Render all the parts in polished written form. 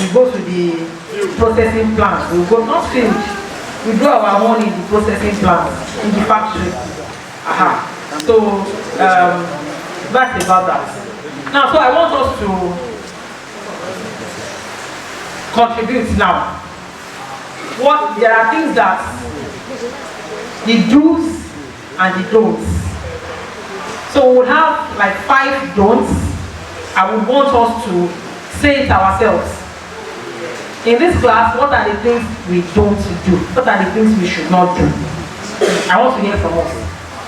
we go to the processing plant. We go not field. We do our own in the processing plant in the factory. So that's about that. Now, so I want us to contribute now. There are things that the do's and the don'ts. So we will have like 5 don'ts. I would want us to say it ourselves. In this class, what are the things we don't do? What are the things we should not do? I want to hear from us.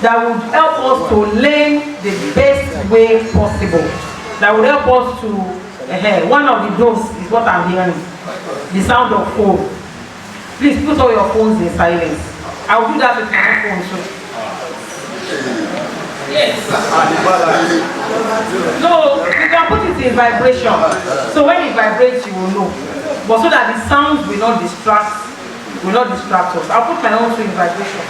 That would help us to learn the best way possible. That would help us to, one of the don'ts is what I'm hearing. The sound of phone. Please put all your phones in silence. I'll do that with my phone too. Yes. No, you can put it in vibration. So when it vibrates, you will know. But so that the sound will not distract us. I'll put my own in vibration.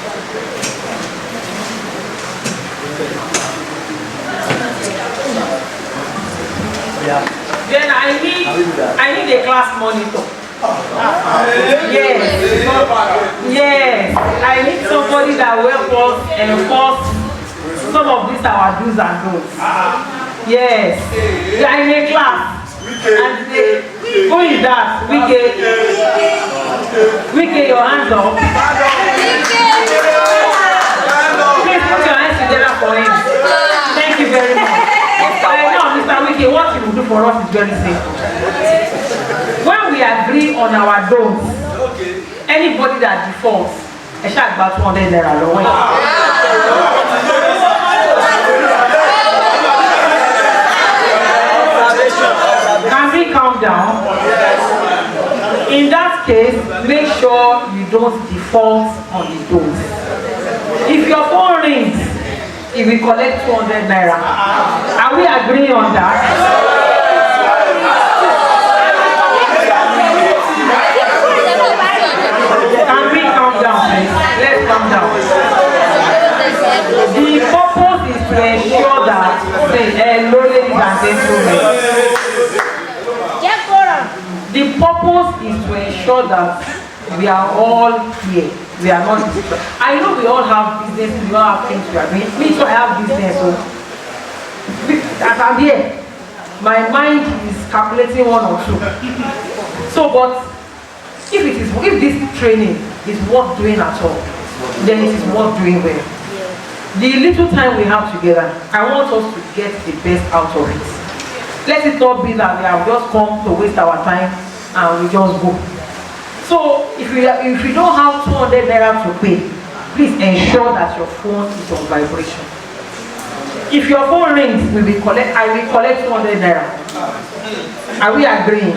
Yeah. Then I need a class monitor. Yes. I need somebody that will help us enforce some of these our do's and don'ts. Yes. We are in a class. And who is that? Wike, your hands up. Please put your hands together for him. Thank you very much. No, Mr. Wike, what you will do for us is very simple. When we agree on our don'ts, anybody that defaults, I shall about 200 naira. Can we calm down? In that case, make sure you don't default on the don'ts. If your phone rings, it will collect 200 naira. Are we agreeing on that? Can we calm down, please? Let's calm down. The purpose is to ensure that, hello ladies and gentlemen. The purpose is to ensure that we are all here. We are not distracted. I know we all have business, we all have things we are doing. Me too, I have business. So as I'm here, my mind is calculating 1 or 2. So, but if this training is worth doing at all, then it is worth doing well. The little time we have together, I want us to get the best out of it. Let it not be that we have just come to waste our time and we just go. So if you don't have 200 naira to pay, please ensure that your phone is on vibration. If your phone rings, I will collect 200 naira. Are we agreeing?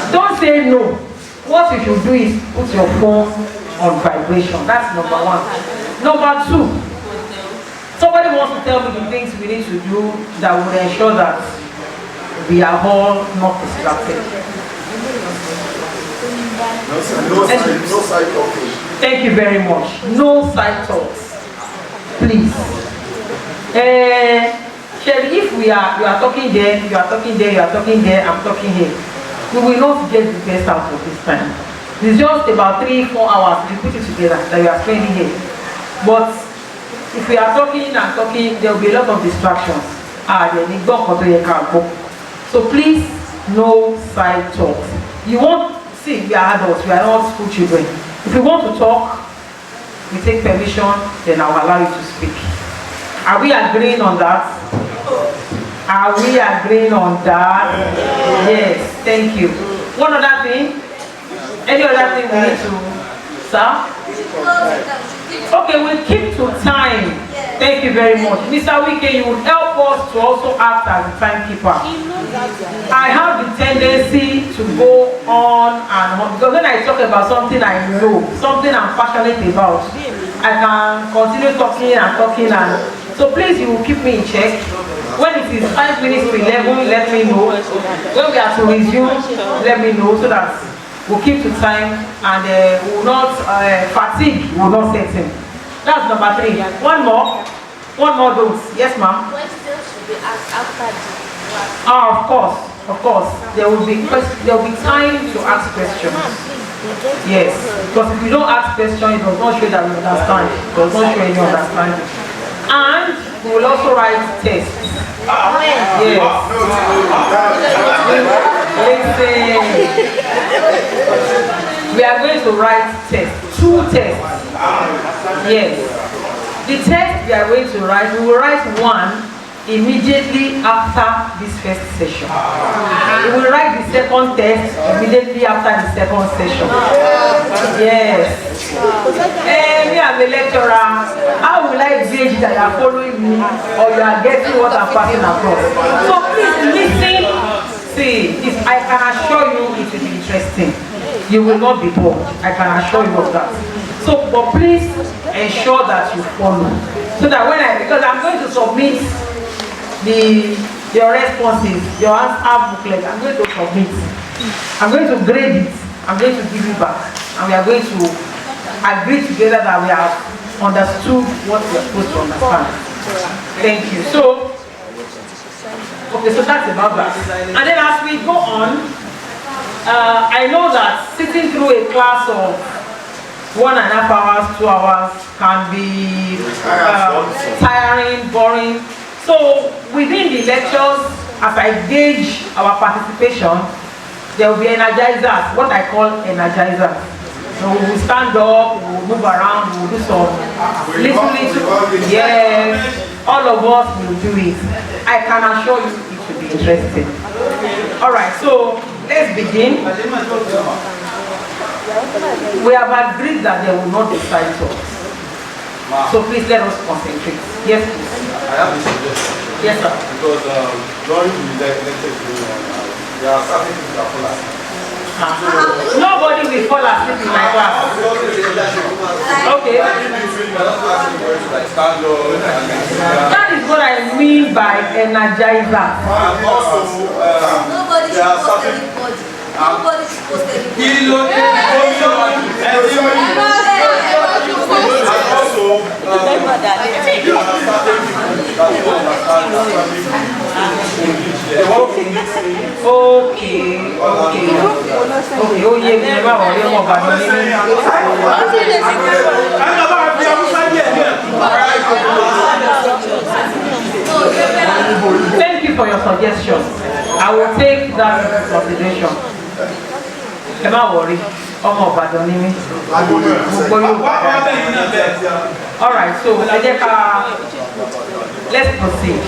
Don't say no. What you should do is put your phone on vibration. That's number 1. Number 2. Somebody wants to tell me the things we need to do that will ensure that we are all not distracted. No side talking. Thank you very much. No side talks. Please. Sherry, if you are talking there, you are talking there, you are talking there, I'm talking here, we will not get the best out of this time. It's just about 3-4 hours we put it together that we are spending here. But if we are talking and talking, there will be a lot of distractions. So please, no side talks. You won't see, we are adults, we are not school children. If you want to talk, we take permission, then I will allow you to speak. Are we agreeing on that? Are we agreeing on that? Yes, thank you. One other thing? Any other thing we need to, sir? Okay, we'll keep to time. Thank you very much. Mr. Wike, you would help us to also act as a timekeeper. I have the tendency to go on and on because when I talk about something I know, something I'm passionate about, I can continue talking and so please you will keep me in check. When it is 5 minutes to 11, let me know. When we have to resume, let me know so that we'll keep to time and we will not fatigue will not set in. That's number 3. One more dose. Yes, ma'am. Questions should be asked after the class. Of course. of course, there will be time to ask questions. Yes, because if you don't ask questions, it does not show that we understand. It does not show any understanding. And we will also write tests. Yes. Listen. We are going to write tests. 2 tests. Yes. The test we are going to write, we will write one immediately after this first session. We will write the second test immediately after the second session. Yes. Me, I'm a lecturer. How will I gauge that you are following me or you are getting what I'm passing across? So please listen. See, if I can assure you it will be interesting. You will not be bored. I can assure you of that. So, but please ensure that you follow. So that because I'm going to submit your responses, your answer booklet, I'm going to submit. I'm going to grade it. I'm going to give you back. And we are going to agree together that we have understood what we are supposed to understand. Thank you. So, okay, so that's about that. And then as we go on, I know that sitting through a class of 1.5 hours, 2 hours can be tiring, boring. So within the lectures, as I gauge our participation, there will be energizers, what I call energizers. So we will stand up, we will move around, we will do some little, yes, all of us will do it. I can assure you it will be interesting. All right, so let's begin. We have agreed that there will not be side talks. So please let us concentrate. Yes, please. I have a suggestion. Yes, sir. Because during the lecture, there are certain things that fall asleep. Nobody will fall asleep in my class. Okay. That is what I mean by energizer. And also, there are certain. Nobody's supposed to be. And also, there are certain Thank you for your suggestion. I will take that into consideration. Ẹ má worry, ọmọ Ìbàdàn ni mí. All right, so let's proceed.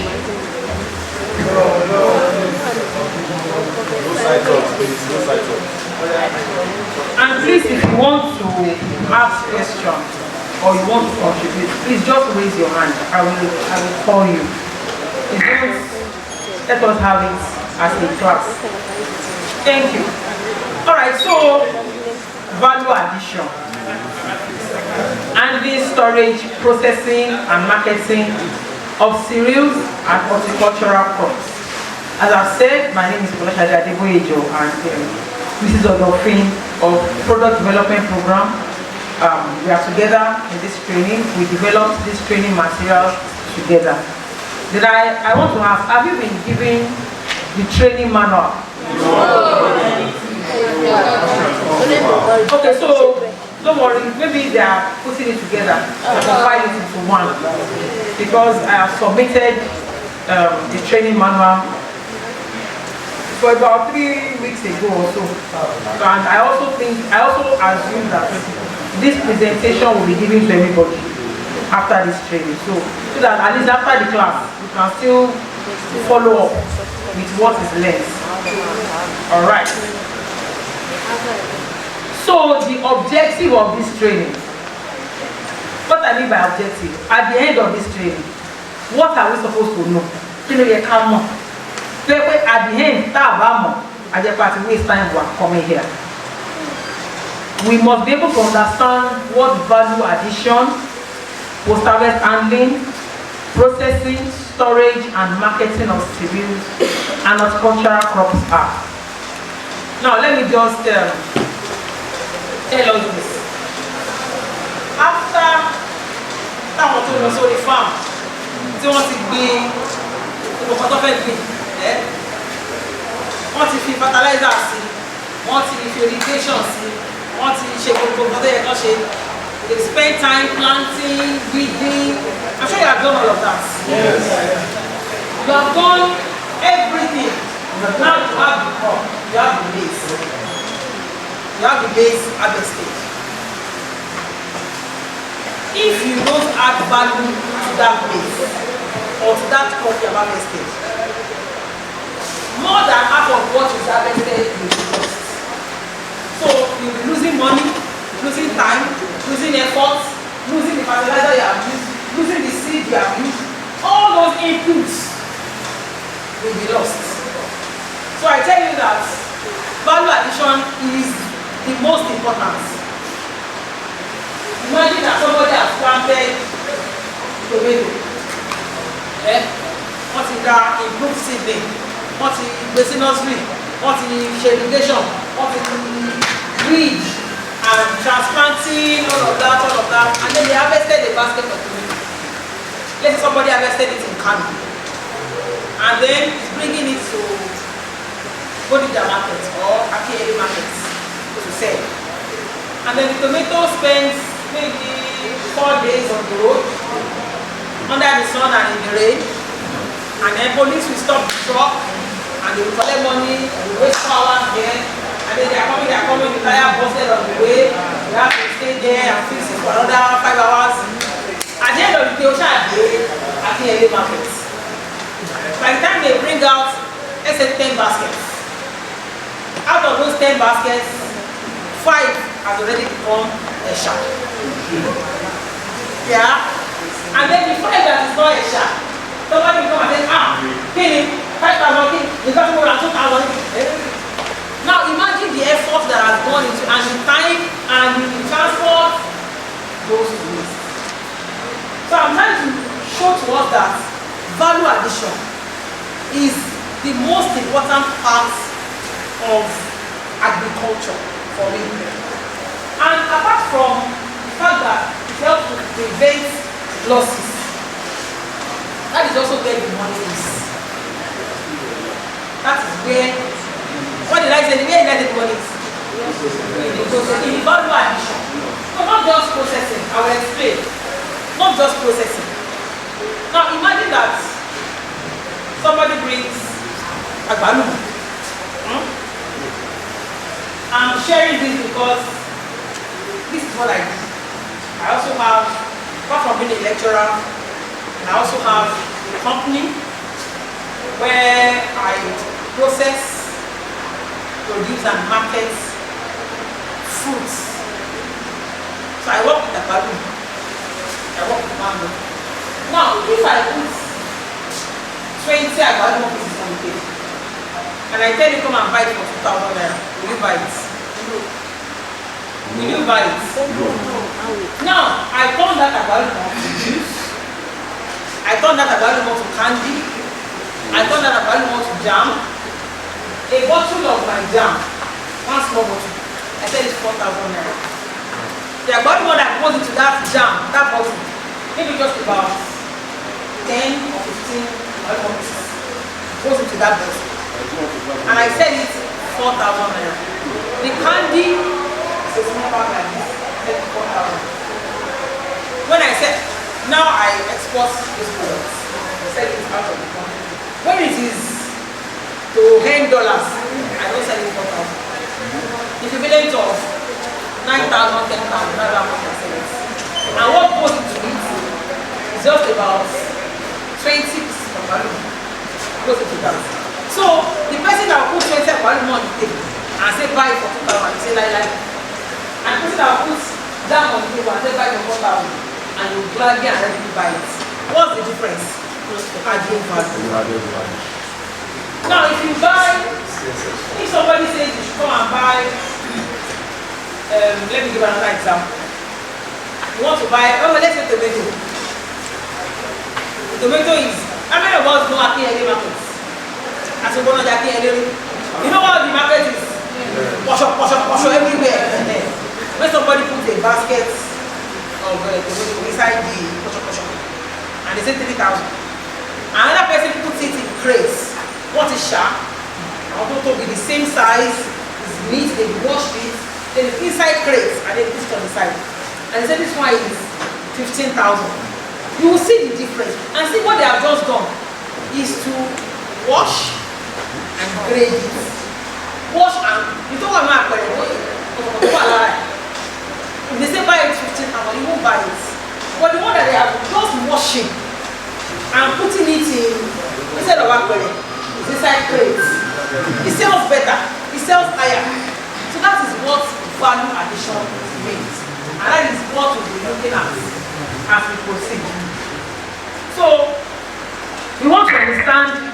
And please, if you want to ask questions or you want to contribute, please just raise your hand. I will call you. Let us have it as a class. Thank you. All right, so value addition, handling, storage, processing, and marketing of cereals and horticultural crops. As I've said, my name is Folashade Adeboyejo, and Mrs. Odofin of Product Development Program. We are together in this training. We developed this training material together. Then I want to ask, have you been given the training manual? No. Okay, so don't worry, maybe they are putting it together to combine it into one, because I have submitted the training manual for about 3 weeks ago or so, and I also assume that this presentation will be given to everybody after this training, so that at least after the class you can still follow up with what is learned. All right. So the objective of this training, what I mean by objective, at the end of this training, what are we supposed to know? At the end, I just waste time coming here. We must be able to understand what value addition, post-harvest handling, processing, storage, and marketing of cereals and horticultural crops are. Now let me just tell us this. After táwọn tó lọ sórí farm tí wọ́n ti gbé ìkọ̀kọ̀ tó fẹ́ gbé wọ́n ti fi fertilizer sí, wọ́n ti fi irrigation sí, wọ́n ti ṣe gbogbo nǹkan tó yẹ kán ṣe. They spend time planting, weeding. I'm sure you have done all of that. Yes. You have done everything. Now you have the crop, you have the maize. You have the maize harvested. If you don't add value to that maize or to that crop you have harvested, more than half of what is harvested will be lost. So you'll be losing money, losing time, losing effort, losing the fertilizer you have used, losing the seed you have used. All those inputs will be lost. So I tell you that value addition is the most important. Imagine that somebody has planted tomato. Wọ́n ti da improved seedling, wọ́n ti gbé sí nursery, wọ́n ti ṣe irrigation, wọ́n ti weed and transplanting, all of that, and then they harvested a basket of tomato. Let's say somebody harvested it in Kano, and then he's bringing it to Bodija market or Akinyele market to sell. And then the tomato spends maybe 4 days on the road, under the sun and in the rain, and then police will stop the truck and they will collect money and they waste hours there, and then they are coming, the tire busted on the way, you have to stay there and fix it for another 5 hours. At the end of the day, Akinyele market. By the time they bring out, let's say 10 baskets, out of those 10 baskets, 5 has already become a shark. Yeah? And then the 5 that is not a shark, somebody will come and say, kill him, 5,000, you got more than 2,000. Now imagine the effort that has gone into, and the time and the transport goes to waste. So I'm trying to show to us that value addition is the most important part of agriculture for me. And apart from the fact that it helps to prevent losses, that is also where the money is. That is where, what did I say? Where the money is? In the value addition. So not just processing, I will explain. Not just processing. Now imagine that somebody brings a balloon. I'm sharing this because this is what I do. I also have, apart from being a lecturer, I also have a company where I process, produce and market fruits. So I work with a balloon. I work with mango. Now, if I put 20 agbalumo pieces on the table, and I tell you come and buy it for 2,000 naira, will you buy it? Will you buy it? Now, I turn that agbalumo to juice. I turn that agbalumo to candy. I turn that agbalumo to jam. A bottle of my jam, one small bottle, I sell it 4,000 naira. The agbalumo that goes into that jam, that bottle, maybe just about 10 or 15 agbalumo goes into that bottle. And I sell it 4,000 naira. The candy is a small bag like this, I sell it 4,000. When I sell, now I export these products, I sell it out of the country. When it is to $10, I don't sell it 4,000. Equivalent of 9,000, 10,000, that's how much I sell it. And what goes into it is just about 20 pieces of value goes into that. So the person that will put 20 value on the table and say buy it for 2,000, you say like. And the person that will put jam on the table and say buy it for 4,000, and you gladly and ready to buy it. What's the difference? Adding value. Now if you buy, if somebody says you should come and buy, let me give another example. You want to buy, let's say tomato. The tomato is, how many of us know Akinyele markets? As you go to Akinyele, you know what the market is? Push up everywhere. When somebody puts a basket of tomato inside the push up, and they say 3,000. Another person puts it in crates. What is sharp? Although to be the same size, it's neat, they washed it, then the inside crates and then put it on the side. And they said this one is 15,000. You will see the difference. And see what they have just done is to wash and grade it. Wash and you don't want to if they say buy it 15,000, you won't buy it. But the one that they have just washing and putting it in instead of aquarium, it's inside crates. It sells better, it sells higher. So that is what value addition means. And that is what we'll be looking at as we proceed. So we want to understand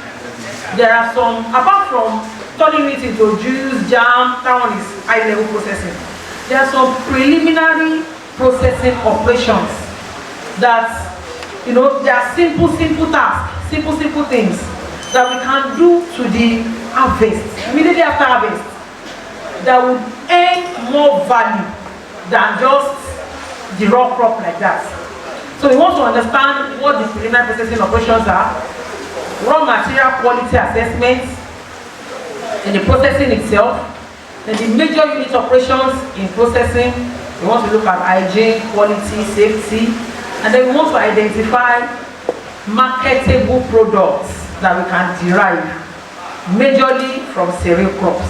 there are some, apart from turning it into juice, jam, that one is high level processing. There are some preliminary processing operations that, you know, they are simple tasks, simple things that we can do to the harvest, immediately after harvest, that would earn more value than just the raw crop like that. So we want to understand what the preliminary processing operations are, raw material quality assessments, and the processing itself. Then the major unit operations in processing, we want to look at hygiene, quality, safety, and then we want to identify marketable products that we can derive majorly from cereal crops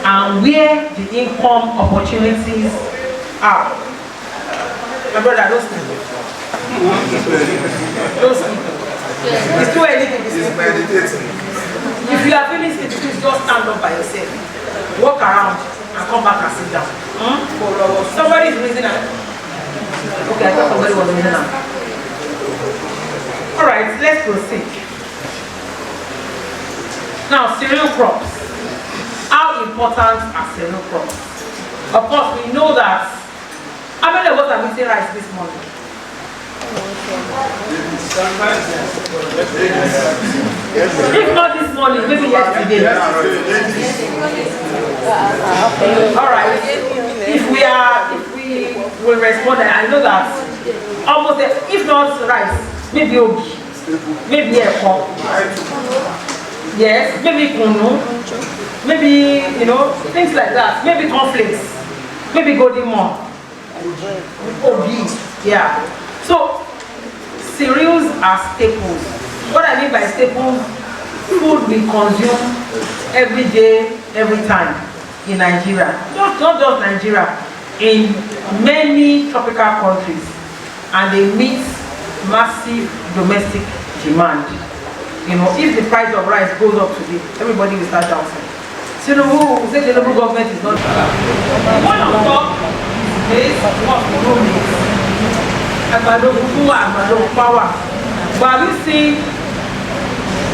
and where the income opportunities are. My brother, don't sleep. Don't sleep. It's too early to be sleeping. If you are feeling sleepy, please just stand up by yourself. Walk around and come back and sit down. Somebody is raising hand. Okay, I thought somebody was raising hand. Alright, let's proceed. Now, cereal crops. How important are cereal crops? Of course, we know that. How many of us are eating rice this morning? If not this morning, maybe yesterday. Alright. If we will respond, I know that almost, if not rice, maybe ogi, maybe eko. Yes, maybe kunu, maybe, you know, things like that. Maybe cornflakes, maybe golden morn, ogi, yeah. So cereals are staples. What I mean by staples, food we consume every day, every time in Nigeria. Not just Nigeria, in many tropical countries, and they meet massive domestic demand. You know, if the price of rice goes up today, everybody will start shouting. So the local government is not. One on top is what we Agbado fufu, agbado power. But have you seen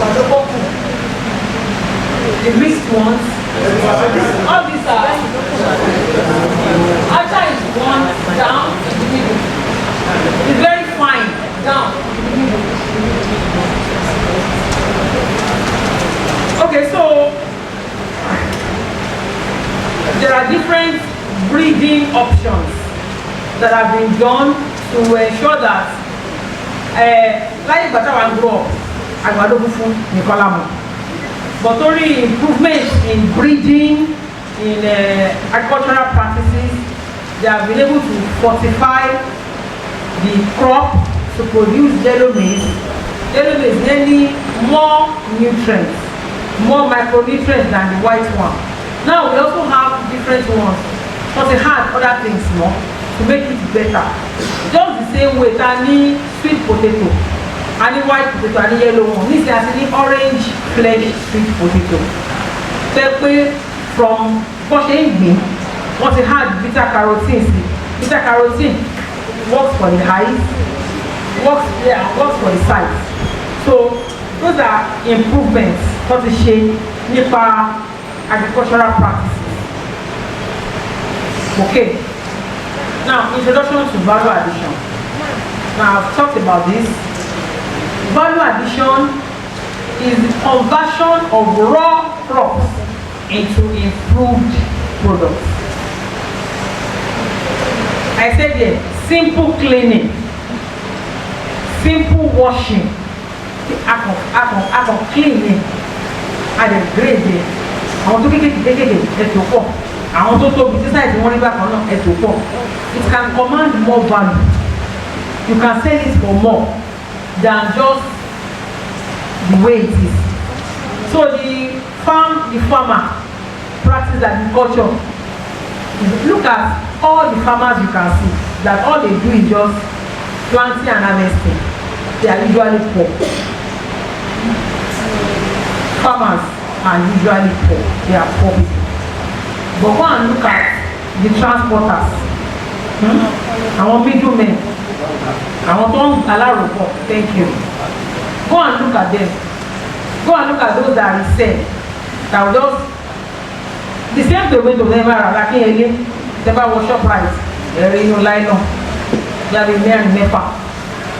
agbado poku? The mixed ones. All these are. Acha is one down in the middle. It's very fine down in the middle. Okay, so there are different breeding options that have been done to ensure that like Batawa grow up, Agbado Fufu Nikolamo. But only improvements in breeding, in agricultural practices, they have been able to fortify the crop to produce yellow maize. Yellow maize nearly more nutrients, more micronutrients than the white one. Now we also have different ones, but they had other things more to make it better. Just the same way that any sweet potato, any white potato, any yellow one, this is any orange flesh sweet potato. So from pushing what they had beta carotene. Beta carotene works for the eyes, works for the sight. So those are improvements for the shape NIPA agricultural practices. Okay. Now, introduction to value addition. Now, I've talked about this. Value addition is the conversion of raw crops into improved products. I said here, simple cleaning, simple washing, the act of cleaning, and the grading àwọn tó kékeré ẹ̀tọ́ pọ̀, àwọn tó tóbi tí sáìsì wọn nígbà kan náà ẹ̀tọ́ pọ̀. It can command more value. You can sell it for more than just the way it is. So the farmer practice agriculture. Look at all the farmers you can see that all they do is just planting and harvesting. They are usually poor. Farmers are usually poor. They are poor people. But go and look at the transporters. Àwọn middlemen. Àwọn tó ń aláròpọ̀. Thank you. Go and look at them. Go and look at those that resell. That will just the same tomato never like again. Never wash up price. There is no line on. There is never.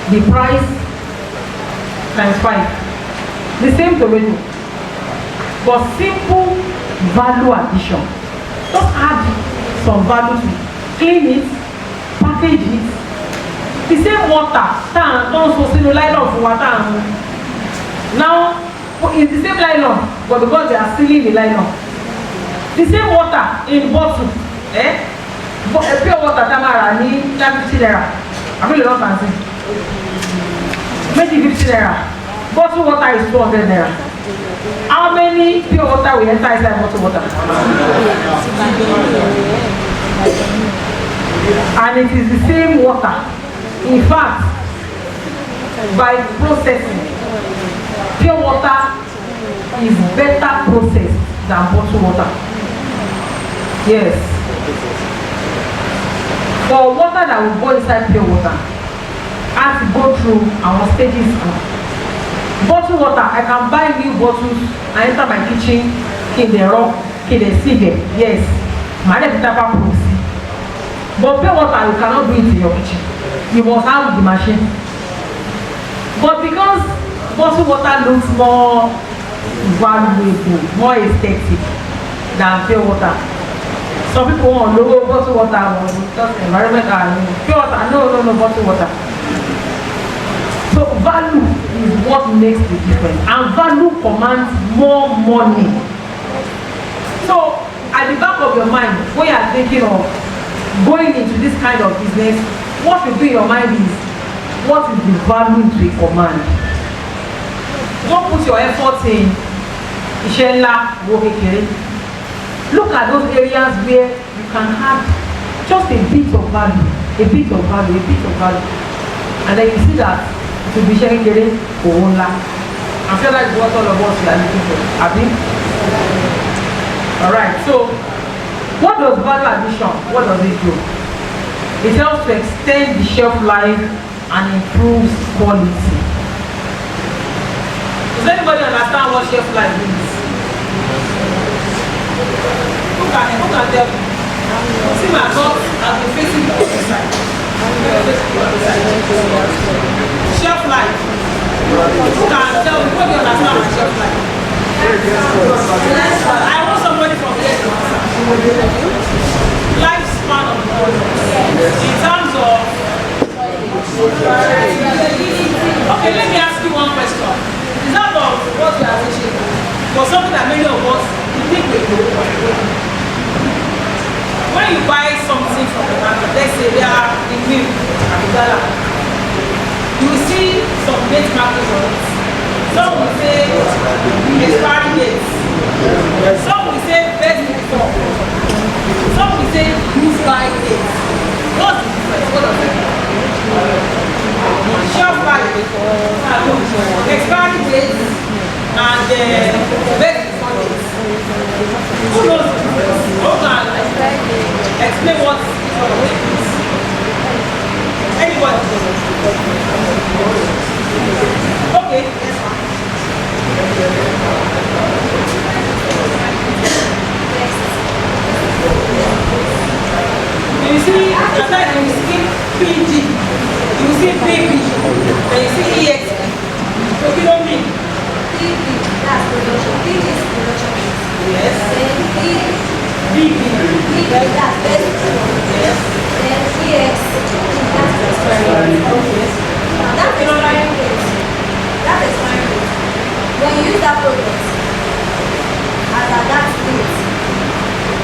The price times 5. The same tomato. But simple value addition. Just add some value to it. Clean it, package it. The same water, don't so see no nylon for water. Now it's the same nylon, but because they are sealing the nylon. The same water in bottle, pure water tamara ni 50 naira. I mean not fancy. Maybe 50 naira. Bottle water is 200 naira. How many pure water will enter inside bottle water? And it is the same water. In fact, by processing, pure water is better processed than bottled water. Yes. For water that will go inside pure water, I have to go through our stages. Bottled water, I can buy new bottles and enter my kitchen, in the rock, in the sea. Yes. My name is Tapa Proxy. But pure water, you cannot do it in your kitchen. You must have the machine. But because bottled water looks more valuable, more aesthetic than pure water, some people want low bottled water, just environment and pure water. No, bottled water. So value is what makes the difference, and value commands more money. So at the back of your mind, when you are thinking of going into this kind of business, what you do in your mind is, what is the value to a command? Don't put your effort in iṣẹ́ ńlá wo kékeré. Look at those areas where you can have just a bit of value, and then you see that it will be iṣẹ́ kékeré owó ńlá. I'm sure that is what all of us are looking for. Abi? Alright, so what does value addition? What does it do? It helps to extend the shelf life and improves quality. Does anybody understand what shelf life means? Who can tell me? See my box, I've been facing the other side. Shelf life. Who can tell me? What do you understand about shelf life? I want somebody from here to answer. Lifespan of the product in terms of. Okay, let me ask you one question. In terms of what we are teaching, for something that many of us think we do. When you buy something from the market, let's say they are in milk at the dollar, you will see some date markers on it. Some will say expiry dates. Some will say best before. Some will say use by dates. What's the difference? What does it mean? Shelf life, expiry dates, and best before dates. Who knows the difference? Who can explain what each one of them is? Anybody? Okay. You see, at times you see PG, you see PB, and you see EXP. So you don't mean? PB, that's production. PG is production. Yes. Then BB. PB, that's best before. Yes. Then EXP, that's expiring. Okay. That's expiring date. That's expiring date. When you use that product, at that state,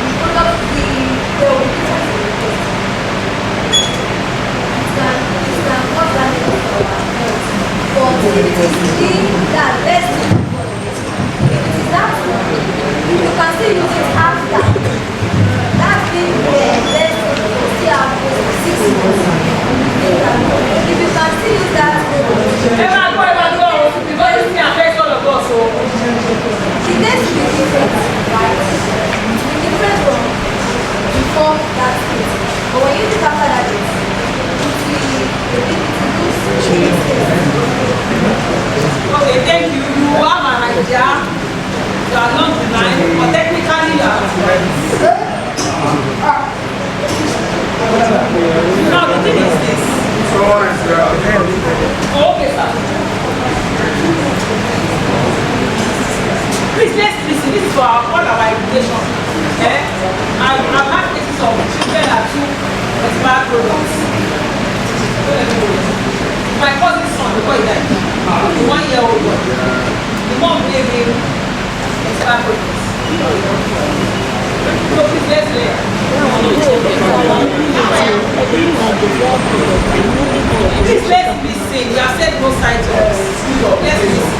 the product, there will be difference in the taste. It can cause damage to our health. But if it is that best thing for it, if it is that one, you can still use it after. That thing there, best thing will still have 6 months. If you can still use that the taste will be different, right? It will be different from before that taste. But when you use it after that taste, Okay, thank you. You have an idea. You are not denying, but technically you are right. Now the thing is this. Okay, sir. Please let's listen. This is for all our education. I've had cases of children that took expired products. My cousin's son, before he died, the 1-year-old boy, the mom gave him expired products. So please let's learn. Please let's listen. You have said no side talks. Let's listen.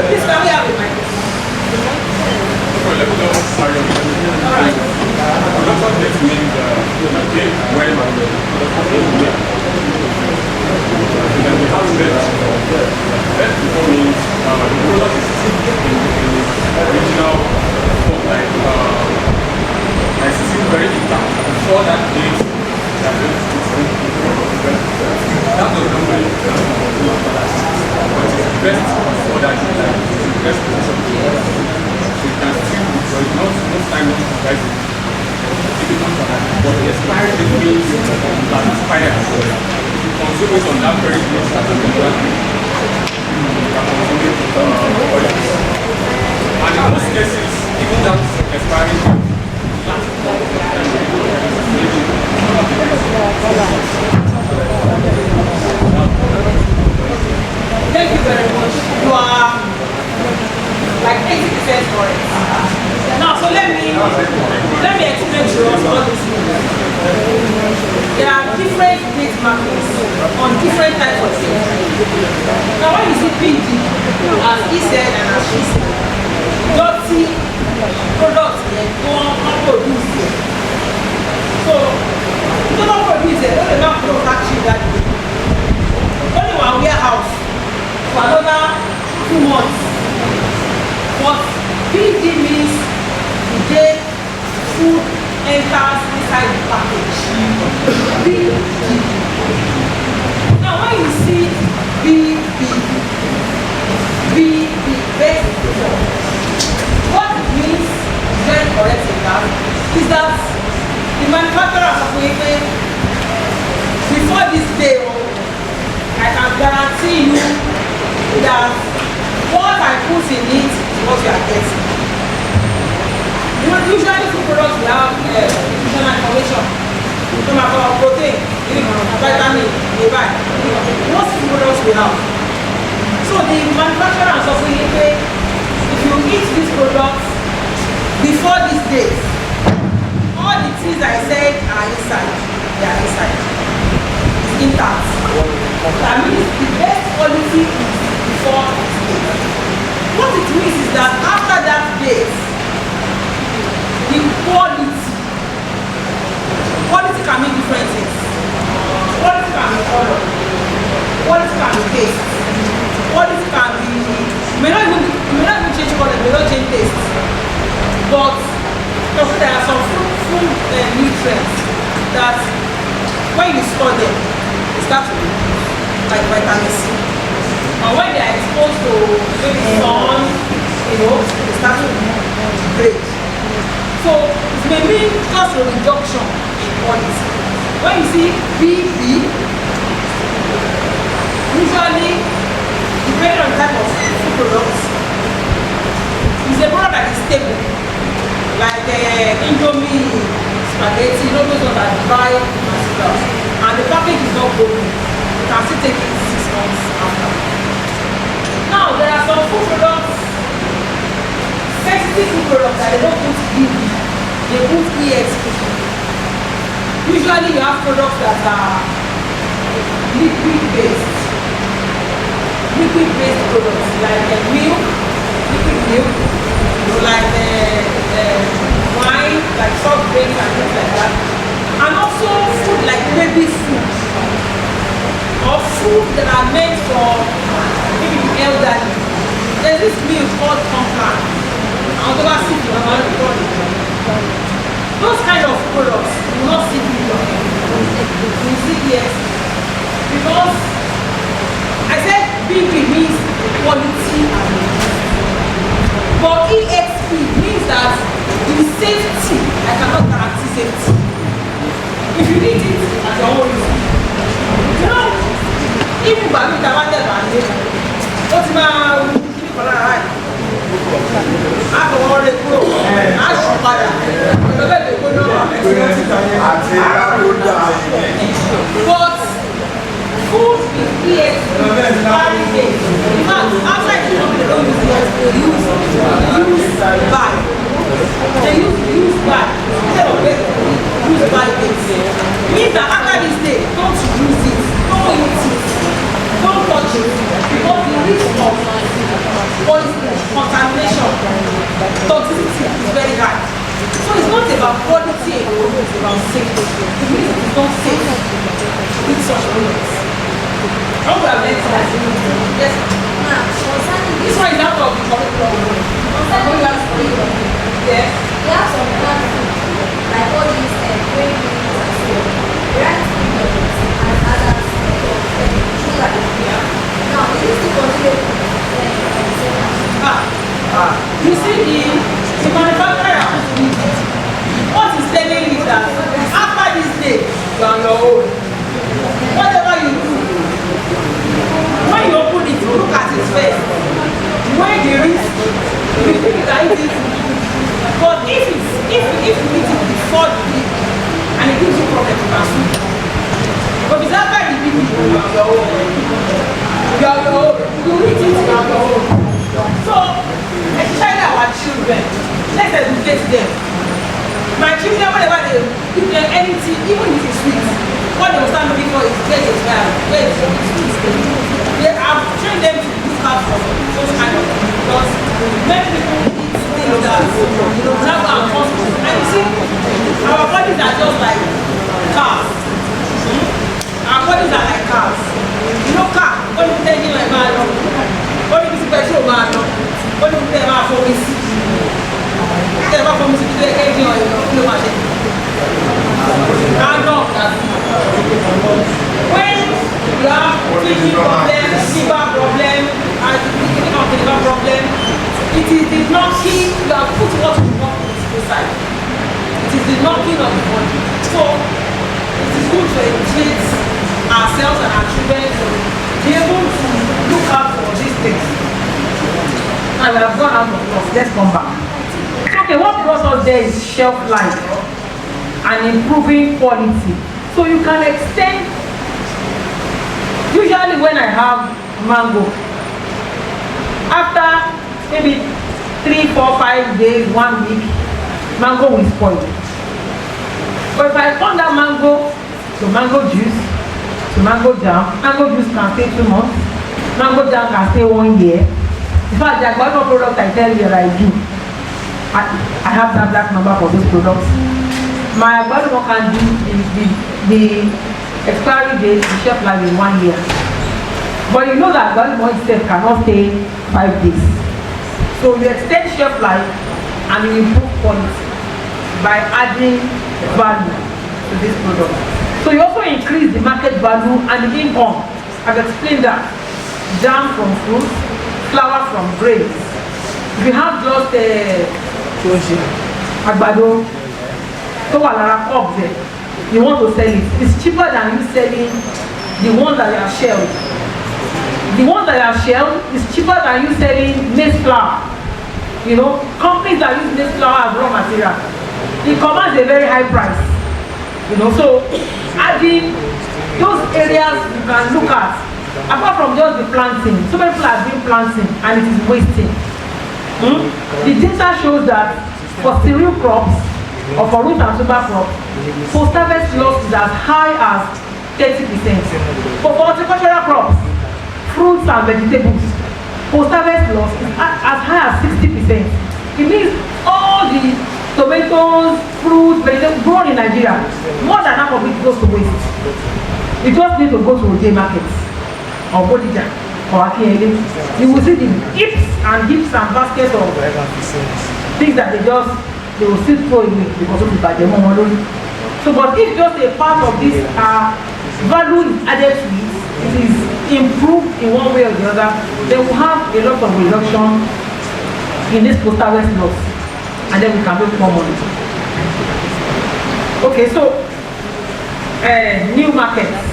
Please can we have a mic? Thank you very much. You are like 80% correct. Now, so let me explain to us all this. There are different date markings on different types of things. Now, when you see PD, as he said and as she said, dirty products go on produce. So, you don't produce it, don't have to factory that day. Only one warehouse for another 2 months. But PD means the day food enters inside the package. PD. Now when you see BB, best before, what it means, very correct in that, is that the manufacturer of equipment, before this day, I can guarantee you that what I put in it is what you are getting. You know, usually food products we have nutritional information. No matter protein, vitamin, they buy. Most food products we have. So the manufacturer and software say, if you eat these products before this date, all the things I said are inside. They are inside. It's intact. That means the best quality is before this date. What it means is that after that date, the quality can mean different things. Quality can be color. Quality can be taste. Quality can be, may not even change color, may not change taste. But there are some food nutrients that when you store them, they start to reduce, like vitamin C. And when they are exposed to maybe sun, they start to degrade. So it may mean just a reduction in quality. When you see BB, usually depending on the type of food products, it's a product that is stable, like Indomie, spaghetti, those ones are dry materials. and the package is not broken, you can still take it 6 months after. Now, there are some food products, sensitive food products that they don't put BB, they put EXP. Usually you have products that are liquid-based products like milk, liquid milk, like wine, like soft drinks and things like that. And also food like baby food or food that are meant for maybe the elderly. There's this milk called Compound. Those kind of products you will not see people. You see yes. Because I said BB means quality and but EXP means that in safety, I cannot guarantee safety. If you need it at your own risk. You know, even by me, I want to what's my I don't want to go. I should buy it. But food is EXP is very big. In fact, outside the company, they don't use EXP, they use buy. They use buy. Instead of use buy things. Means that after this day, don't use it, don't eat it, don't touch it, because the risk of poison, contamination, toxicity is very high. So it's not about quality alone, it's about safety. It means it's not safe to eat such products. How would I make that? Yes. This one is out of the curriculum. Yes. We have some plant food, like all these grain beans and so on. Rice beans and other sugar. Now, it is to consider you see the manufacturer what is telling you that after this day you are on your own. Whatever you do, when you open it, look at it first. When the risk, you think you can eat it. But if you eat it before the day and it gives you problem, you can sue. But if it's after the day, you are on your own. You are on your own. You eat it, you are on your own. So, especially our children, let's educate them. My children, whenever they eat anything, even if it's sweet, what they will start looking for is where it's bad, where it's sweet. They have trained them to look out for those kind of things because many people eat things that have our consequences. And you see, our bodies are just like cars. Our bodies are like cars. You know, car, what do you tell you about it? What do you see petrol about it? What do you tell about focus? Tell about focus, you tell anything on your machine. When you have kidney problem, liver problem, and liver problem, it is the knocking, you have put what you want inside. It is the knocking of the body. So, it is good to educate ourselves and our children to be able to look out for these things. Now we have gone out of course, let's come back. Okay, what brought us there is shelf life and improving quality. So you can extend, usually when I have mango, after maybe 3, 4, 5 days, 1 week, mango will spoil. But if I turn that mango to mango juice, to mango jam, mango juice can stay 2 months, mango jam can stay 1 year. In fact, there are one product I tell you that I do. I have that black number for those products. My agbalumo can do the expiry date, the shelf life in 1 year. But you know that agbalumo itself cannot stay 5 days. So you extend shelf life and you improve quality by adding value to this product. So you also increase the market value and the income. I've explained that. Jam from fruits, flour from grapes. If you have just agbado, you want to sell it, it's cheaper than you selling the ones that you have shelled. The ones that you have shelled is cheaper than you selling maize flour. You know, companies that use maize flour as raw material, it commands a very high price. You know, so adding those areas you can look at, apart from just the planting, so many people have been planting and it is wasting. The data shows that for cereal crops or for root and tuber crops, post-harvest loss is as high as 30%. For horticultural crops, fruits and vegetables, post-harvest loss is as high as 60%. It means all the tomatoes, fruits, vegetables grown in Nigeria, more than half of it goes to waste. You just need to go to Ode markets or Bodija or Akiele. You will see the heaps and baskets of things that they will still throw away because of the budget. So, but if just a part of this value is added to it, it is improved in one way or the other, they will have a lot of reduction in this post-harvest loss, and then we can make more money. Okay, so new markets.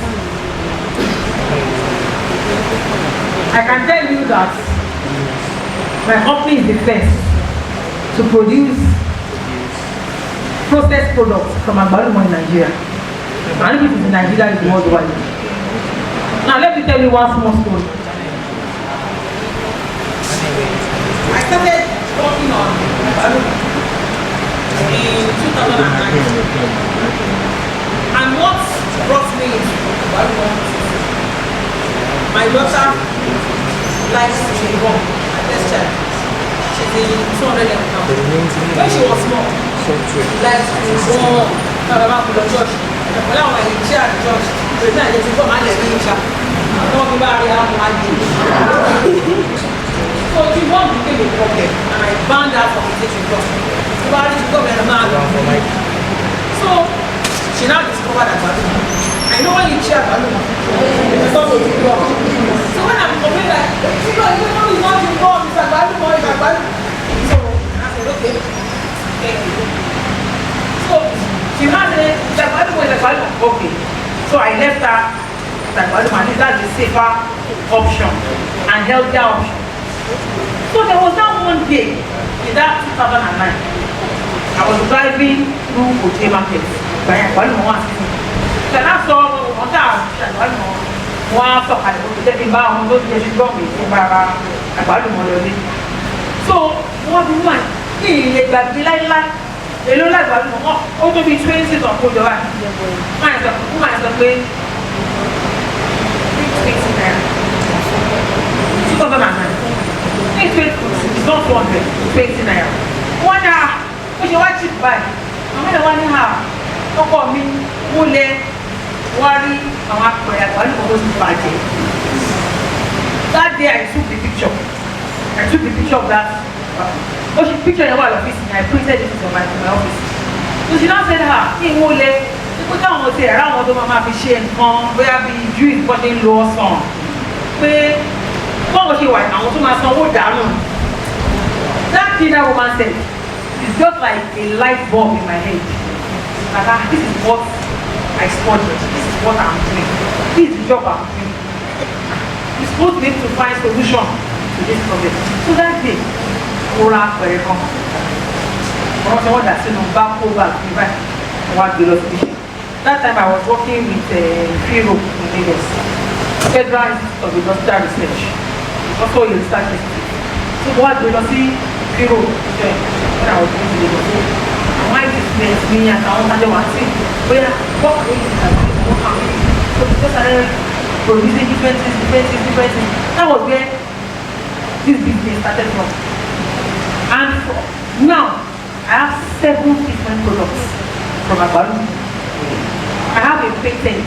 I can tell you that my company is the first to produce processed products from agbalumo in Nigeria. And if it is in Nigeria, it is worldwide. Now let me tell you one small story. I started working on agbalumo in 2009. And what brought me into agbalumo, my daughter likes to be born, my best child. She's in 200 pounds. When she was small, she likes to be born, talk about the church. When I was in church, the night they took my lady in church. I'm talking about the house I did. So the one became a problem, and I banned her from teaching church. So I had to go and man. So she now discovered that I know when you cheer balloon, so when I'm complaining like, you know it's not involved, it's a balloon or it's a balloon. So I said, okay, thank you. So she now said, it's a balloon or it's a balloon. Okay. So I left her that balloon, and that's the safer option and healthier option. So there was now one day in that 2009, I was driving through Ode market by balloon one. So I saw on that one sọ̀kalẹ̀ ó jẹ́ kí n bá àwọn tó jẹ́ ṣùgbọ́n mi ní bára àgbálùmọ̀ lọlé. So wọ́n bí wọ́n ní ilé gbàgbé láíláí èlò lágbàlùmọ̀ ó tó bí 20 tó kó jọba máa sọ pé 20 naira 2009 it's not 200 20 naira. Wọ́n ní ó ṣe wá cheap báyìí àwọn ẹ̀rọ wá ní ọkọ mi múlẹ̀ wọ́n rí àwọn apẹ̀rẹ̀ àgbálùmọ̀ tó ti bàjẹ́. That day I took the picture of that. Picture yẹn wà lọ́fíìsì and I printed it in my office. So she now said kí n wọlé pé káwọn ti ẹ̀rọ àwọn tó máa fi ṣe nǹkan bóyá bí juice bọ́ ṣe ń lo ọsàn pé bọ́ọ̀ ṣe wà àwọn tó máa sanwó dànù. That thing that woman said is just like a light bulb in my head. Like this is what I studied, this is what I'm doing, this is the job I'm doing. You're supposed to be able to find solution to this problem. So that day, that time I was working with FIRO in Lagos, Federal Institute of Industrial Research, also a research institute. So what do you see FIRO when I was working in Lagos? Why this makes me and I want to see where what we can do, what can we do. So we just started producing different things. That was where this business started from. And now I have 7 different products from agbalumo. I have a patent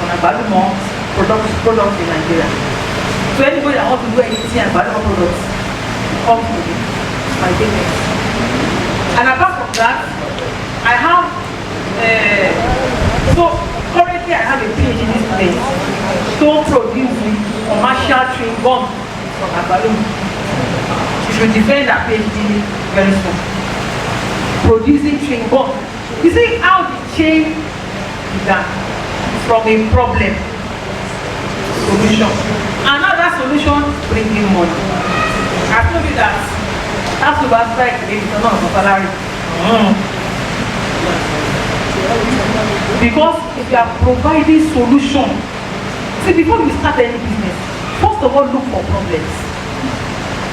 on agbalumo products in Nigeria. So anybody that wants to do anything agbalumo products, come to me, my patent. And apart from that, I have so currently I have a PhD student to produce commercial chewing gum from agbalumo. She should defend her PhD very soon. Producing chewing gum. You see how the chain began from a problem to solution. Another solution bringing money. I told you that after that strike, maybe it's not a salary. Because if you are providing solution, see, before you start any business, first of all, look for problems.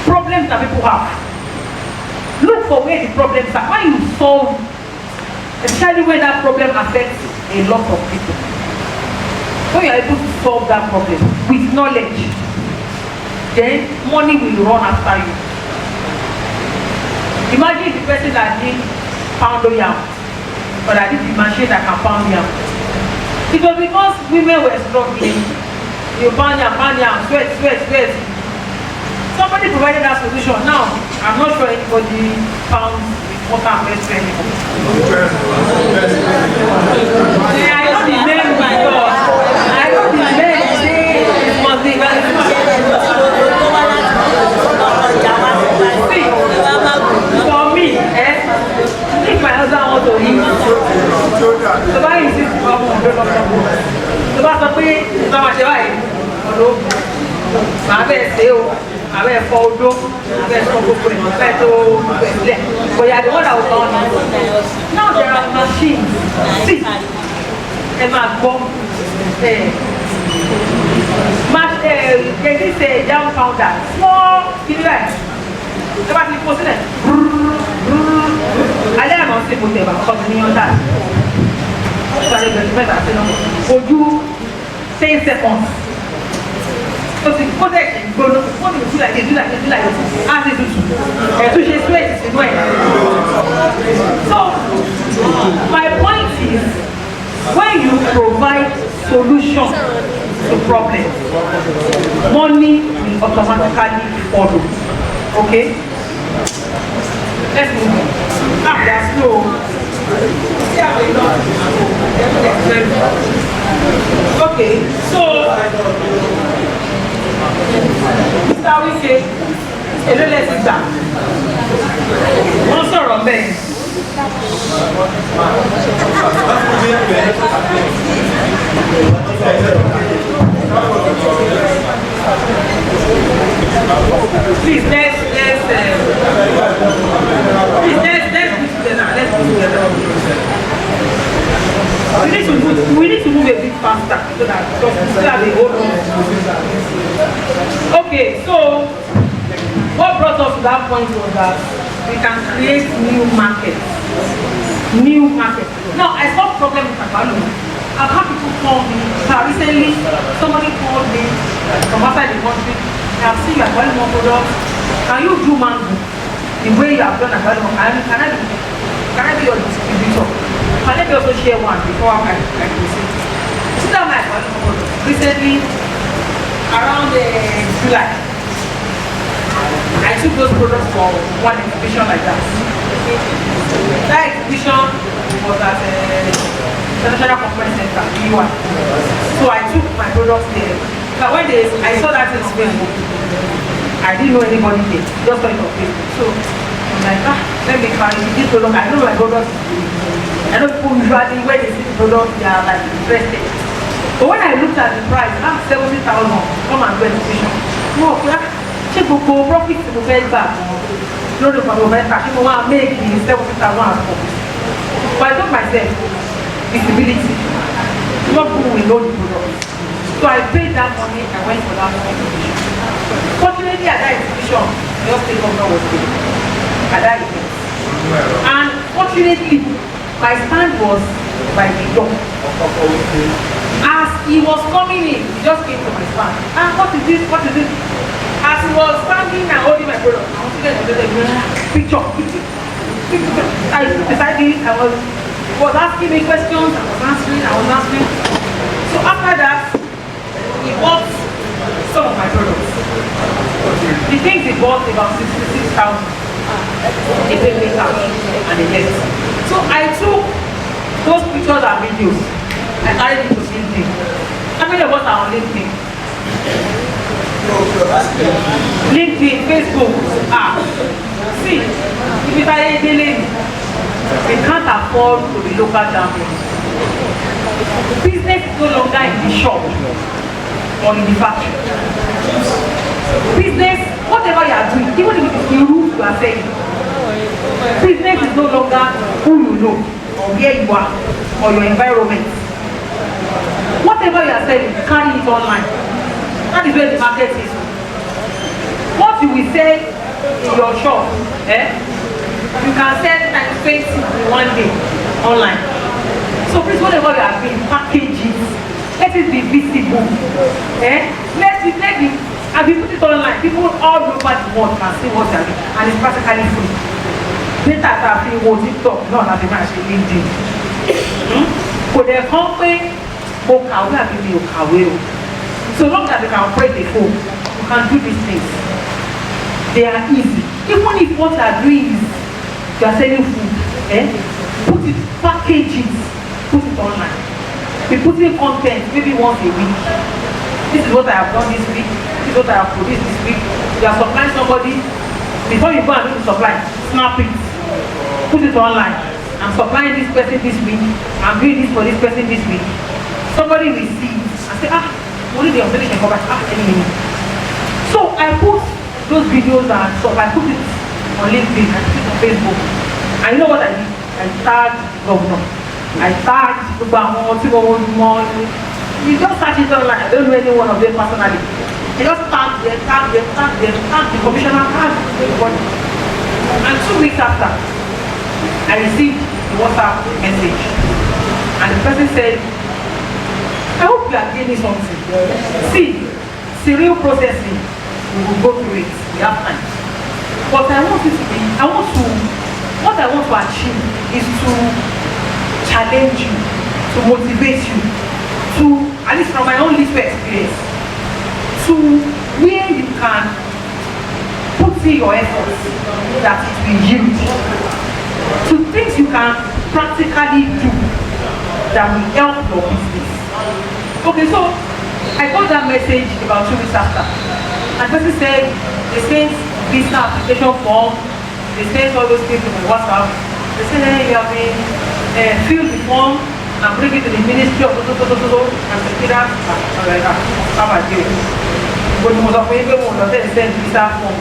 Problems that people have. Look for where the problems are. When you solve, especially when that problem affects a lot of people. When you are able to solve that problem with knowledge, then money will run after you. Imagine the person that did pound yam, or that did the machine that can pound yam. It was because women were struggling. You pound yam, sweat. Somebody provided that solution. Now, I'm not sure anybody found with water and best friend anymore. Yeah, I know the men, my God. I know the men say it must be for me, if my husband wants to eat, so why is this problem? So what's the way? So much why? I say, I will follow. I will follow. But yeah, the one that was on. Now there are machines. See, and my bomb. They did say down powder. Small, you know. About the person. I let them not say whatever because they on that. For you, 10 seconds. So the project is going to do like this, as it do. So she sweats is doing. So my point is, when you provide solution to problems, money will automatically follow. Okay? Let's move on. That's slow. Okay, so Mr. Wike, hello, let's sit down. Wọ́n sọ̀rọ̀ bẹ́ẹ̀. Please, let's be together. We need to move a bit faster so that because we still have a whole lot. Okay, so what brought us to that point was that we can create new markets. Now, I saw problem with Akalu. I've had people call me. Recently, somebody called me from outside the country. I've seen you are buying more products. Can you do mango the way you have done Akalu? Can I be your distributor? Can I also share one before I proceed? See that my recently around July, I took those products for one exhibition like that. That exhibition was at International Conference Center, B1. So I took my products there. But when I saw that in Facebook, I didn't know anybody there. Just saw it on Facebook. So I'm like, let me try this product. I know my products. I know people usually when they see the product, they are like interested. But when I looked at the price, I'm 70,000. Come and do exhibition. No, check the profit to the back. No, the profit. People want to make the 70,000 as profit. But I told myself, visibility. Not people will know the product. So I paid that money. I went for that exhibition. Fortunately, at that exhibition, the state governor was there. At that event. And fortunately, my stand was by the door. As he was coming in, he just came to my stand. What is this? What is this? As he was standing and holding my product, I was getting a picture. I decided he was asking me questions, I was answering. So after that, he bought some of my products. The things he bought about 66,000. They paid me cash and they left. So I took those pictures and videos and carried it to LinkedIn. How many of us are on LinkedIn? LinkedIn, Facebook. See, if it's a daily, we can't afford to be local champions. Business is no longer in the shop or in the factory. Business, whatever you are doing, even if it is the rules you are saying, business is no longer who you know. or where you are or your environment. Whatever you are selling, carry it online. That is where the market is. What you will sell in your shop, you can sell times 20 in one day online. So please, whatever you are doing, package it. Let it be visible. Let it, and we put it online. People all over the world can see what you are doing, and it's practically free. Data that free go TikTok, not as a man actually LinkedIn. For the company, so long as they can operate the phone, you can do these things. They are easy. Even if what you are doing is you are selling food, put it, package it, put it online. Be putting content maybe once a week. This is what I have done this week. This is what I have produced this week. You are supplying somebody. Before you go and do the supply, snap it. Put it online. I'm supplying this person this week. I'm doing this for this person this week. Somebody will see and say, only the observation can come back. Anyway. So I put those videos and stuff. I put it on LinkedIn. I put it on Facebook. And you know what I did? I tagged the governor. I tagged the more. You just search it online. I don't know any one of them personally. I just tag the commissioner, tag everybody. And 2 weeks after, I received a WhatsApp message. And the person said, I hope you are gaining something. See, serial processing, we will go through it. We have time. But what I want to achieve is to challenge you, to motivate you, to, at least from my own little experience, to where you can put in your efforts that it will yield, to things you can practically do that will help your business. Okay, so I got that message about 2 weeks after. And the person said, they sent visa application form, they sent all those things to my WhatsApp. They said, hey, you have been filled the form and bring it to the Ministry of and Secretariat. I'm like, how about you? But you must have been able to send visa form.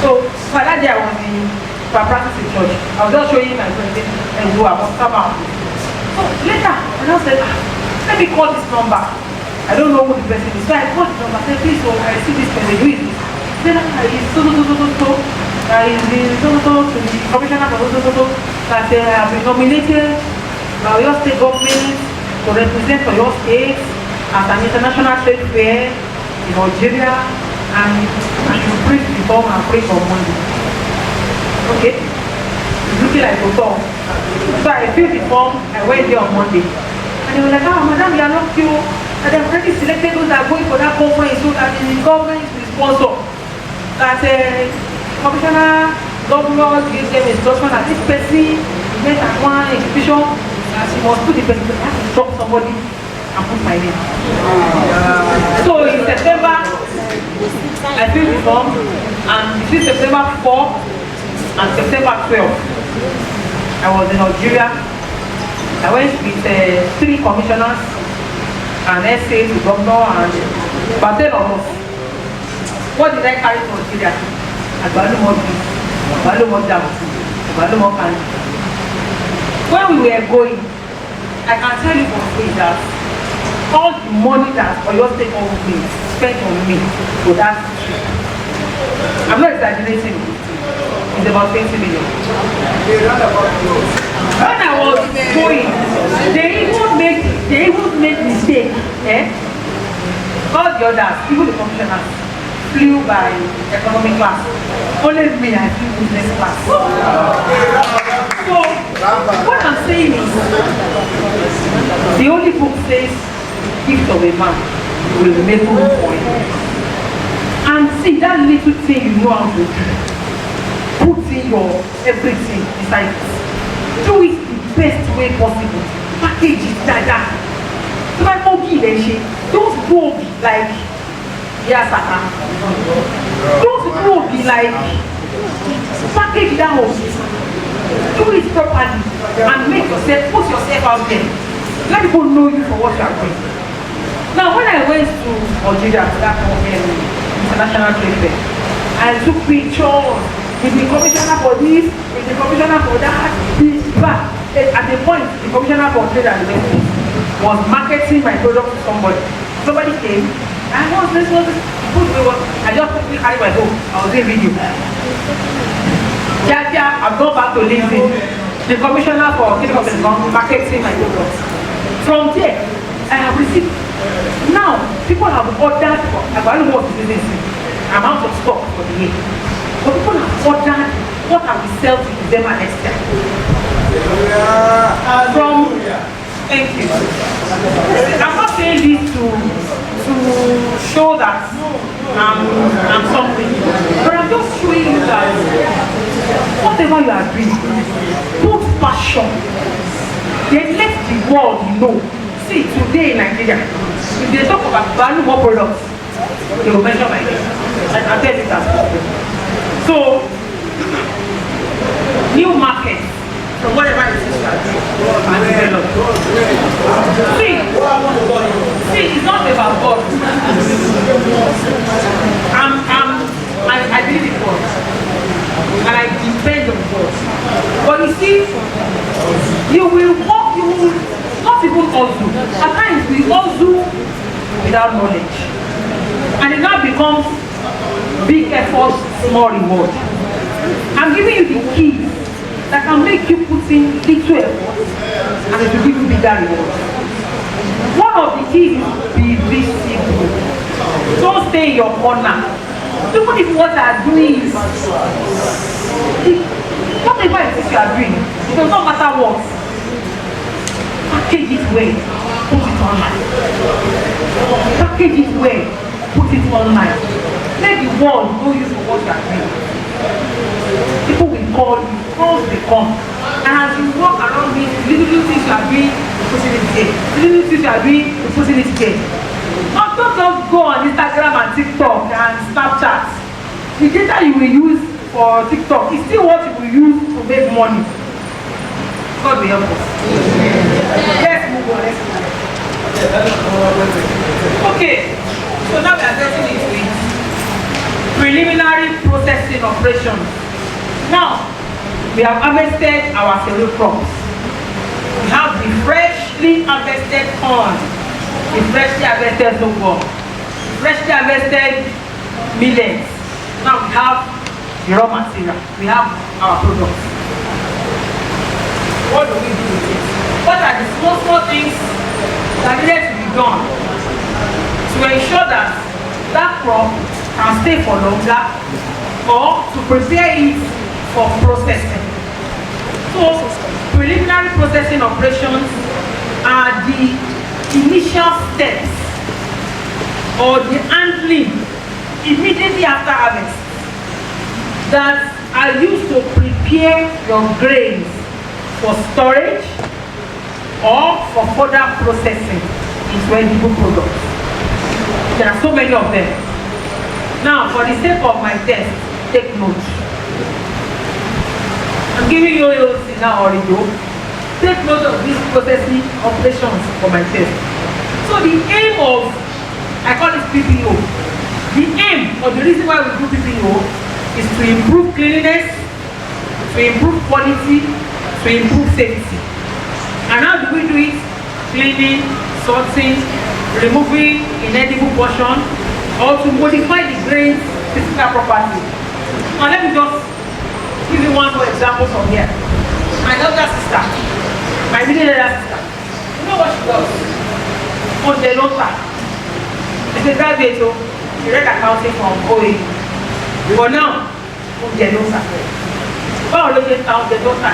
So that day I was in practice in church. I was just showing my friend and go about come out. So later, I just said, let me call this number. I don't know who the person is. So I called the number. I said, please, I see this person. Who is this? Then I so. I is to the commissioner for that I have been nominated by your state government to represent for your state at an international trade fair in Algeria, and you print the form and pray for Monday. Okay? It's looking like a form. So I filled the form, I went there on Monday. And they were like, madam, we are not you. And they've already selected those that are going for that conference so that the government will sponsor. That Commissioner, governor gives them instruction that this person met at one exhibition and she must put the person. I have to drop somebody and put my name. So in September, I filled the form, and between September 4 and September 12, I was in Algeria. I went with 3 commissioners and essays, the governor, and about 10 of us. What did I carry to Algeria? When we were going, I can tell you for free that all the money that Oyo State government spent on me for that trip, I'm not exaggerating, it's about 20 million. When I was going, they even made mistake. All the others, even the commissioners, flew by economic class. Only me, I flew business class. So, what I'm saying is, the only book says, gift of a man will make room for him. And see, that little thing you know how to do, put in your everything inside it. Do it the best way possible. Package it, dada. Don't go like, yes, don't go be like, package it down. Do it properly and make yourself, put yourself out there. Let people know you for what you are doing. Now, when I went to Algeria to that international trade fair, I took pictures with the commissioner for this, with the commissioner for that, this, that. at the point, the commissioner for trade and investment was marketing my product to somebody. Somebody came, and what's this? I just quickly carried my phone. I was doing video. I've gone back to LinkedIn. The commissioner for marketing my product. From there, I have received. Now, people have ordered for, I don't know what is this amount of stock for the year. But people have ordered what I will sell to December next year. From, thank you. I'm not saying this to show that I'm something, but I'm just showing you that whatever you are doing, put passion. Then let the world know. See, today in Nigeria, if they talk about value more products, they will mention my name. I'll tell you that. So, new market, from whatever it is you are doing, and develop. See, it's not about God. I believe in God. And I depend on God. But you see, you will not even hustle. At times we hustle without knowledge. And it now becomes big effort, small reward. I'm giving you the keys that can make you put in little effort and it will give you bigger reward. One of the keys is be visible. Don't stay in your corner. Even if what you are doing is whatever it is you are doing, it does not matter what. Package it well, put it online. Package it well, put it online. Let the world know you for what you are doing. People will call you, calls will come. And as you walk around with little things you are doing, you're putting it there. Little things you are doing, you're putting it there. Now don't just go on Instagram and TikTok and Snapchat. The data you will use for TikTok is still what you will use to make money. God will help us. Let's move on. Okay, so now we are getting into it. Preliminary processing operations. Now, we have harvested our cereal crops. We have the freshly harvested corn, the freshly harvested sorghum, freshly harvested millets. Now we have the raw material. We have our products. What do we do with it? What are the small things that needed to be done to ensure that that crop can stay for longer or to prepare it for processing? So, preliminary processing operations are the initial steps or the handling immediately after harvest that are used to prepare your grains for storage or for further processing into edible products. There are so many of them. Now, for the sake of my test, take note. I'm giving you a now already. Take note of these processing operations for my test. So the aim of, I call it PPO. The aim or the reason why we do PPO is to improve cleanliness, to improve quality, to improve safety. And how do we do it? Cleaning, sorting, removing inedible portion, or to modify the grain's physical property. Now let me just give you one more example from here. My elder sister, my middle elder sister, you know what she does? On the nota. She's a graduate, so she read accounting from OA. But now, on the nota. Báwo ló ṣe ta on the nota?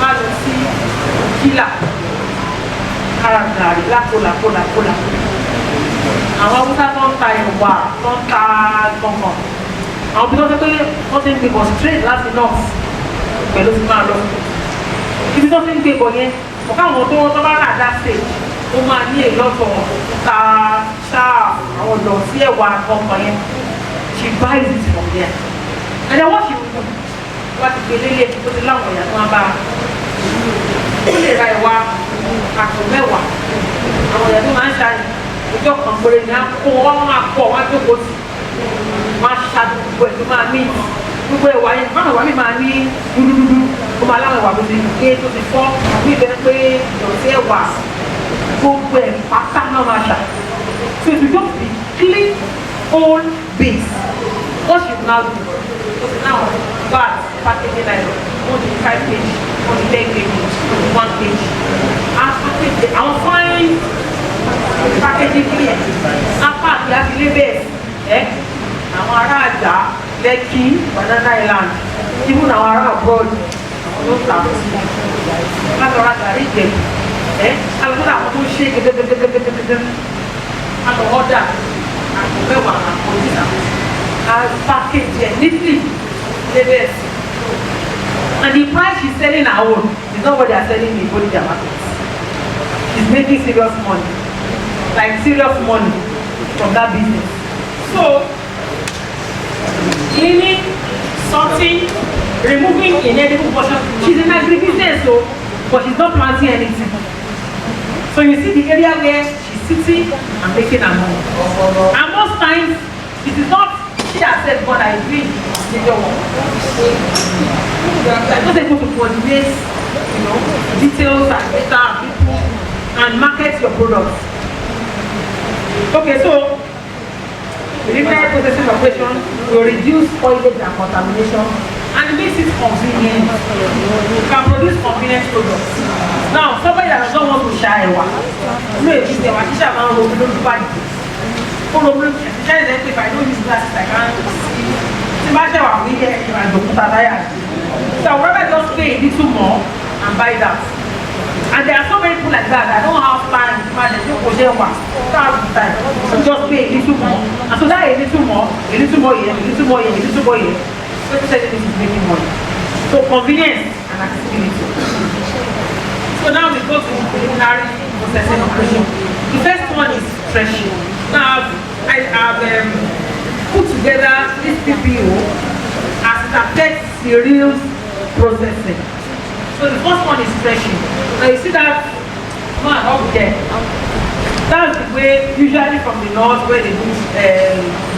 A lọ sí kílà, káràkárì, lákòlàkòlàkòlà. Àwọn Haúsá tó ń ta ẹ̀wà, tó ń ta gbọ̀ngàn. Àwọn bí wọ́n ṣe pé wọ́n ti ń gbé bọ̀ straight láti north pẹ̀lú ti máa lọ. Ibi tó ti ń gbé bọ̀ yẹn, ọ̀ká àwọn tó bá rà dá stage, ó máa ní èlọ́tọ̀ ta ṣáà àwọn ọ̀dọ̀ sí ẹ̀wà gbọ̀ngàn yẹn. She buys it from there. And then what she will do? Wọ́n ti gbé lélẹ̀ tó ti láwọn èèyàn tó máa bá a. Ó lè ra ẹ̀wà àpò mẹ́wàá. Àwọn èèyàn tó máa ń ṣàyẹ̀ ọjọ́ kan péré ní àpò wọn máa pọ̀ wá jókòó sí. Wọ́n á ṣàdúgbò ẹ̀ tó máa mí. gbogbo ẹ̀wà yẹn fún àwọn ẹ̀wà mi máa ní dúdúdúdú ó máa láwọn ẹ̀wà tó ti gé tó ti fọ́ àbí ìbẹ̀rẹ̀ pé ìdọ̀tí ẹ̀wà gbogbo ẹ̀ pátá náà máa ṣà. So it will just be clean whole base. What you now do is now bag packaging like only 5 kg, only 10 kg, only 1 kg. And package our fine packaging clear. And pack you have to label. Àwọn ará àjà Lekki, Banana Island, even àwọn ará abroad, ló ta látọ̀rọ̀ àtàrí ìjẹ̀ alùpùpù àwọn tó ń ṣe gẹ́gẹ́gẹ́gẹ́gẹ́gẹ́ àtọ̀ ọ̀dà àkọ́mẹ́wàá àkọ́jísà package ẹ̀ neatly label. And the price she's selling her own is not what they are selling in Bodija market. She's making serious money, like serious money from that business. So cleaning, sorting, removing inedible portion. She's in agribusiness, so but she's not planting anything. So you see the area where she's sitting and making her money. And most times it is not she herself but I agree major work. I'm not able to coordinate, details and data and people and market your products. Okay, so limited processing operation will reduce spoilage and contamination and it makes it convenient. You can produce convenient products. Now, somebody that does not want to share one, maybe they want to share one, they don't buy it. If I don't use glasses, I can't see. So I would rather just pay a little more and buy that. And there are so many people like that. I don't have time to manage. So just pay a little more. And so that a little more here, a little more here. So this is making money. So convenience and accessibility. So now we go to preliminary processing operation. The first one is threshing. Now I have put together this PPO as it affects cereals processing. So the first one is threshing. Now you see that man up there. That's the way usually from the north where they do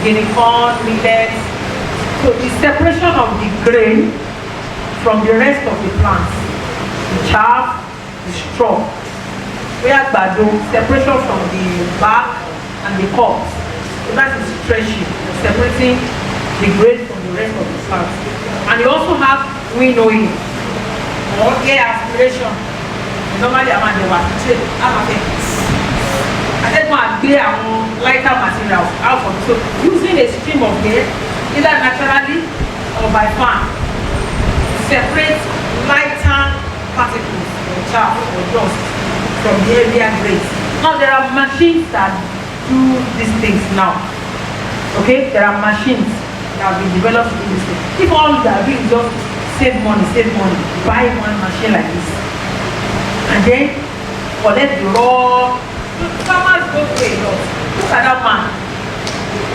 guinea corn, millets. So the separation of the grain from the rest of the plants, the chaff, the straw. Where gbado, separation from the bark and the cobs. So that is threshing, separating the grain from the rest of the plants. And you also have winnowing or air aspiration. Normally I'm at the water. I then want to clear lighter materials out of it. So using a stream of air, either naturally or by fan, separate lighter particles or chaff or dust from the heavier grades. Now there are machines that do these things now. Okay, there are machines that have been developed to do this thing. If all you are doing is just save money, buy one machine like this, and then collect the raw. Farmers go through a lot. Look at that man.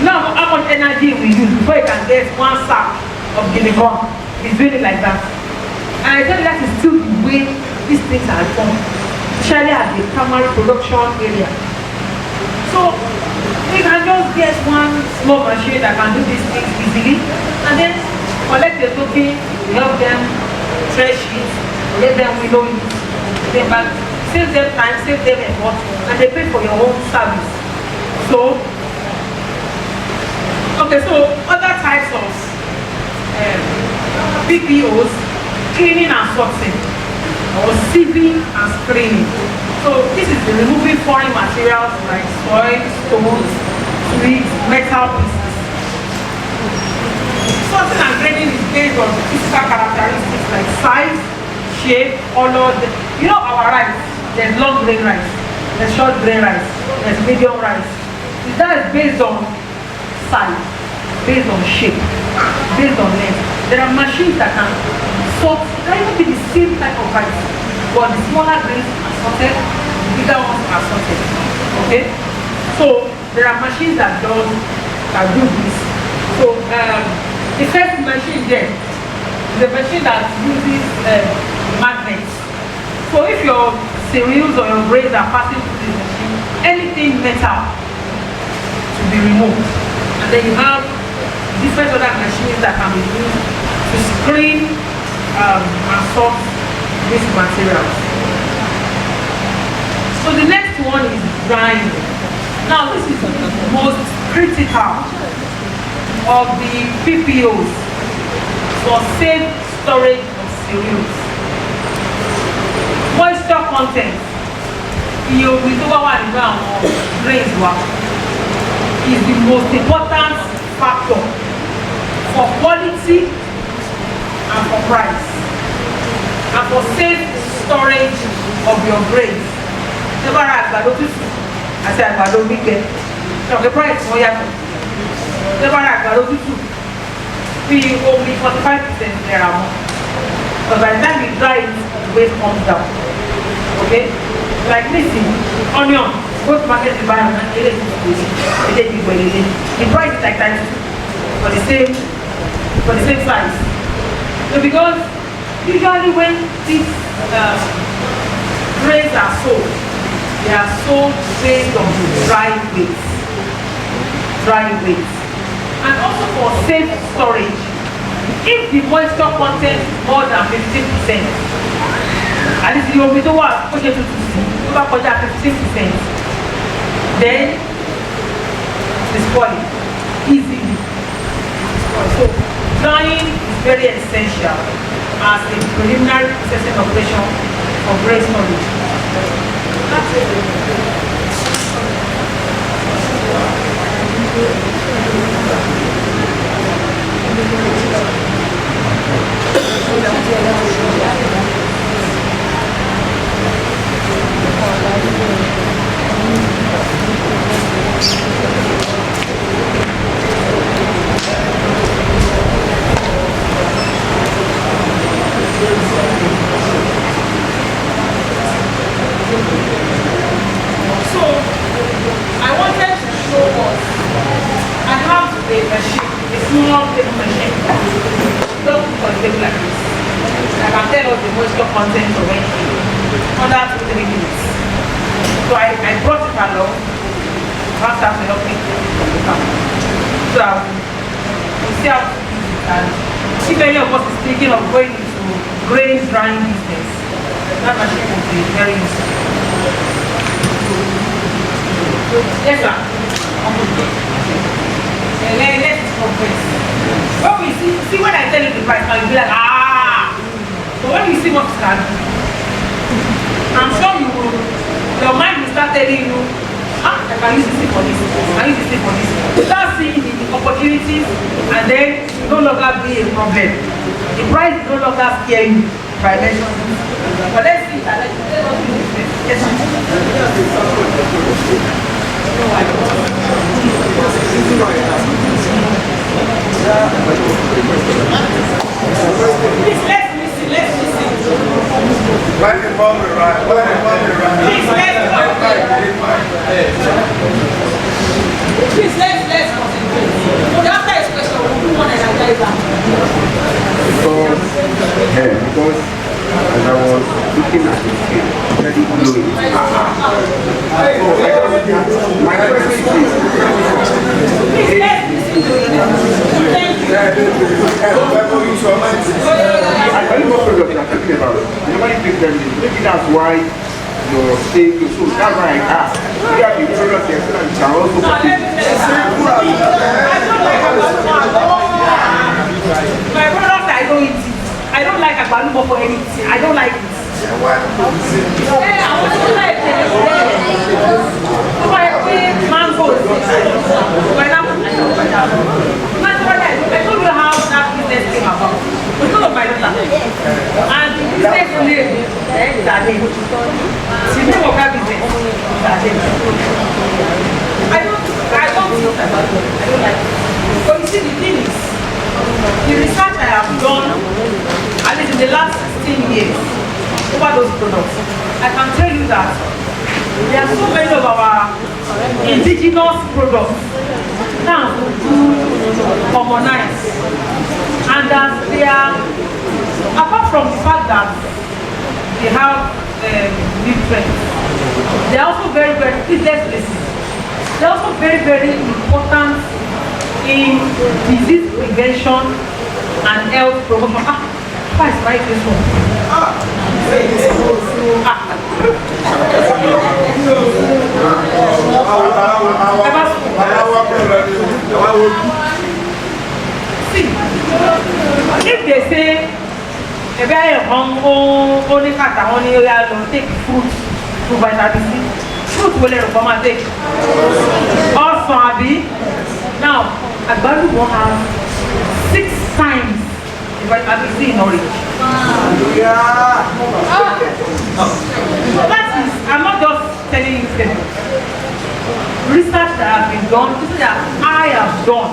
Now how much energy we use before you can get one sack of guinea corn. It's really like that. And I tell you that is still the way these things are done, especially at the primary production area. So we can just get one small machine that can do these things easily, and then collect the token, help them thresh it, let them winnow it, then back. Save them time, save them effort, and they pay for your own service. So, okay, so other types of PPOs, cleaning and sorting, or sieving and screening. So this is the removing foreign materials like soil, stones, twigs, metal pieces. Sorting and grading is based on physical characteristics like size, shape, color. You know our rice. There's long grain rice, there's short grain rice, there's medium rice. That is based on size, based on shape, based on length. There are machines that can sort, they even be the same type of rice, but the smaller grains are sorted, the bigger ones are sorted. Okay? So there are machines that do this. So the first machine there is a machine that uses magnets. So if your cereals or your grains are passing through this machine, anything metal to be removed. And then you have different other machines that can be used to screen and sort these materials. So the next one is drying. Now this is the most critical of the PPOs for safe storage of cereals. Moisture content, iye omi tó bá wà nínú àwọn grains wa, is the most important factor for quality and for price and for safe storage of your grains. Ṣé bá ra àgbàdo tútù àti àgbàdo gbígbẹ? Ṣé ọ̀gẹ́ price wọ́n yàtọ̀? Ṣé bá ra àgbàdo tútù bí omi 45% naira mọ́? But by the time you dry it, the weight comes down. Okay? Like listen, onion, go to market to buy an the price is like that for the same size. So because usually when these grains are sold, they are sold based on dry weight. And also for safe storage, if the moisture content is more than 15%, and if you want to work, push it to 15%, then it's spoiling easily. So drying is very essential as a preliminary processing operation for grain storage. That's it. So, I wanted to show us, I have a machine, a small paper machine, don't put on the table like this. I can tell us the moisture content of anything under 2-3 minutes. So I brought it along, master to help me from the camp. So we'll see how to use it, and if any of us is thinking of going into grain drying business, that machine will be very useful. Yes, sir. Let's progress. When we see when I tell you the price, now you'll be like, ah! But when you see what you can do, I'm sure your mind will start telling you, I can use this for this, I can use this for this. You start seeing the opportunities, and then it no longer be a problem. The price no longer scare you by mentioning. But let's see that. Let's do this. Yes, sir. Please, let's listen. Right in front of the right. Please, let's concentrate. So after his question, we'll do one and another. Because as I was looking at the scale, very glowing. My question is, Please, let's listen to it. Thank you. I don't know what product you're talking about. Nobody takes them in. Maybe that's why you're saying so. That's why I asked. You have the product here so that you can also I don't like agbalumo. My product, I don't eat it. I don't like agbalumo for anything. I don't like it. I want to like mango. I told you how that business came about. Because of my daughter. And the business name is Dade. The name of that business is Dade. I don't think about it. I don't like it. But you see, the thing is, the research I have done, at least in the last 16 years, over those products, I can tell you that there are so many of our indigenous products now commonize, and that they are, apart from the fact that they have nutrients, they are also very, very, they are also very, very important in disease prevention and health promotion. Why is my this one? See, if they say maybe I am only cat only take fruit to vitamin C. Fruit will let come and take. Also, Abi, now Agbalumo has 6 times the vitamin C in orange. So that is, I'm not just telling you things. Research that has been done, this is that I have done.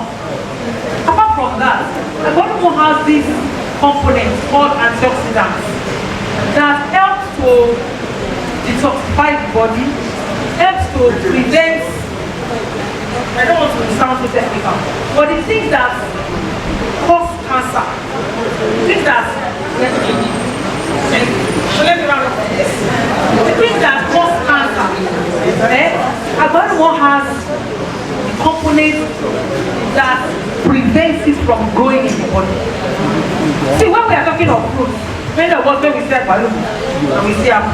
Apart from that, Agbalumo has this component called antioxidants that help to detoxify the body, helps to prevent, I don't want to sound so technical, but the things that cause cancer, things that, so let me round up this. The things that cause cancer, Agbalumo has the component that prevents it from growing in the body. See, when we are talking of fruits, many of us when we say Agbalumo and we say apple,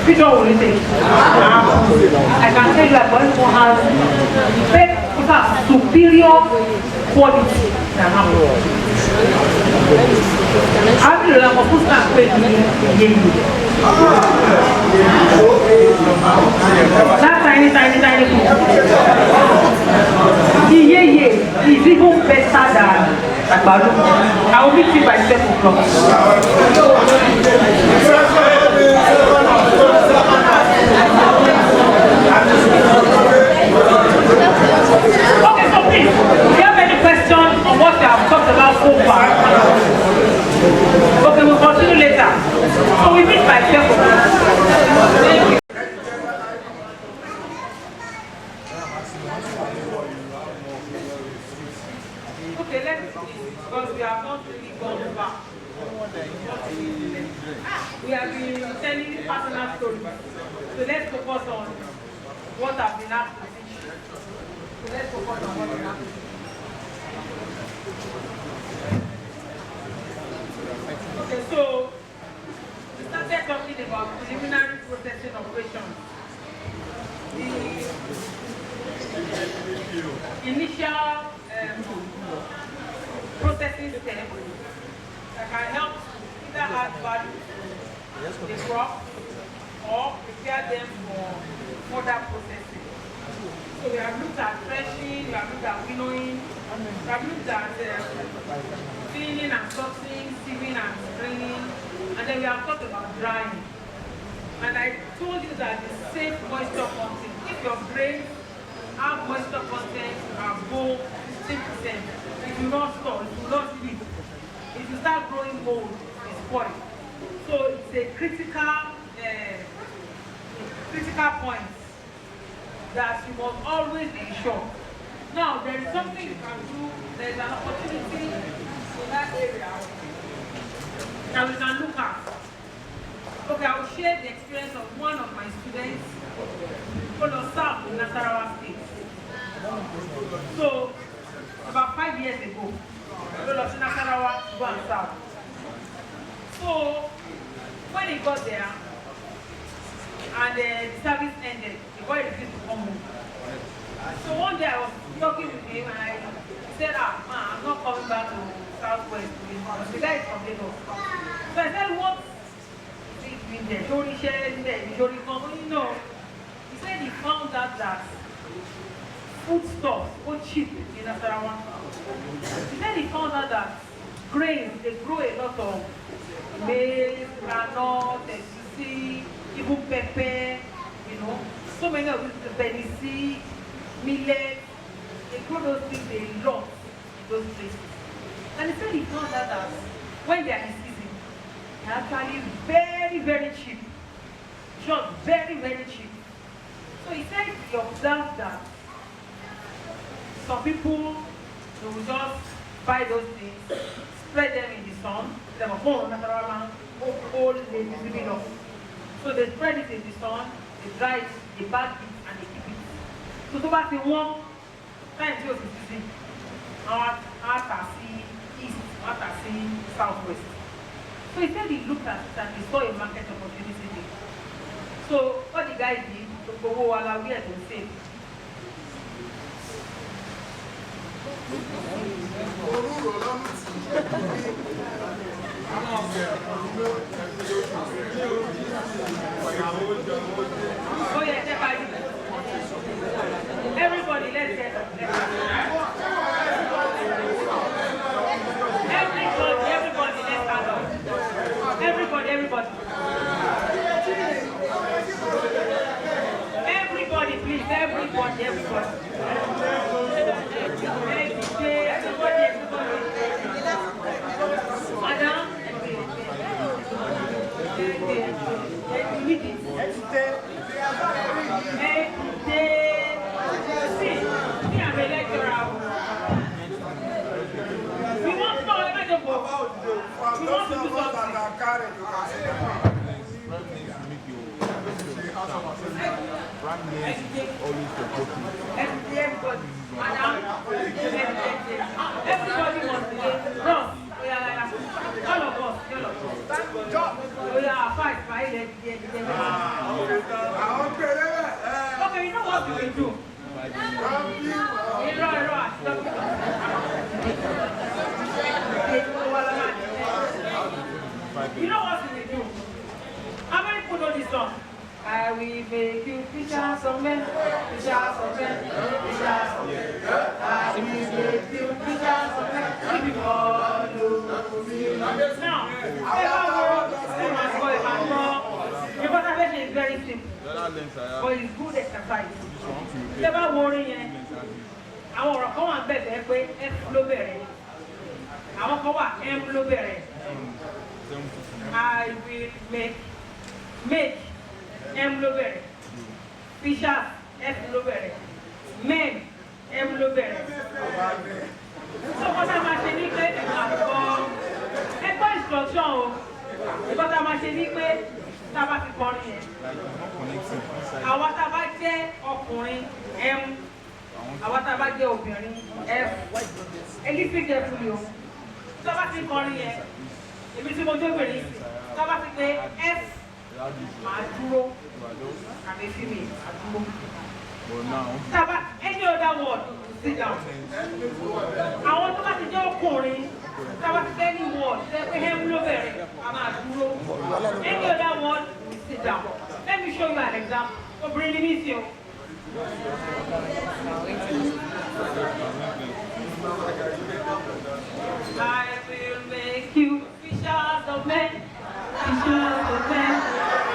which one will you take? I can tell you that Agbalumo has superior quality than apple. Apple is like a food snack that tiny food. Is even better than Agbalumo. I will meet you by 7 o'clock. Okay, so please, do you have any questions on what we have talked about so far? Okay, we'll continue later. So we meet by 7 o'clock. Thank you. Okay, let's see, because we have not really gone back. We have been telling personal stories. So let's focus on what have been happening. So let's focus on what has happened. Okay, so we started talking about preliminary processing operations. The initial processing step that can help either add value to the crop or prepare them for further processing. So we have looked at threshing, we have looked at winnowing, we have looked at cleaning and sorting, sieving and screening, and then we have talked about drying. And I told you that the safe moisture content, if your grains have moisture content above 15%, it will not store, it will not leak. If you start growing mold, it's spoiled. So it's a critical point that you must always ensure. Now, there is something you can do, there is an opportunity in that area that we can look at. Okay, I will share the experience of one of my students who was served in Nasarawa State. So, about 5 years ago, we was in Nasarawa to go and serve. So, when he got there, and the service ended, the boy refused to come home. So one day I was talking with him and I said, man, I'm not coming back to Southwest because the guy is from Lagos. So I said, what is he doing there? Jori shares there, Jori come. You know, he said he found out that foodstuffs were cheap in Nasarawa. He said he found out that grains, they grow a lot of maize, granite, egusi, even pepper, you know, so many of these, benisi, millet, they grow those things a lot in those places. And he said he found out that when they are in season, they're actually very, very cheap. Just very, very cheap. So he said he observed that some people, they will just buy those things, spread them in the sun, they have a whole living off. So they spread it in the sun, they dry it, they bag it, and they keep it. So about the one time to see, our see east, our southwest. So he said he looked at it and he saw a market opportunity there. So what the guy did, to go allow here to say. Oh yeah, everybody, let's get everybody, let's stand up. Everybody. Everybody, please, everybody. Madam, see, I'm a lecturer. We want to know about the book. We want to do something. Brand names always supporting. Everybody, madam, everybody wants to get cross. All of us. We are fight. Okay, you know what we will do? You know what we will do? How many people know this song? I will make you pictures of men, pictures of men, pictures of men. I will make you pictures of men, if you follow me. Now, the motivation is very simple, but it's good exercise. Never worry. Àwọn ọ̀rọ̀ kan wà bẹ̀bẹ̀ pé F ló bẹ̀rẹ̀. Àwọn kan wà M ló bẹ̀rẹ̀. I will make M ló bẹ̀rẹ̀. Fisher F ló bẹ̀rẹ̀. Men M ló bẹ̀rẹ̀. So what am I saying? Ẹgbẹ́ instruction o. What am I saying? Tá a bá ti kọrin yẹn. Àwa tá a bá jẹ́ ọkùnrin M. Àwa tá a bá jẹ́ obìnrin F. Elísì jẹ́ fún mi o. Tá a bá ti kọrin yẹn. Èmi tí mo jẹ́ obìnrin. Tá a bá ti pé F. Màá dúró. Àmì fi mi màá dúró. Tá a bá any other word sit down. Àwọn tó bá ti jẹ́ ọkùnrin. Tá a bá ti pé any word ṣe pé M ló bẹ̀rẹ̀. A máa dúró. Any other word sit down. Let me show you an example. Obìnrin ni mí sí o. I will make you fishers of men, fishers of men,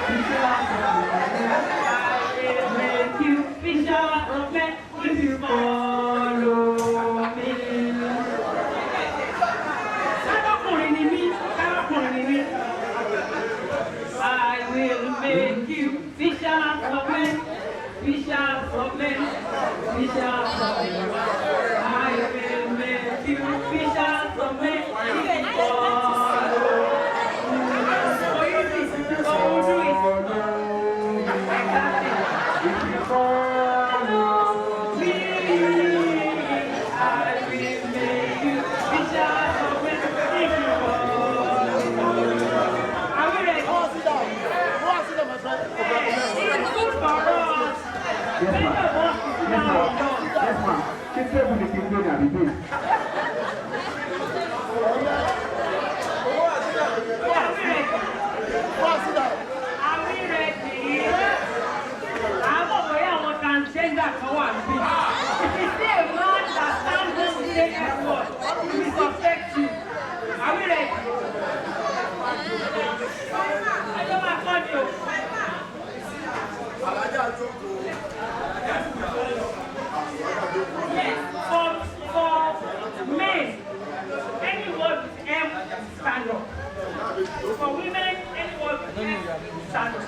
fishers of men. I will make you fishers of men if you follow me. I will make you fishers of men, fishers of men, fishers of men. I will make you fishers of men if you follow. If you follow me, I will make you fishers of men if you follow. Are we ready? Sit down, my friend. It's good for us. Yes, ma'am. She's able to keep doing every day. Are we ready? I'm over here on transgender power. If you see a man that stands up to say F word, he will suspect you. Are we ready? I don't want to you. Yes, for men, any word with M, stand up. For women, any word with M, stand up.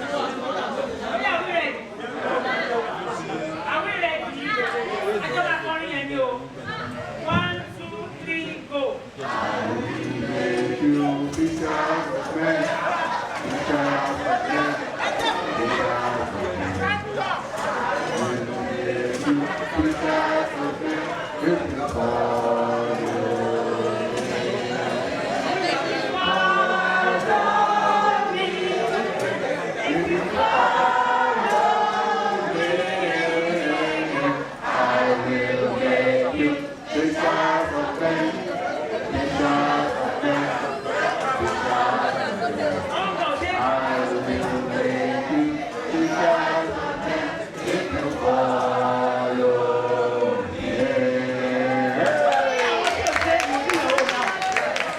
Are we ready? Are we ready? I don't have money and you. 1, 2, 3, go. I will make you fishers of men.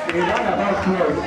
In roundabout words.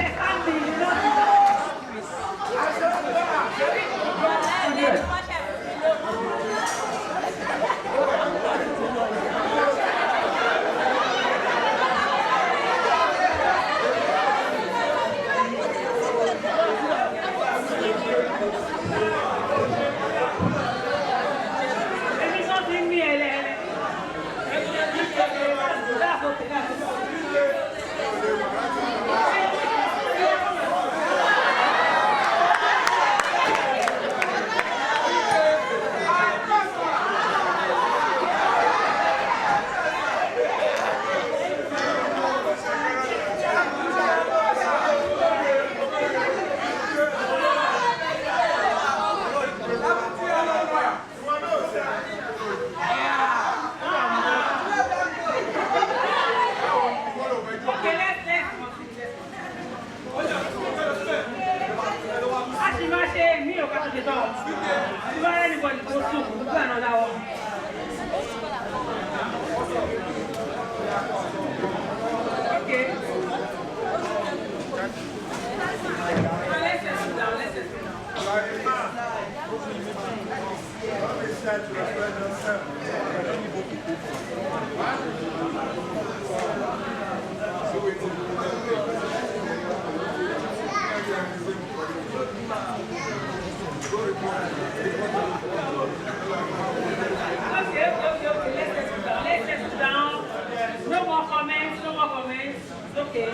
Okay.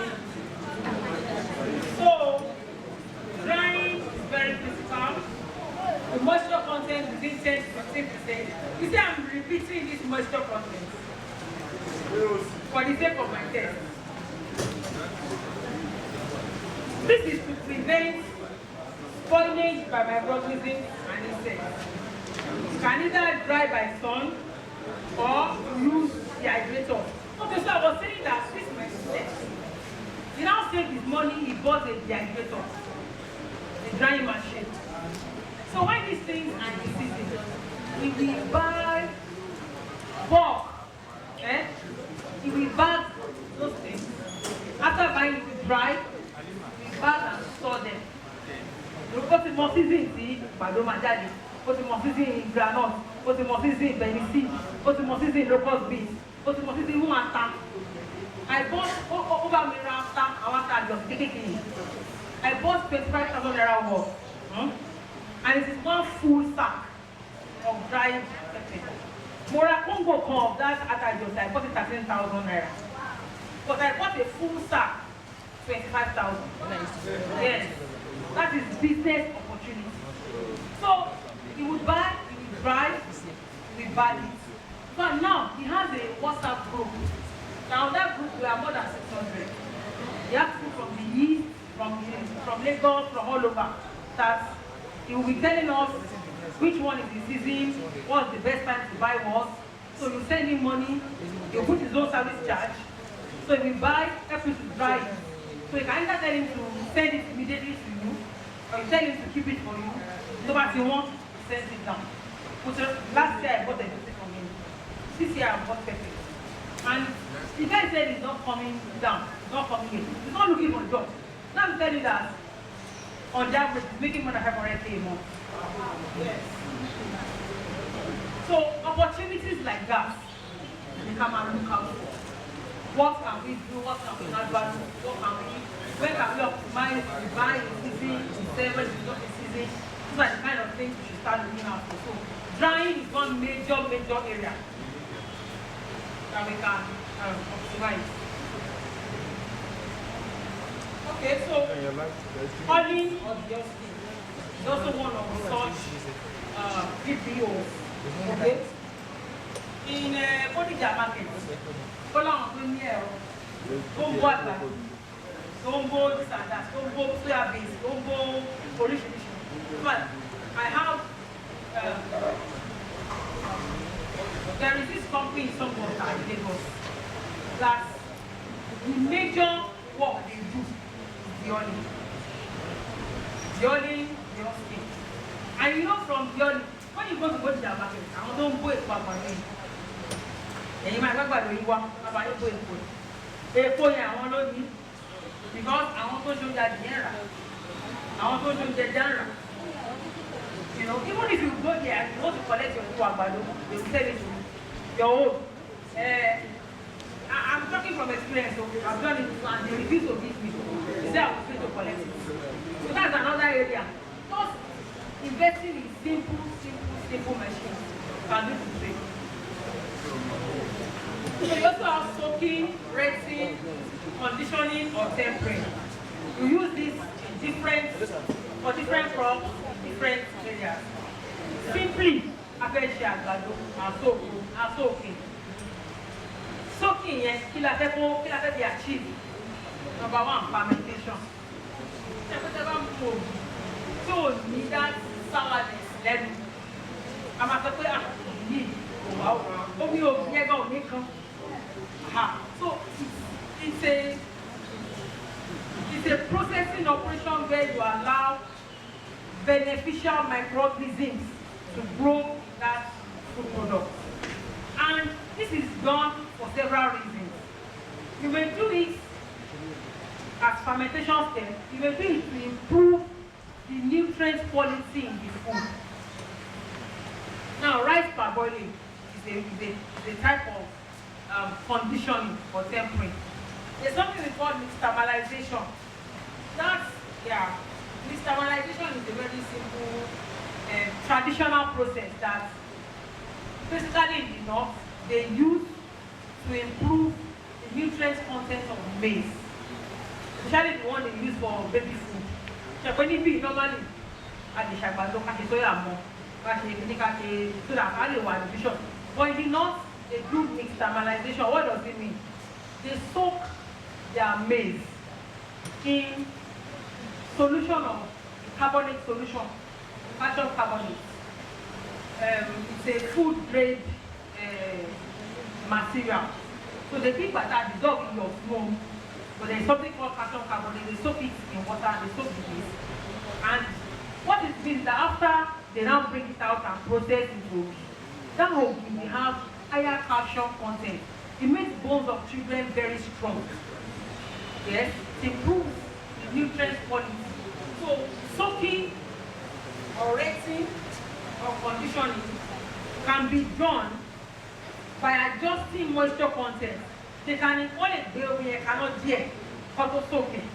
So, drying is very physical. The moisture content within 10 to 15%. You see, I'm repeating this moisture content for the sake of my test. This is to prevent spoilage by microorganisms and insects. You can either dry by sun or use dehydrator. Okay, so I was saying that this is my test. He now saved his money, he bought a dehydrator, a drying machine. So when these things are in season, if we buy bulk, if we bag those things, after buying it, we dry, we bag and store them. We put the more season in Padoma Daddy, put the more season in granite, put the more season in Benin, put the more season in locust beans, put the more season in Huanta. I bought over me around stamp, I want to just take it. I bought 25,000 naira worth. And it is one full sack of dried pepper. Mora Congo come of that at just I bought it 13,000 naira. But I bought a full sack, 25,000. Yes. That is business opportunity. So he would buy, he would dry, we buy it. But now he has a WhatsApp group. Now that group we are more than 600. He has people from the east, from Lagos, from all over. That he will be telling us which one is the season, what's the best time to buy what. So you send him money, you put his own service charge. So if you buy, help you to dry it. So you can either tell him to send it immediately to you, or you tell him to keep it for you. No matter you want, send it down. Last year I bought a visit from him. This year I bought pepper. And the guy said he's not coming down, he's not coming in. He's not looking for a job. Now I'm telling you that on that he's making more than 500K a month. Yes. So opportunities like that, they come and look out for. What can we do? What can we not do? What can we? Where can we optimize? We buy in season, we sell when it's not in season. These are the kind of things we should start looking out for. So drying is one major area that we can optimize. Okay, so calling or the skin is also one of such PPOs. Okay, in Bodija market, don't go this and that, don't go soya beans, don't go original. But I have there is this company in some water in Lagos that the major work they do is deoling. Deoling, your skin. And you know from deoling, when you go to Bodija market, I don't go to Papa. And you might go to the Iwa, Papa, you go to the Iwa. Because I want to show that genre. I want to show the genre. You know, even if you go there and you want to collect your new agbado, they will tell it to you. Your own. I'm talking from experience, so I've done it before and they refuse to give me. They say I will pay to collect it. So that's another area. Just investing in simple machines can do the trick. So you also have soaking, rinsing, conditioning, or tempering. You use this for different crops, different areas. Simply, afẹ́ṣe àgbàdo and soaking. Soaking yes, kí la fẹ́ be achieve. Number one, fermentation. So need that sourness lẹ́nu. A máa sọ pé yìí kò wá o. Omi ò yẹ gan òní kan. So it's a processing operation where you allow beneficial microorganisms to grow that food product. And this is done for several reasons. You may do it as fermentation step. You may do it to improve the nutrient quality in the food. Now, rice parboiling is a type of conditioning or tempering. There's something we call nixtamalization. Nixtamalization is a very simple traditional process that basically in the north they use to improve the nutrient content of maize, especially the one they use for baby food. Normally, at the shagbado, so that only one nutrition. But in the north, they do nixtamalization. What does it mean? They soak their maize in solution of carbonate solution, calcium carbonate. It's a food grade material. So the big batter dissolve in your smoke, but there's something called calcium carbonate. They soak it in water, they soak the maize. And what it means that after they now bring it out and process it, that will have higher calcium content. It makes bones of children very strong. Yes, it improves the nutrient quality. So soaking or rinsing or conditioning can be done by adjusting moisture content. They can employ it they cannot get auto soaking.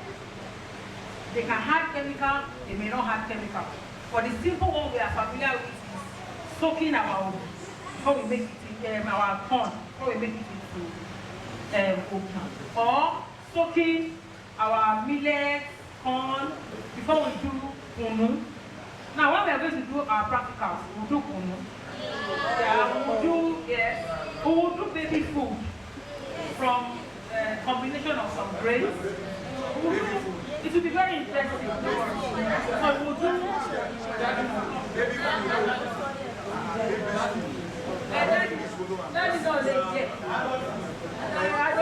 They can add chemical, they may not add chemical. For the simple one we are familiar with is soaking our before we make it in our corn, before we make it into oatmeal. Or soaking our millet, corn, before we do kunu. Now when we are going to do our practicals, we'll do kunu. We will do baby food from combination of some grains. It will be very interesting. So we'll do that is all they get. Alright,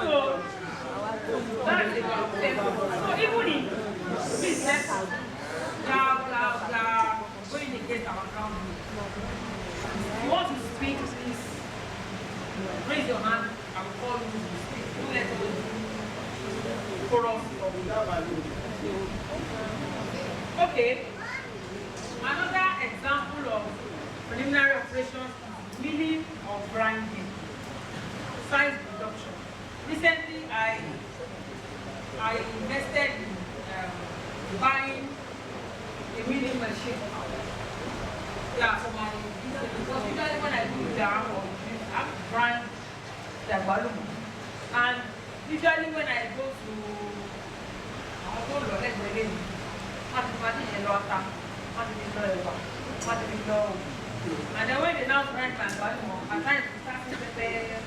so that's it. So even in business, going against our ground. If you want to speak, please raise your hand. I will call you to speak. Don't let go. Okay. Another example of preliminary operations is milling or grinding. Size reduction. Recently, I invested in buying a milling machine. Yeah, for my business. Because usually when I do jam or juice, I have to grind the balloon. And usually when I go to and then when they now grind my balloon, at times we start to prepare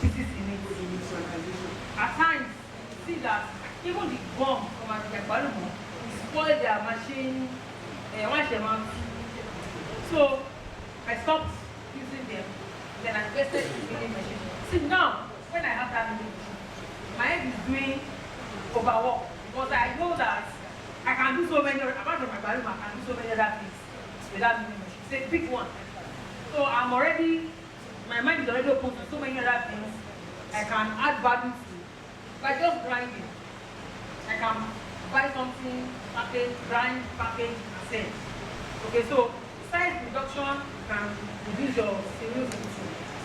pieces in it. At times, you see that even the gum from the balloon spoil their machine. So I stopped using them. Then I invested in the milling machine. See now, when I have that milling machine, my head is doing overwork because I know that I can do so many, apart from my balloon, I can do so many other things with that milling machine. It's a big one. So my mind is already open to so many other things. I can add value to by just grinding. I can buy something, package, grind, package, and sell. Okay, so size reduction can reduce your cereals into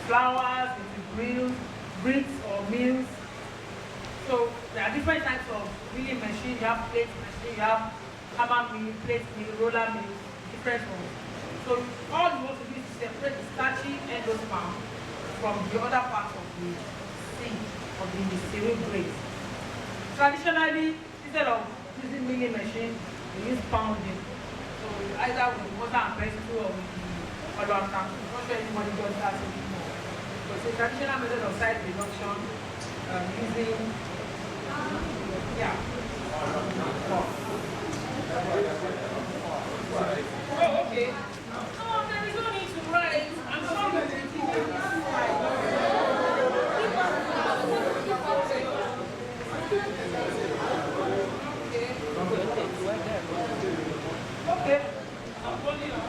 flours, into grills, bricks or mills. So there are different types of milling machine. You have plate machine, you have hammer mill, plate mill, roller mill, different ones. So all you want to do is to separate the starchy endosperm from the other part of the seed of the cereal grain. Traditionally, instead of using milling machine, we use pounding. So either with water and pestle or with the other tank. I'm not sure anybody does that anymore. But it's a traditional method of size reduction using Oh, okay. Oh, there is no need to write. I'm sure you're taking Okay. I'm holding on.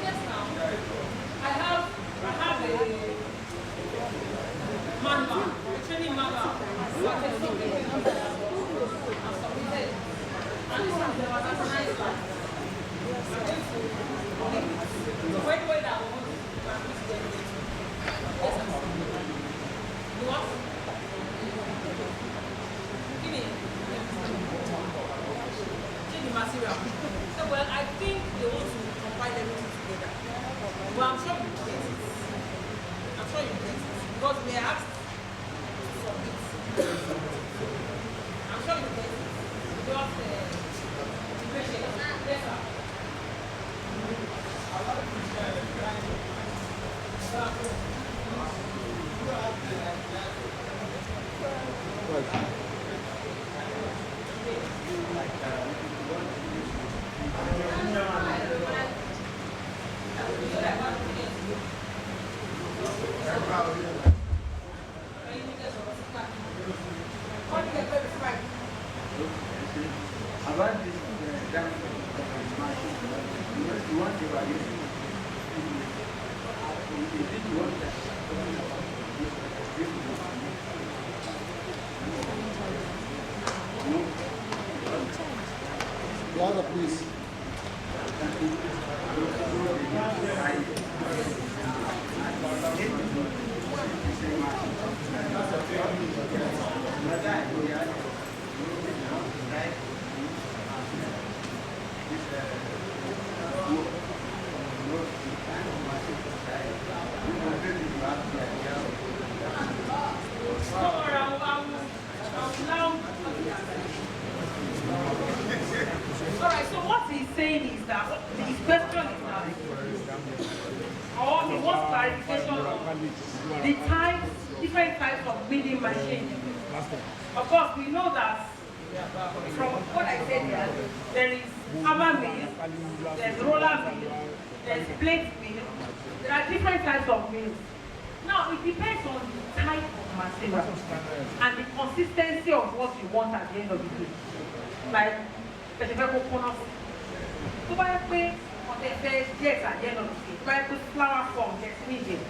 Yes, now. I have a manual, a training manual. So I can see the I've submitted. And this one there was a nice one. Wait, I want to you want? Give me. Give me material. So, well, I think they want to combine everything together. But I'm sure you get it. I'm sure you get it. Because we asked to submit. I'm sure you get it. Just yes, sir. About this you want to evaluate Louder, please. Alright, so what he's saying is that, his question is that, or he wants clarification on the types, different types of milling machines. Of course, we know that from what I said here, there is hammer mill, there's roller mill, there's plate mill, there are different types of mills. Now, it depends on the type of material and the consistency of what you want at the end of the day. Like, there's a very coconut. So, by the way, on the yes, at the end of the day, by the flower form, there's medium.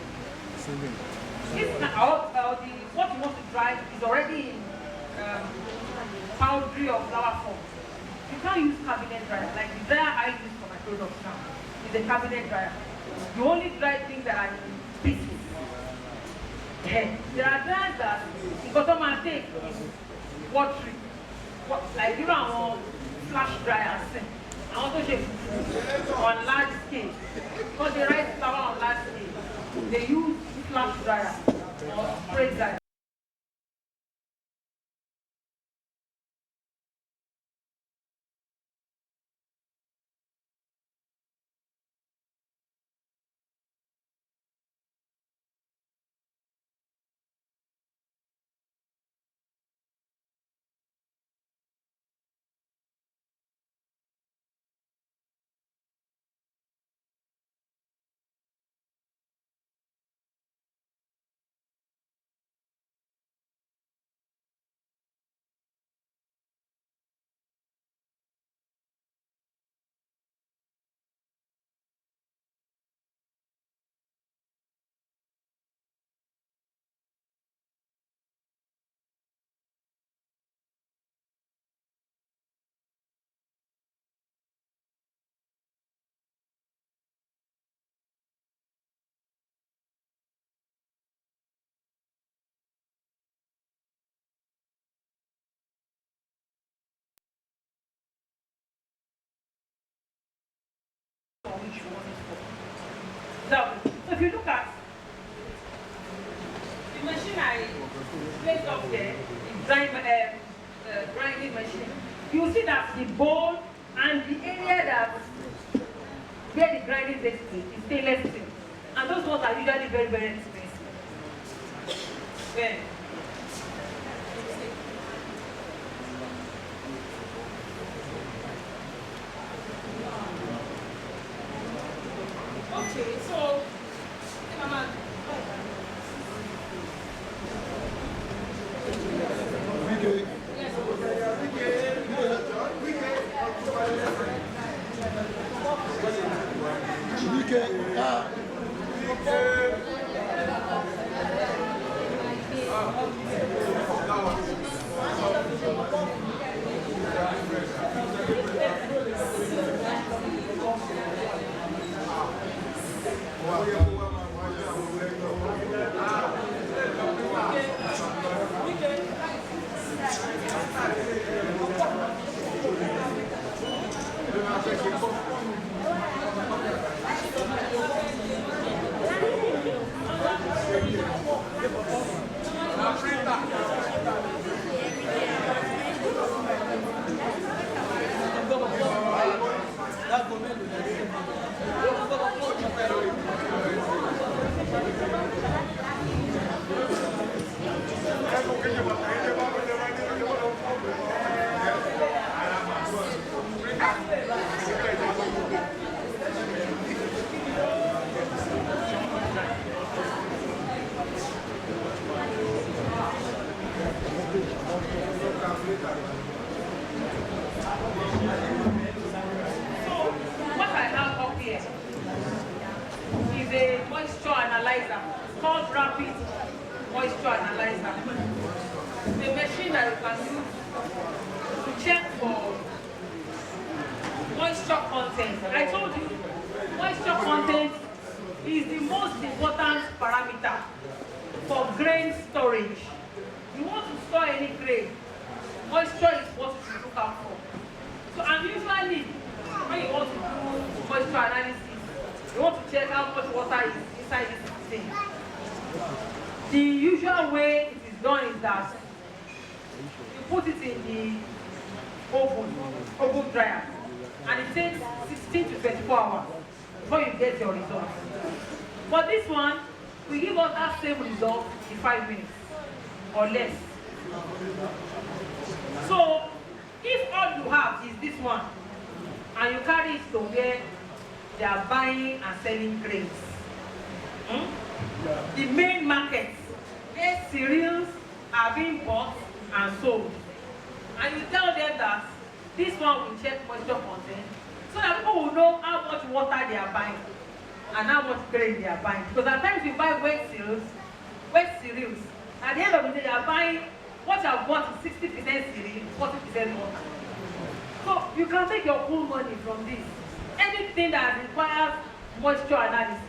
What you want to dry is already in powdery or flower form. You can't use cabinet dryer. Like the dryer I use for my products now is a cabinet dryer. You only dry things that are in pieces. There are dryers that you got to take watery. Like you know flash dryers. I also shape on large scale. Because they write flower on large scale. They use flash dryer or spray dryer. So if you look at the machine I placed up there, the grinding machine, you see that the bowl and the area that where the grinding takes place is stainless steel. And those ones are usually very, very expensive. Well, okay, so Mama. What I have up here is a moisture analyzer called rapid moisture analyzer. The machine that you can use to check for moisture content. I told you, moisture content is the most important parameter for grain storage. You want to store any grain, moisture is what you should look out for. So, and usually, when you want to do moisture analysis, you want to check how much water is inside this thing. The usual way it is done is that you put it in the oven dryer, and it takes 16 to 24 hours before you get your result. But this one will give us that same result in 5 minutes or less. So, if all you have is this one, and you carry it to where they are buying and selling grains, the main markets where cereals are being bought and sold, and you tell them that this one will check moisture content, so that people will know how much water they are buying and how much grain they are buying. Because at times you buy wet cereals, at the end of the day, you are buying what you have bought is 60% cereal, 40% water. So you can take your full money from this. Anything that requires moisture analysis.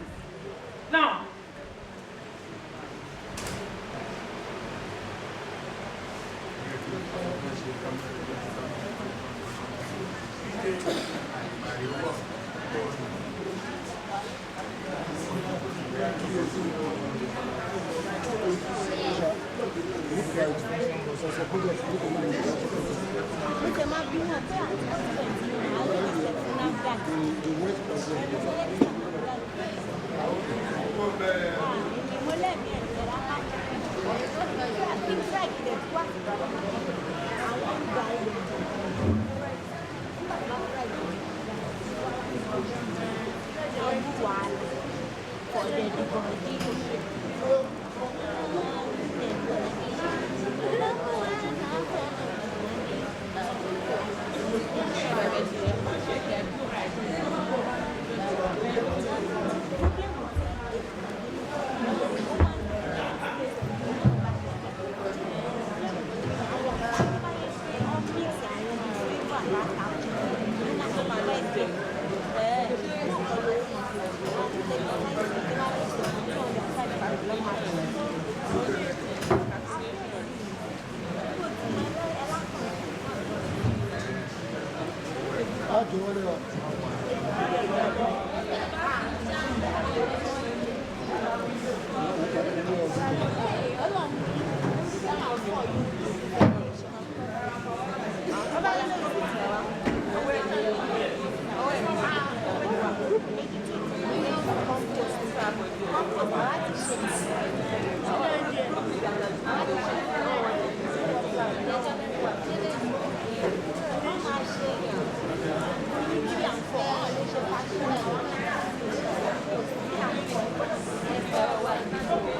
Now,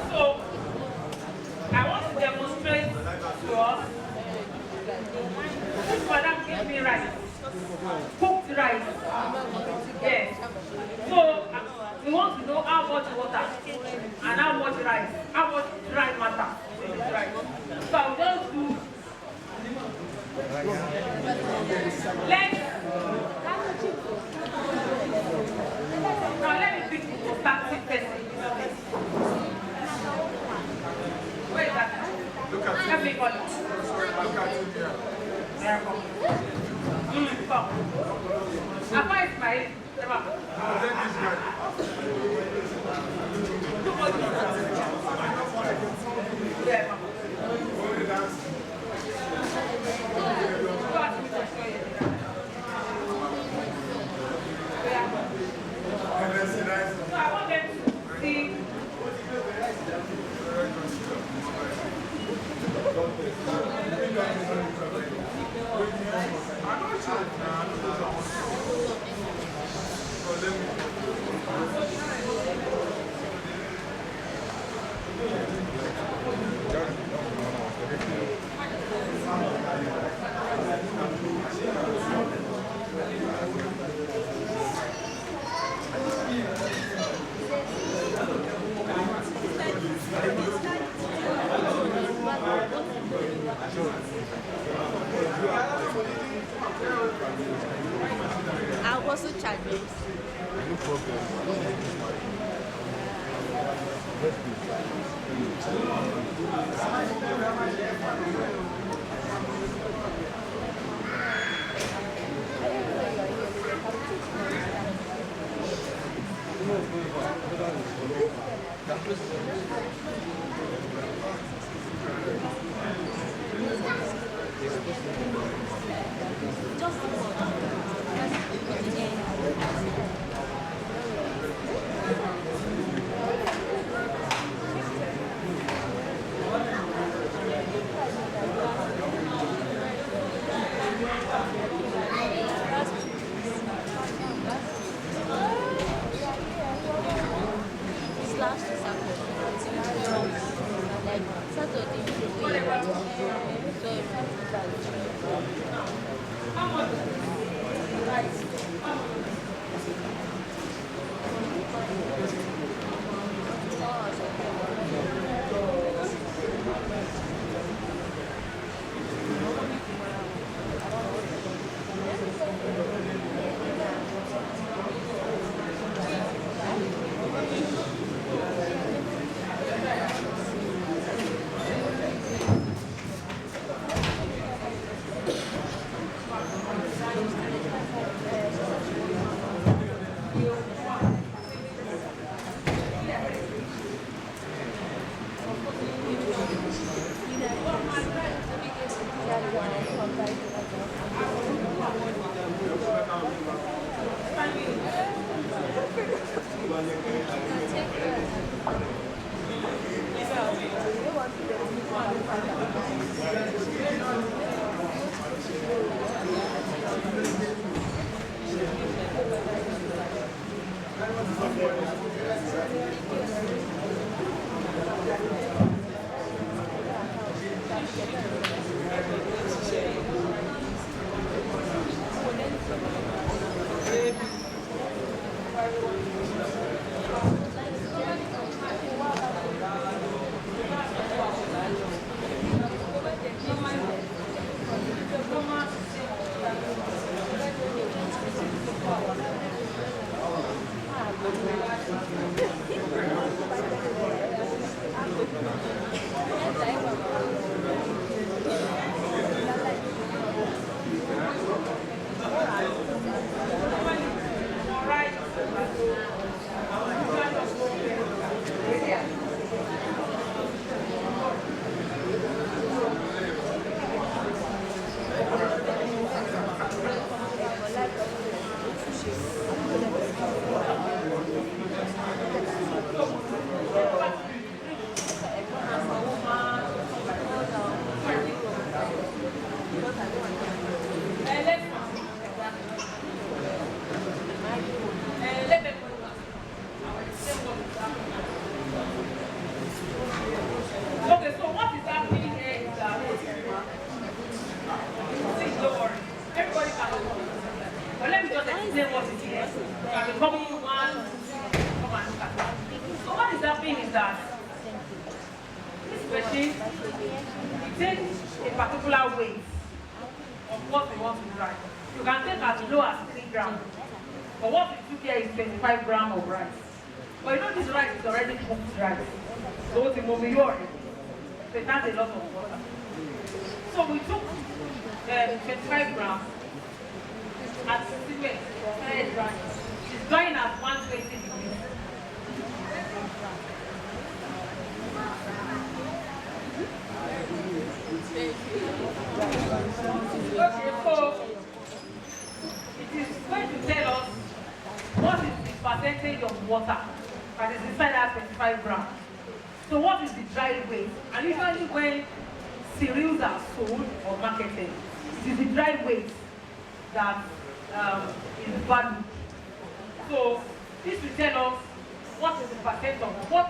So, I want to demonstrate to us. This madam gave me rice, cooked rice. Yes. So, we want to know how much water and how much rice, how much dry matter in this rice. So, I'll just do. Now, let me pick the starting person. Where is that? Look at Everybody. Look at him here. There come. Come. Apa is my never. Present this guy. Yeah. Only dance. And then see that. So I want them to see. I was a child. No problem. But let me just explain what it is. Can be coming one, come and look at it. So what is happening is that this machine, it takes a particular weight of what we want to dry. You can take as low as 3 grams. But what we took here is 25 grams of rice. But you know this rice is already cooked rice. So it's in already. So it has a lot of water. So we took 25 grams at 60 minutes. It's drying at 120 degrees. Okay, so it is going to tell us what is the percentage of water that is inside that 25 grams. So what is the dry weight? And usually when cereals are sold or marketed, it is the dry weight that is valued. So this will tell us what is the percent of what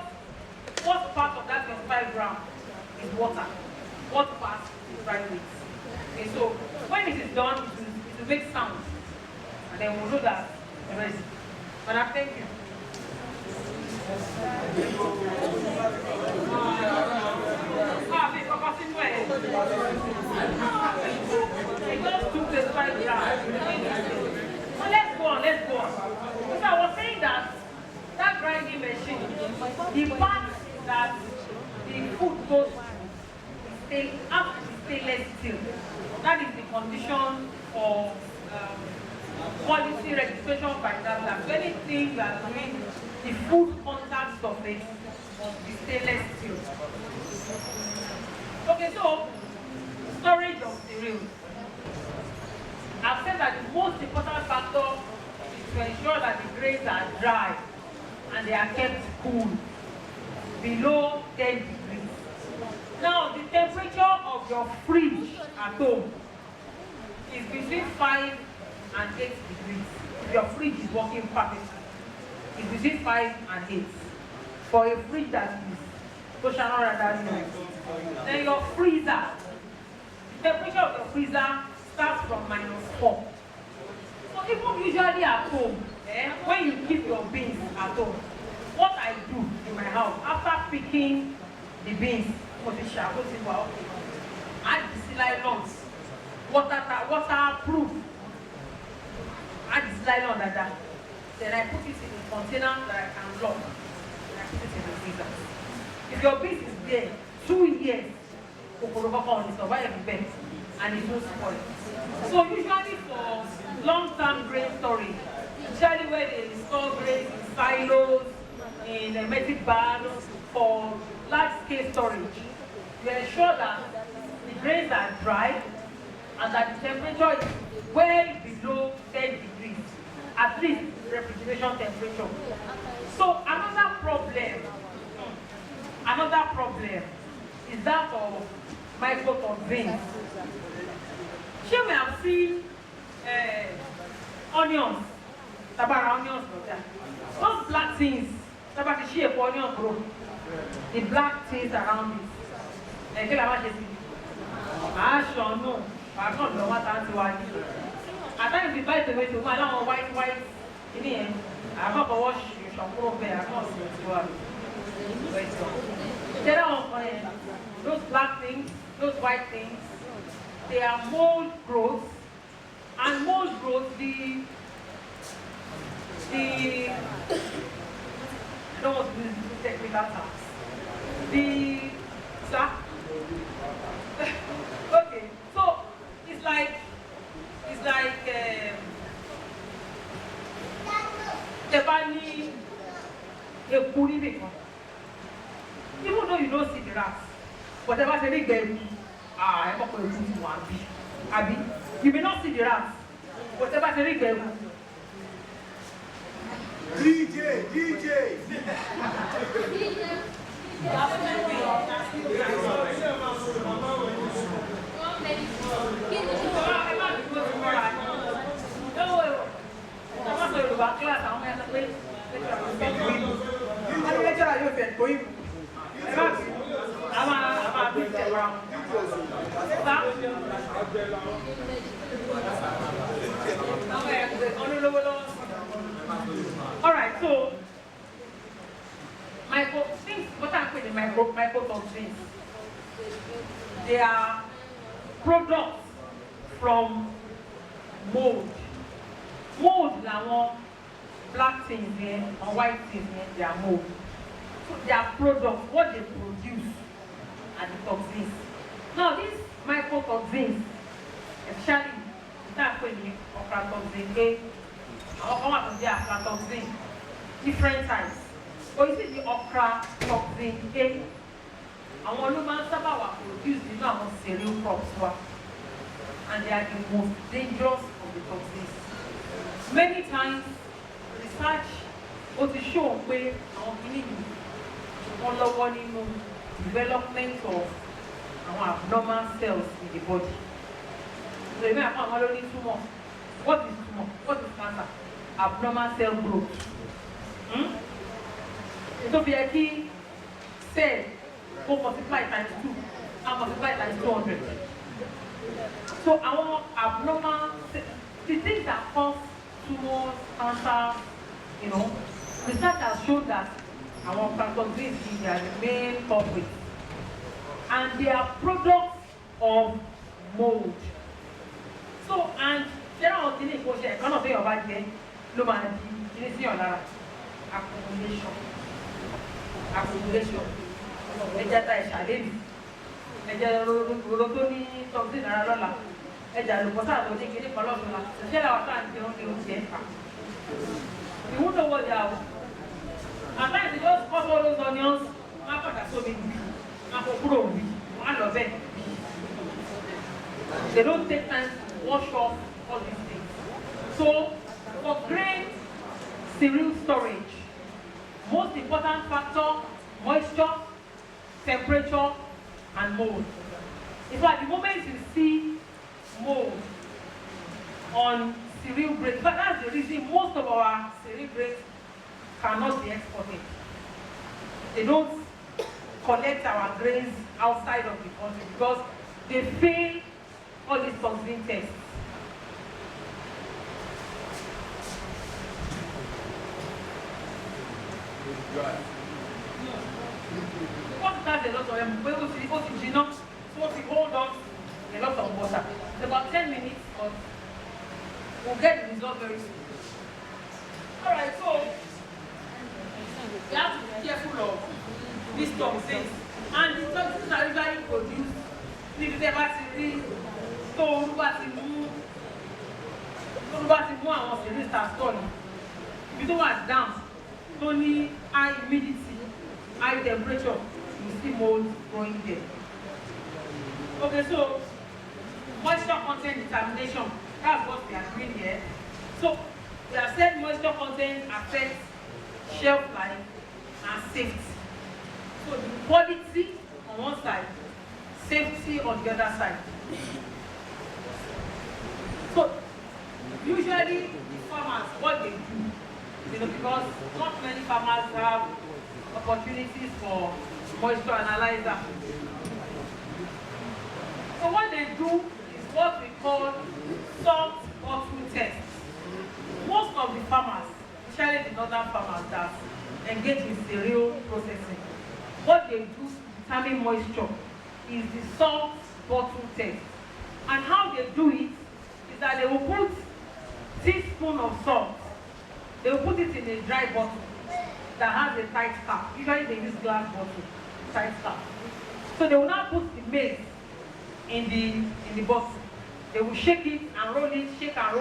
part of that 25 grams is water, what part is dry weight. Okay, so when it is done, it will make sound, and then we'll know that the rest. But thank you. It goes to 25 grams. So let's go on. So I was saying that grinding machine, the part that the food goes to, have to be stainless steel. That is the condition for quality registration by that. So anything that doing the food contact surface must be stainless steel. Okay, so storage of cereals. I've said that the most important factor is to ensure that the grains are dry and they are kept cool, below 10 degrees. Now, the temperature of your fridge at home is between 5 and 8 degrees. If your fridge is working perfectly, it's between 5 and 8. For a fridge that is social rather than then your freezer, the temperature of your freezer starts from -4. So even usually at home, when you keep your beans at home, what I do in my house after picking the beans, add the nylons, waterproof, add the nylon like that. Then I put it in a container that I can lock, and I put it in the freezer. If your beans is there 2 years, survive event and it won't spoil. So usually for long-term grain storage, usually where they store grains in silos, in hermetic bags, for large-scale storage, you ensure that the grains are dry and that the temperature is well below 10 degrees, at least refrigeration temperature. So another problem is that of microtoxins. Here we have seen onions, onions, those black things, onion grow, the black things around it. I don't know what I'm doing. At times we buy tomato, I don't know white in the end. I'm not going to wash your shampoo there. I'm not going to there are those black things, those white things, they are mold growth, and mold growth, I don't want to use technical terms. Okay, so it's like even though you don't see the rats, whatever they make them, I'm not going to put one bee. You may not see the rats, whatever they make them. DJ. they are products from mold. Mold làwọn black things here or white things here, they are mold. So they are products, what they produce are the toxins. Now these mycotoxins, especially that when aflatoxin A, aflatoxin, different types. But you see the aflatoxin A, àwọn ló máa ń sábà wà produce nínú àwọn cereal crops wa, and they are the most dangerous of the toxins. Many times research ó ti show pé àwọn kìíní wọ́n lọ́wọ́ nínú development of àwọn abnormal cells in the body. So èmi àpá àwọn ló ní tumor. What is tumor? What is cancer? Abnormal cell growth. Ètò bí ẹ kí cell go multiply times 2 and multiply times 200. So our abnormal, the things that cause tumors, cancer, you know, research has shown that our toxins are the main culprits, and they are products of mold. So, and there are things that cannot be about them. Look at the accumulation. Ẹja ta ẹ̀ṣà lẹ́nu, ẹja roro tó ní toxin ara lọ́la, ẹja àlùbọ́sà tó ní kíní kan lọ́sọ̀la, ṣẹ̀ṣẹ̀ làwọn tó à ń jẹun ní oúnjẹ ẹ̀fà. You won't know what they are. At times they just cut all those onions, wọ́n á padà sómi nù, wọ́n á kó kúrò nù, wọ́n á lọ bẹ́ẹ̀. They don't take time to wash off all these things. So for grain cereal storage, most important factor, moisture, temperature, and mold. In fact, the moment you see mold on cereal grains, but that's the reason most of our cereal grains cannot be exported. They don't collect our grains outside of the country because they fail all these toxin tests. What has a lot of them? We will see what is enough, so we hold on a lot of water. It's about 10 minutes, but we'll get the result very soon. Alright, so we have to be careful of these toxins. And the toxins are usually produced if they have to be stored, àwọn cereals are stored. If you don't want down, only high humidity, high temperature, you see mold growing there. Okay, so moisture content determination, that's what we are doing here. So we have said moisture content affects shelf life and safety. So the quality on one side, safety on the other side. So usually the farmers, what they do, you know, because not many farmers have opportunities for moisture analyzer. So what they do is what we call salt bottle test. Most of the farmers, especially the northern farmers that engage in cereal processing, what they do to determine moisture is the salt bottle test. And how they do it is that they will put a teaspoon of salt. They will put it in a dry bottle that has a tight cap. Usually they use glass bottle, tight cap. So they will now put the maize in the bottle. They will shake it and roll it, shake and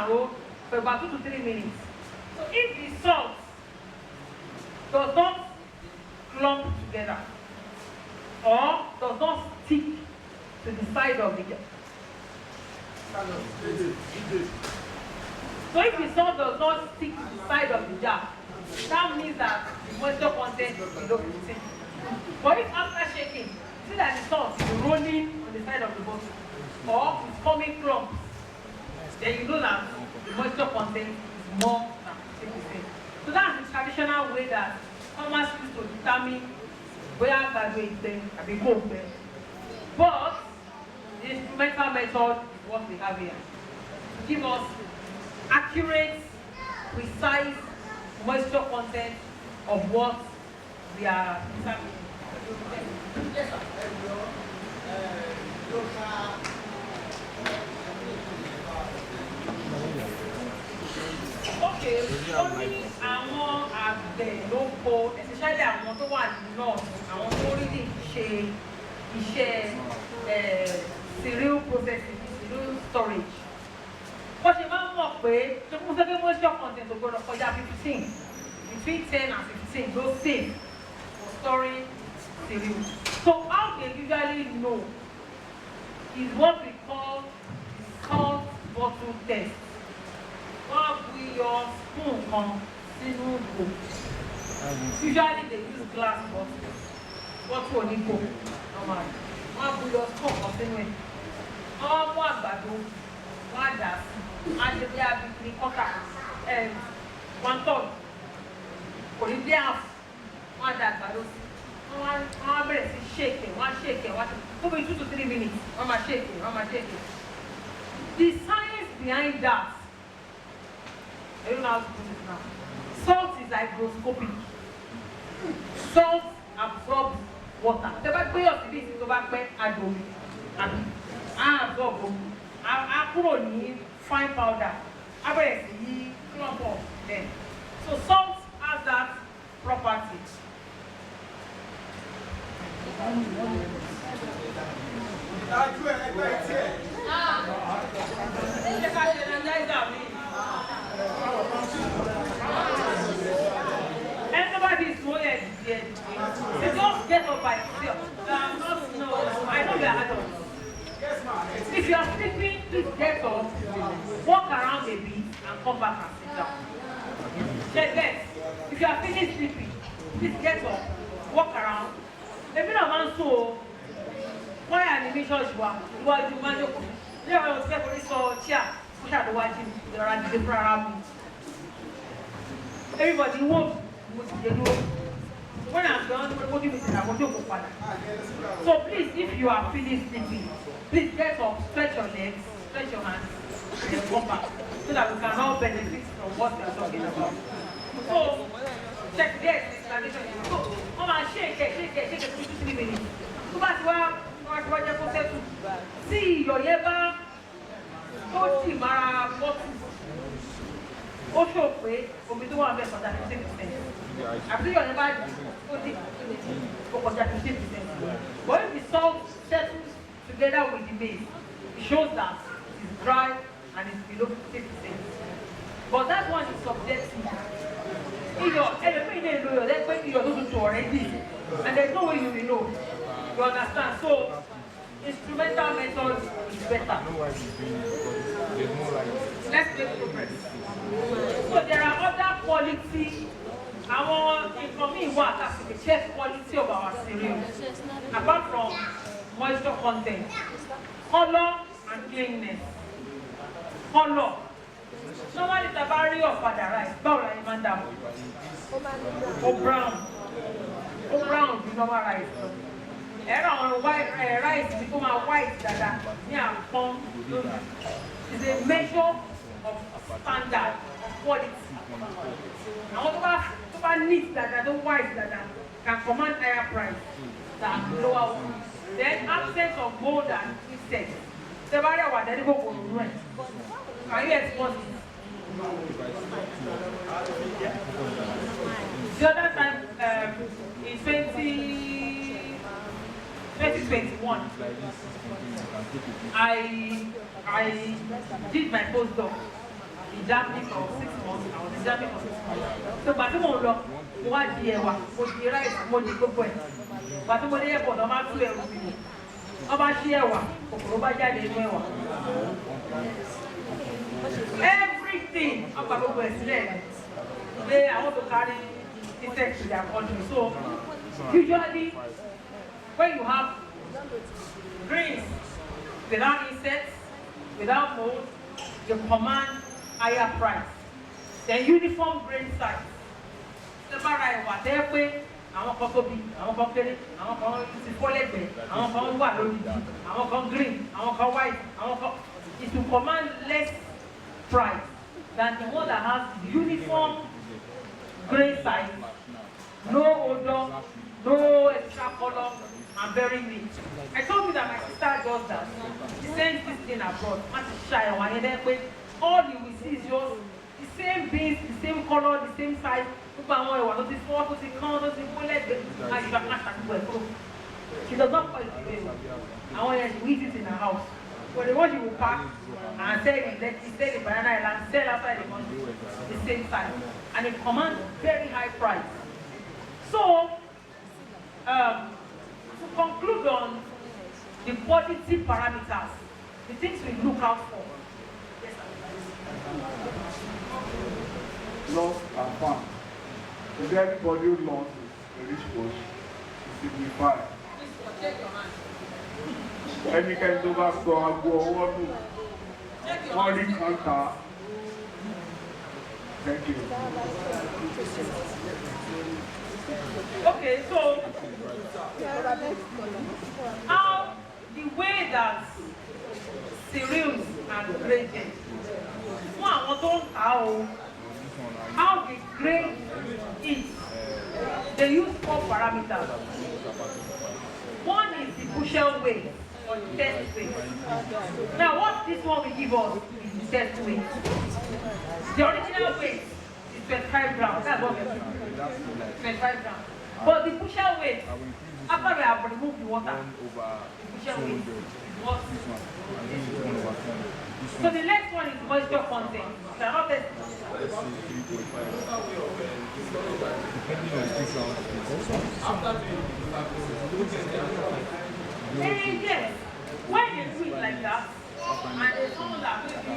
roll for about 2 to 3 minutes. So if the salt does not clump together or does not stick to the side of the jar. So if the salt does not stick to the side of the jar, that means that the moisture content is below 15. But if after shaking, see that the salt is rolling on the side of the bottle or it's forming clumps, then you know that the moisture content is more than 50%. So that's the traditional way that farmers use to determine where graduate is then and be home there. But the instrumental method is what we have here. To give us accurate, precise moisture content of what we are determining. Yes, sir. Okay, ó ní àwọn àgbẹ̀ ló kó especially àwọn tó wà ní north, àwọn tó rí ní ṣe iṣẹ́ cereal processing, cereal storage. Wọ́n ṣe máa ń mọ̀ pé tó kún sẹ́kẹ́ moisture content ò gbọ́dọ̀ kọjá 15, between 10 and 15 ló safe for storing cereal. So how they usually know is what we call salt bottle test. Wọ́n bu iyọ̀ spoon kan sínú ìgò. Usually they use glass bottle onígò normally. Wọ́n bu iyọ̀ spoon kan sínú ẹ̀. Wọ́n mú àgbàdo, wọ́n á dà sí. Wọ́n á ṣe bí abikini kọ́tà 1/3. Kò ní bí half. Wọ́n á dà àgbàdo sí. Wọ́n á bẹ̀rẹ̀ sí shake, wọ́n á shake, wọ́n á ṣe tó bí 2 to 3 minutes. Wọ́n máa shake, wọ́n máa shake. The science behind that, I don't know how to put it now. Salt is hygroscopic. Salt absorbs water. Tẹ́ bá gbé ọ̀sìn bí ìsìn tó bá pẹ́ adomi, àbí absorb omi. A kúrò ní fine powder. A bẹ̀rẹ̀ sí yí clump up then. So salt has that property. Everybody is going there. They just get up by yourself. I know they are adults. If you are sleeping, please get up, walk around a bit, and come back and sit down. Yes. If you are feeling sleepy, please get up, walk around. Maybe not man so. Why animation you are? You are the man. You are the second so chair. Push out the watching. There are the different. Everybody won't. When I'm done, what do you mean? I want to go further. So please, if you are feeling sleepy, please get up, stretch your legs, stretch your hands, and come back, so that we can all benefit from what we are talking about. So check this explanation. So, shake it for 2 to 3 minutes. So that's why just process to see your yeba. Tó ti mara bọ́tù. Ó ṣò pé omi tó wà ń bẹ̀ kọjá 15%. Àbí your yeba ó ti kọjá 15%. But if the salt settles together with the maize, it shows that it's dry and it's below 50%. But that one is subjective. Already, and there's no way you will know. You understand? So, instrumental method is better. Let's make progress. So there are other quality. For me, what has to check quality of our cereals, apart from moisture content, color and cleanness. Color. Normally, the barrier of father rice, báwo la máa ń dà mọ́? Ó brown ju normal rice lọ. Ẹ̀rọ àwọn rice bí kò máa white dada ní àpọ́n lónìí. It's a measure of standard of quality. Àwọn tó bá neat dada, tó white dada can command higher price than lower one. Then absence of mold and insects. Ṣé bá rí àwọn àdẹ́rí kòkòrò nù ẹ̀? Can you export it? The other time in 2021, I did my postdoc in Germany for 6 months. I was in Germany for 6 months. So, but mo lọ, mo wá di ẹ̀wà, mo di rice, mo di gbogbo ẹ̀. But mo dé airport, ọba tú ẹrù mi. Ọba ṣí ẹ̀wà, kòkòrò bá jáde nínú ẹ̀wà. Everything about the West, they are want to carry insects to their country. So usually when you have grains without insects, without mold, you command higher price. Then uniform grain size. Whatever àwọn kan tóbi, àwọn kan kéré, àwọn kan ti fọ́ lẹ́gbẹ̀ẹ́, àwọn kan wà lórí, àwọn kan green, àwọn kan white, àwọn kan. It will command less price than the one that has uniform grain size, no odor, no extra color, and very neat. I told you that my sister does that. She sends this thing abroad. And she shy on and then all you will see is just the same beans, the same color, the same size. She does not call it away. I want her to eat it in her house. But the one she will pack and sell it, let it sell the banana and sell outside the country the same size. And it commands very high price. So, to conclude on the quality parameters, the things we look out for. Yes, Lost and found. Is there anybody who lost a rich bush? Signify. Check your hand. Any kind of go what money counter. Thank you. Okay, so how the way that cereals are graded, how they grade it, they use 4 parameters. One is the bushel weight or the test weight. Now what this one will give us is the test weight. The original weight is 25 grams. That's what we're doing. 25 grams. But the bushel weight, after we have removed the water, the bushel weight is what? So the next one is moisture content. You cannot test. Yes, when you do it like that, and there's someone that will be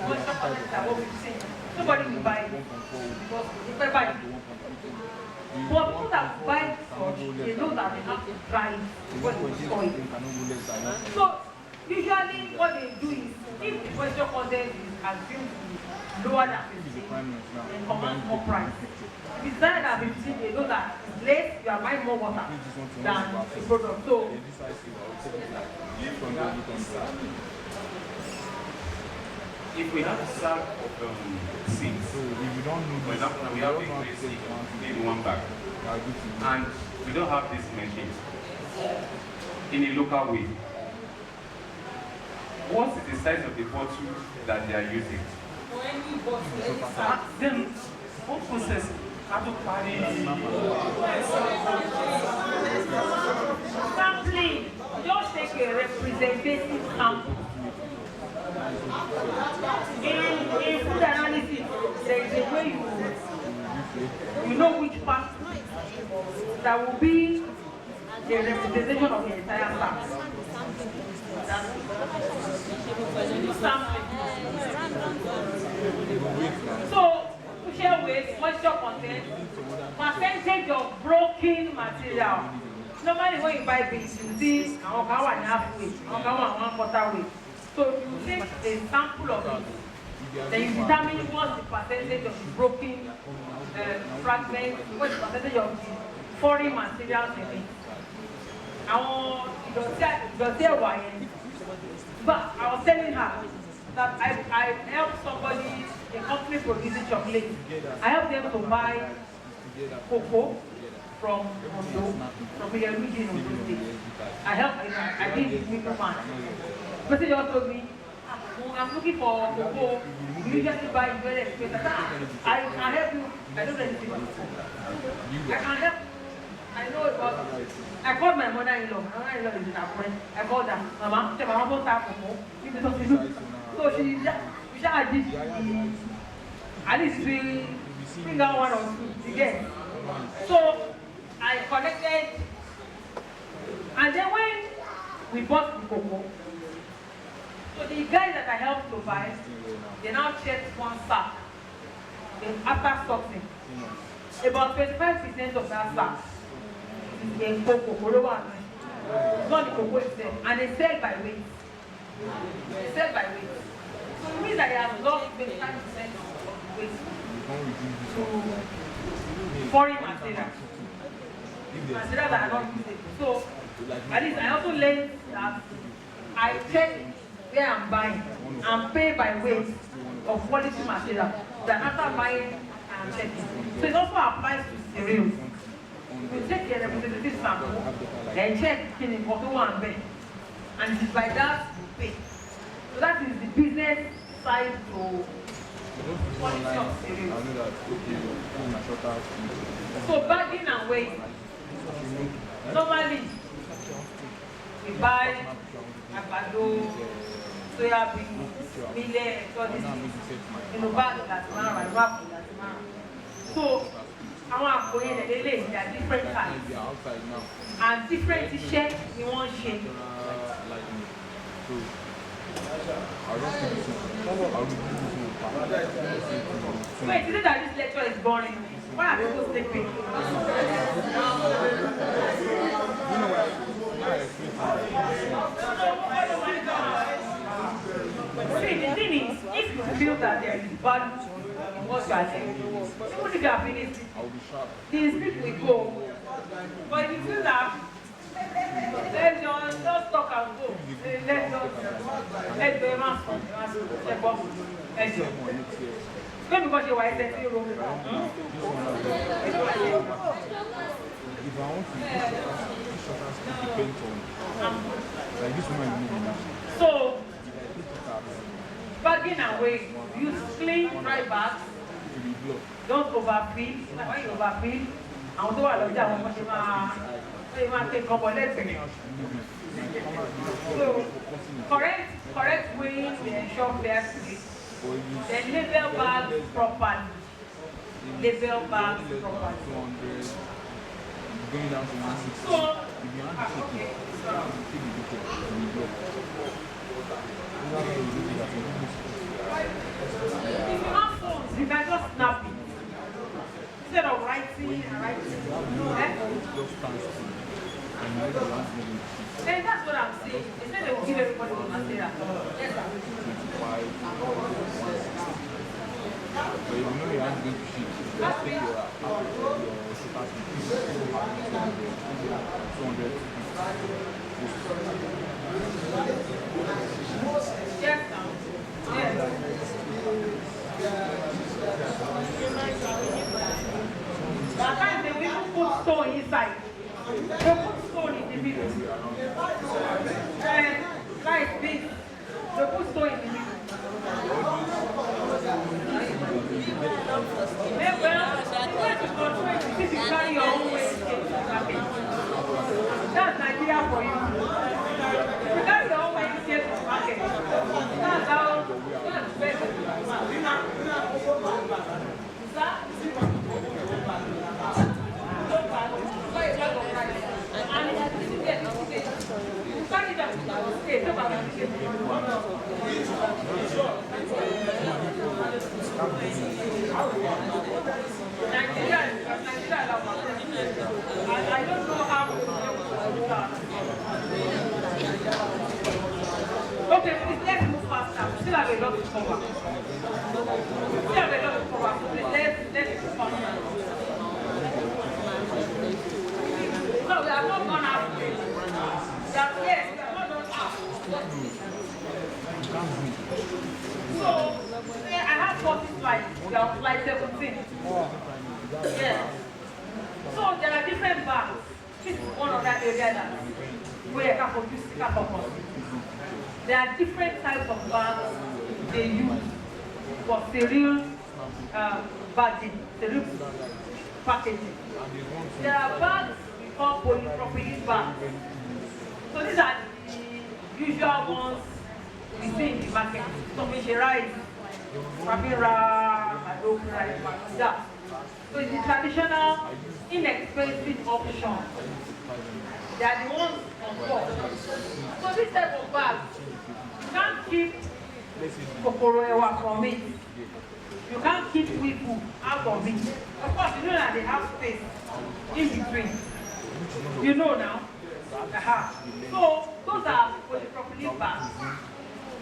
moisture content that what we say, nobody will buy it because they buy it. But people that buy such, they know that they have to dry it before they store it. So usually what they do is, if the moisture content is assumed to be lower than 15, they command more price. If it's higher than 15, they know that it's less, you are buying more water than the product. So if we have a sack of seeds, So if you don't know for this, example, we have a grade seed, maybe 1 bag, and we don't have this machine in a local way. What is the size of the bottle that they are using? for any bottle, any sack, Then, what process? How to carry sampling, just take a representative sample. In food analysis, there is a way you know which part that will be a representation of the entire sack. So, bushel weight, moisture content, percentage of broken material. Normally when you buy beans, you see one half weight, one quarter weight. So you take a sample of it, then you determine what's the percentage of the broken fragments, what's the percentage of the foreign materials in it. But I was telling her that I helped somebody, a company producing chocolate. I helped them to buy cocoa from Ondo, from the region of Ondo State. I did the middleman. The person just told me, I'm looking for cocoa. You usually buy it very expensive. I can help you. I don't know anything about cocoa. I can help. I know it was. I called my mother-in-law. My mother-in-law is in her friend. I called her. Mama, my mom won't have cocoa. So she did. At least we bring out 1 or 2 again. So I connected. And then when we bought the cocoa, so the guys that I helped to buy, they now checked 1 sack. Then after sorting, about 25% of that sack is in cocoa. It's not the cocoa itself. And they sell by weight. They sell by weight. So it means that they have lost 25% of weight to foreign material. Material that are not usable. So at least I also learned that I check where I'm buying and pay by weight of quality material. Then after buying, I'm checking. So it also applies to cereals. You take your representative sample, then check in what one pay. And it's by that you pay. So that is the business side to quality of cereal. So bagging and weighing. Normally, we buy àgbàdo, soya beans, millet, all these things. In a bag that's man. So àwọn àpò yẹn lélẹ̀ they are different types and different iṣẹ́ ni wọ́n ṣe. Wait, you know that this lecture is boring? Why are people sleeping? See, the thing is, if you feel that there is value in what you are saying, even if you are finished, the spirit will go. But if you feel that, let's just talk and go. Let's go. Maybe because you were SNC room. So, bagging away, use clean dry bags. Don't overfeed. When you overfeed, I don't know what take couple let's so correct weighing will ensure fair play. Then label bags properly. Label bags properly. Going down to 160. So, okay. If you have phones, you can just snap it. Instead of writing and writing. And that's what I'm saying. Instead they will give everybody the material. Yes, sir. But you know you have good sheet. Let's take your super speed. 200. Yes, sir. Yes. Sometimes they will put stone inside. They put stone in the middle. Like this. They put stone in the middle. If you carry your own weight, that's Nigeria for you. If you carry your own weight, it's market. That's how that's better. Nigeria, I don't know how to do that. Okay, please let's move faster. We still have a lot to cover. Please, let's move faster. No, we are not gone halfway. We are not done half. So, I have 40 slides. We are on slide 17. Yes. So, there are different bags. This is one of that area that where I can produce sticker purpose. There are different types of bags they use for cereal bagging, cereal packaging. There are bags we call polypropylene bags. So these are the usual ones we see in the market. So fish rice, papira, adobe rice, that. So it's the traditional, inexpensive option. They are the ones on top. So this type of bag, you can't keep kokoro ewa from it. You can't keep weefu out of it. Of course, you know that they have space in between. You know now. So those are polypropylene bags.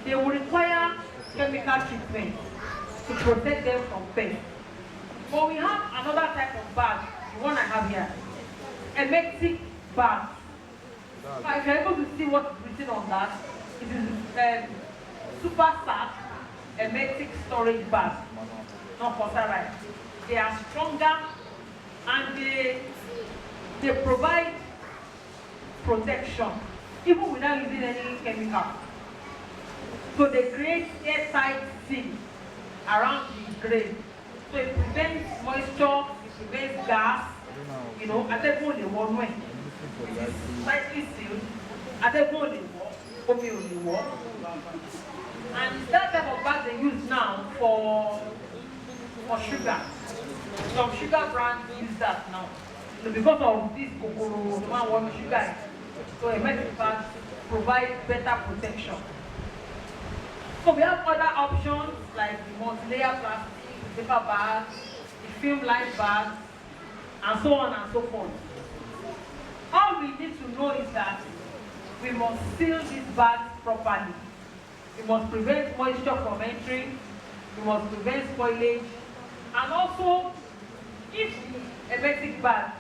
They will require chemical treatment to protect them from pain. But we have another type of bag, the one I have here, a Mexic bag. If you're able to see what is written on that, it is super sack, a Mexic storage bag, not for right. They are stronger and they They provide protection, even without using any chemical. So they create airtight seal around the grain. So it prevents moisture, it prevents gas, you know, atẹ́gùn lè wọnú ẹ̀. It is slightly sealed, atẹ́gùn lè wọ, omi ò lè wọ. And that type of bag they use now for sugar. Some sugar brands use that now. So because of this kokoro, the one want sugar, so a metal bag provide better protection. So we have other options like the multi-layer plastic, the paper bags, the film-lined bags, and so on and so forth. All we need to know is that we must seal these bags properly. We must prevent moisture from entering, we must prevent spoilage, and also if the hermetic bag,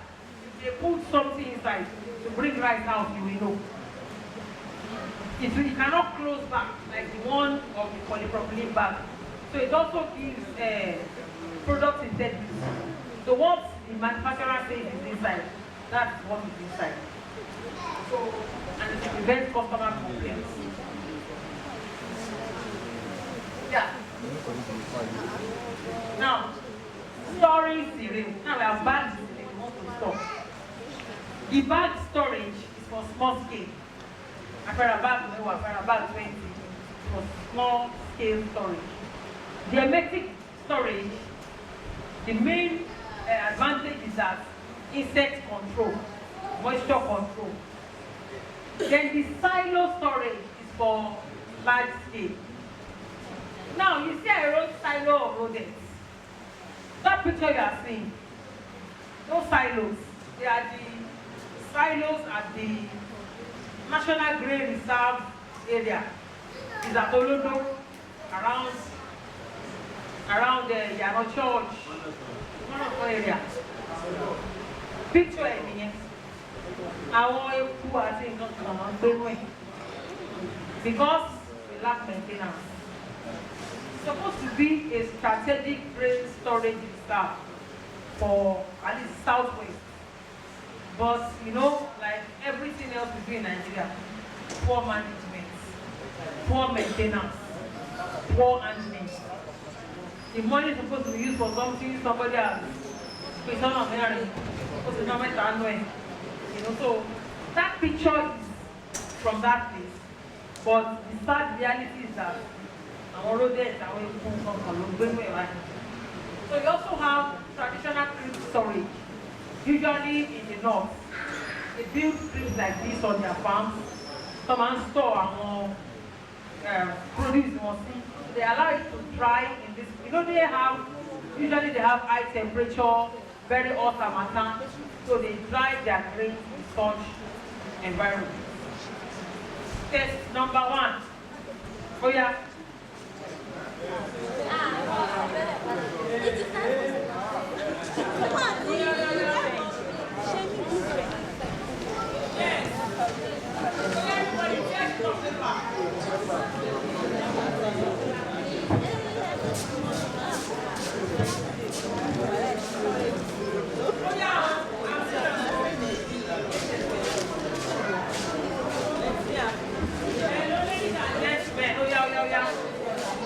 if they put something inside to bring rice out, you will know. It cannot close back like the one of the polypropylene bag. So it also gives product integrity. So what the manufacturer says is inside, that's what is inside. So, and it prevents customer complaints. Yeah. Now, storing cereal. Now we have bags that we want to store. The bag storage is for small scale. After a bag 20 for small scale storage. The hermetic storage, the main advantage is that insect control, moisture control. Then the silo storage is for large scale. Now you see I wrote silo of rodents. That picture you are seeing, those silos, they are the silos at the National Grain Reserve area. Is at Olodo, around the Yano Church, one of the area. Picture it. Àwọn eku àti nǹkan kan máa ń gbénú ẹ̀ because we lack maintenance. It's supposed to be a strategic grain storage reserve for at least Southwest. But you know, like everything else we do in Nigeria, poor management, poor maintenance, poor handling. The money is supposed to be used for something somebody else. It's not American. Supposed to not make. You know, so that picture is from that place. But the sad reality is that our road is our right. So you also have traditional crib storage. Usually in the north, they build cribs like this on their farms. Come and store and produce more. They allow it to dry in this. You know, usually they have high temperature, very hot harmattan, so they dry their grains in such environment. Test number 1. Oh yeah.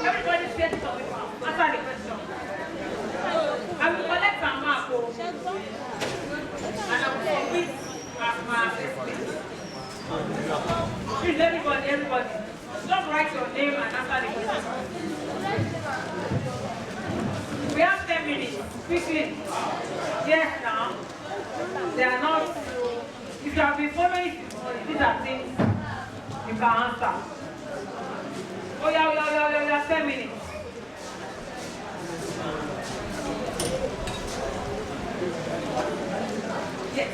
Everybody say something. Answer the question. I will collect some mark and I will submit as my assessment. Please, everybody. Just write your name and answer the question. We have 10 minutes. Quickly. Yes, now. They are not. If you have been following, these are things you can answer. Oh yeah, 10 minutes. Yes.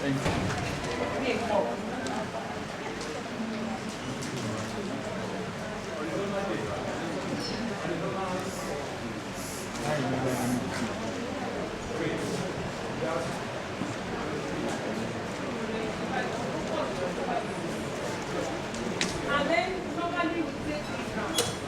Thank you. And then normally we take this now.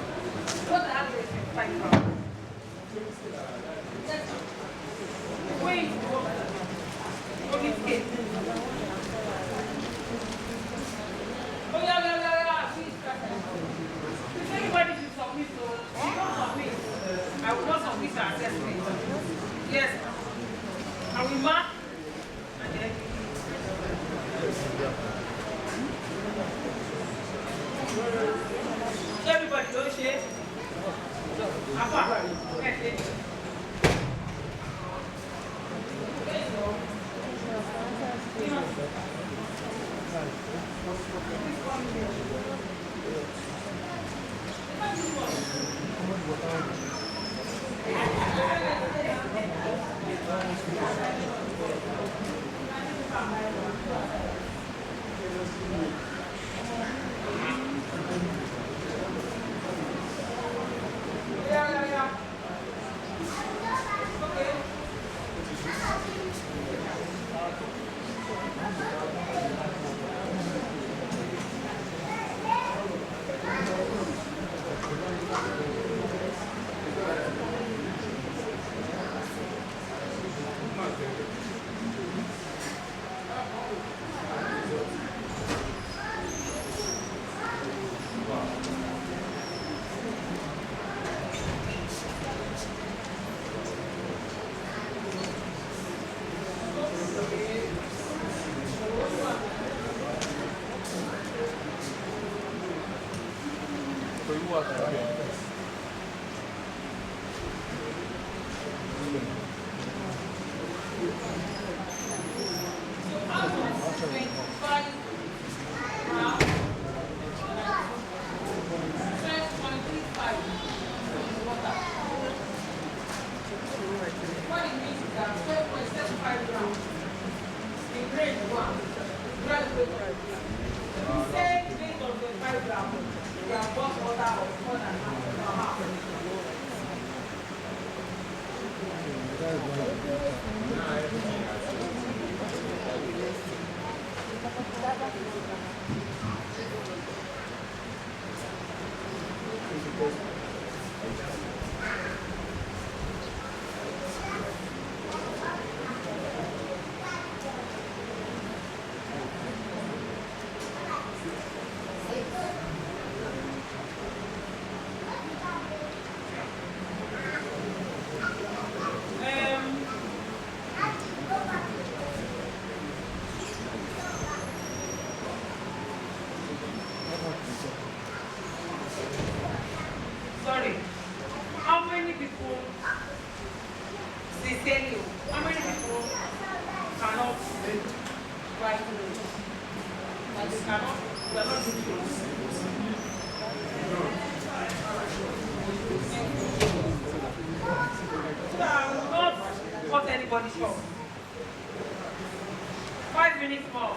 So you was What it means is that 12.75 grams in grade 1, graduate. Say based on 25 grams, we have bought water of more than half. Sorry. How many people, sincerely, how many people cannot write notes? Like they cannot do things. So I will not cut anybody short. 5 minutes more.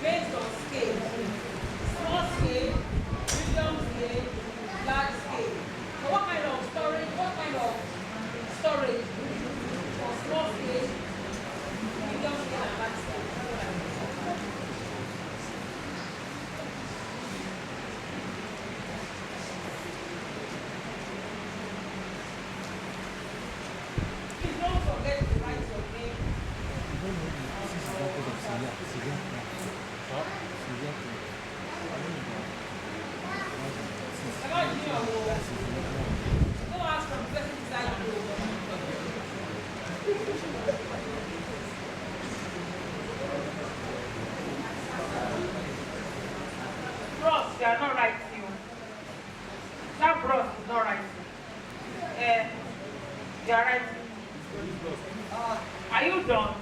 Based on scale, small scale, medium scale, large scale. So what kind of storage for small scale, medium scale, and large scale? Please don't forget to write your name. Go ask from the person beside you. Bros, they are not right to you. That bros is not right to you. They are right to you. Are you done?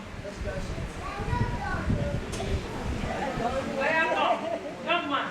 Where are you? Young man.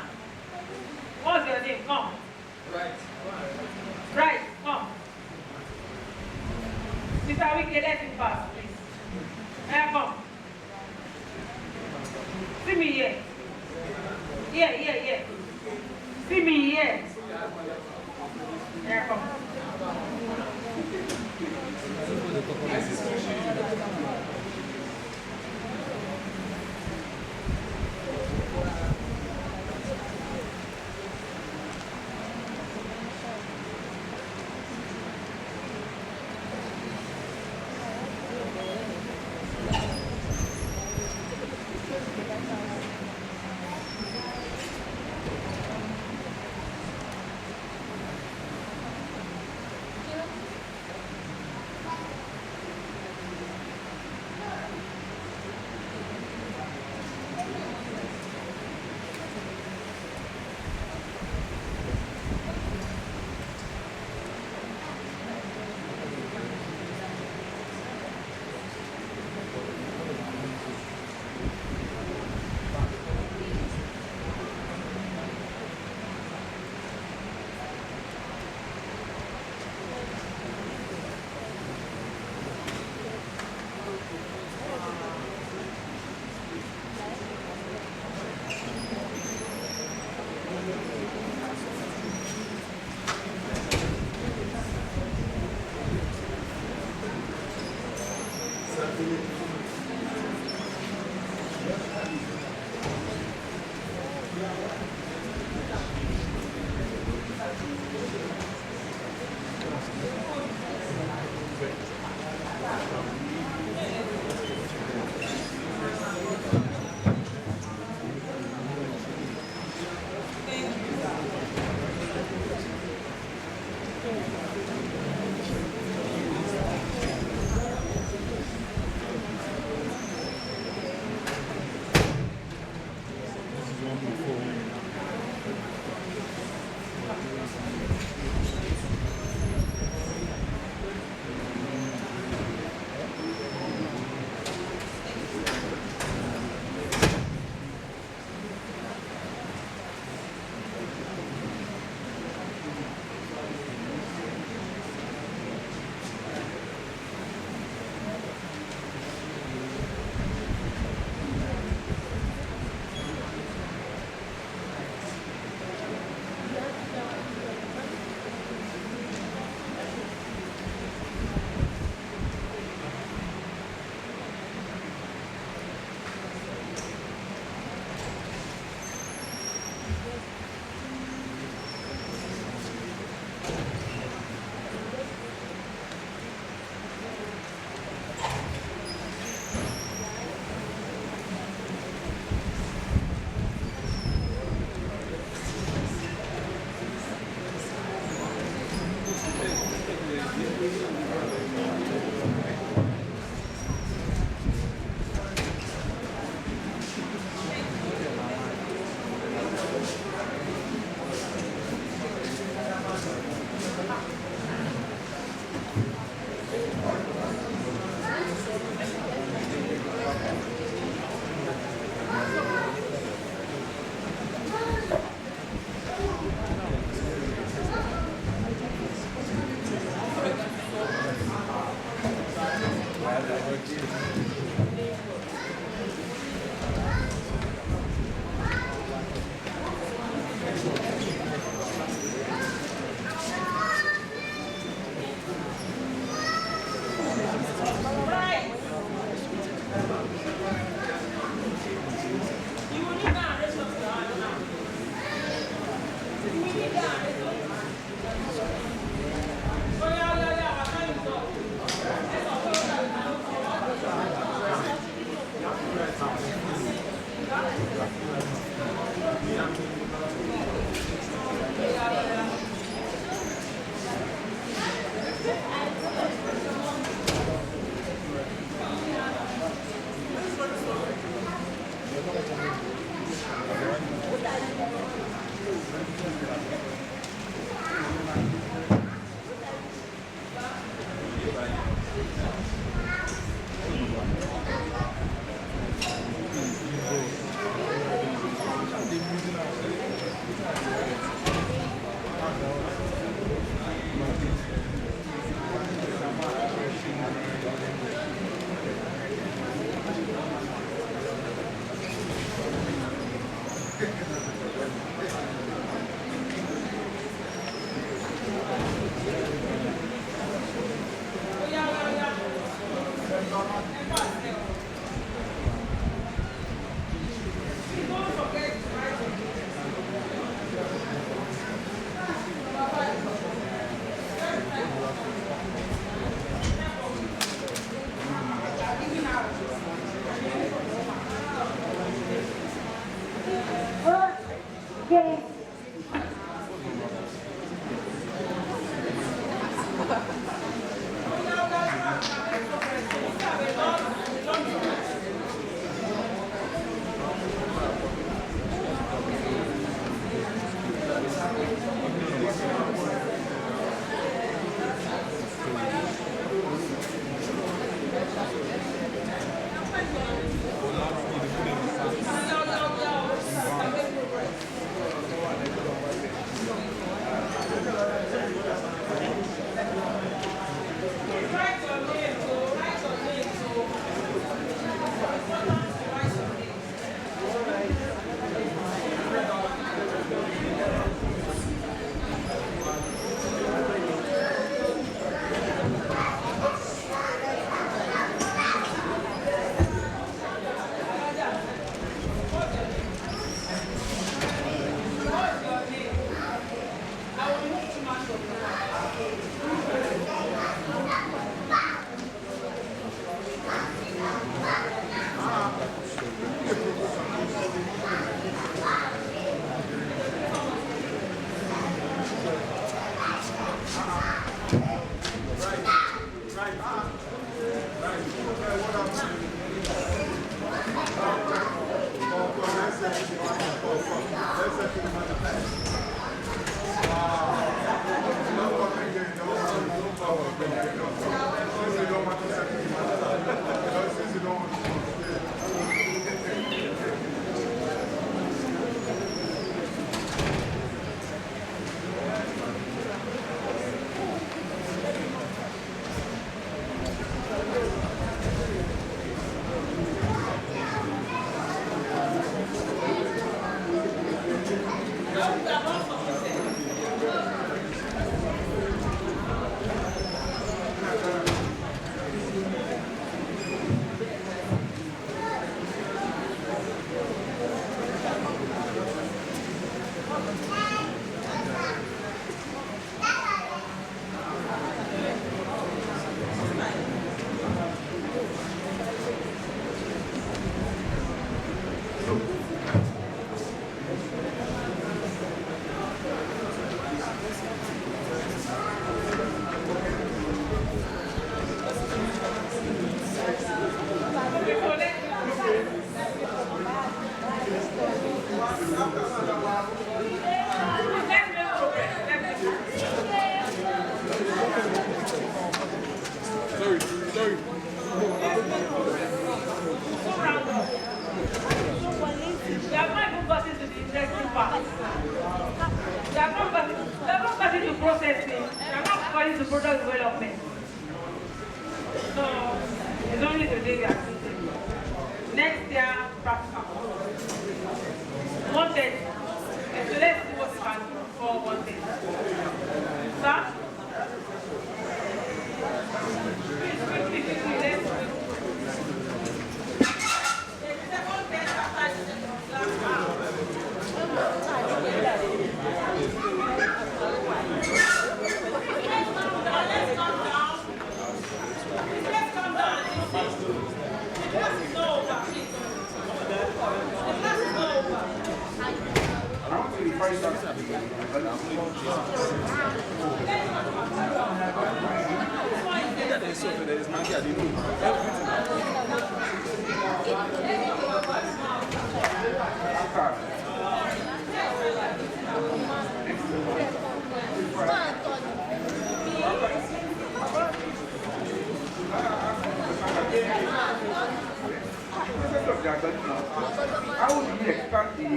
How do you expect the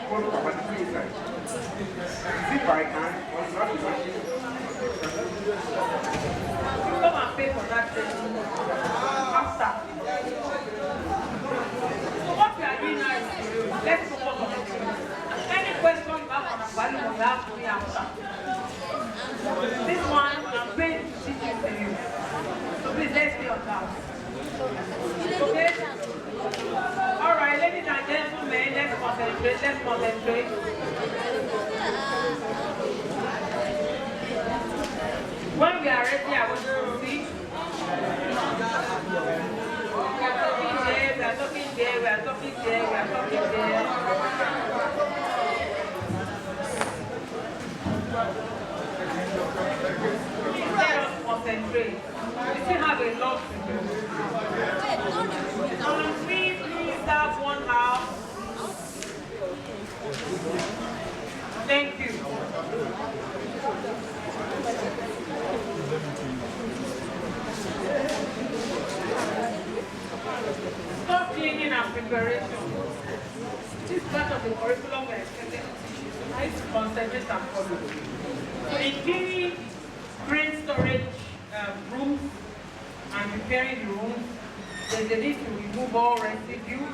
photo capacity inside? Is it by hand or not the machine? Come and pay for that after. So what we are doing now is let's focus on it. Any question you have on a value, you have to answer. This one, I'm going to teach it to you. So please, let's stay on that. Okay? Alright, ladies and gentlemen, let's concentrate, When we are ready, I want you to see. We are talking there, we are talking there, we are talking there, we are talking there. Let us concentrate. We still have a lot to do. Can we please have one house? Thank you. Stop cleaning and preparation. This is part of the curriculum we're expected to teach. Let's concentrate and follow. So in cleaning grain storage rooms and preparing the rooms, there's a need to remove all residue.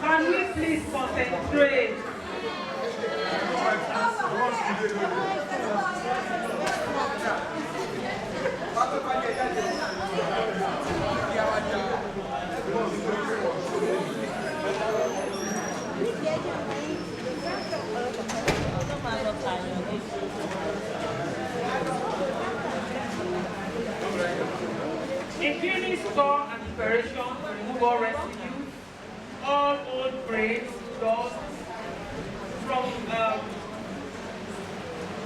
Can we please concentrate? In cleaning, store, and preparation, remove all residues, all old grains, dust, from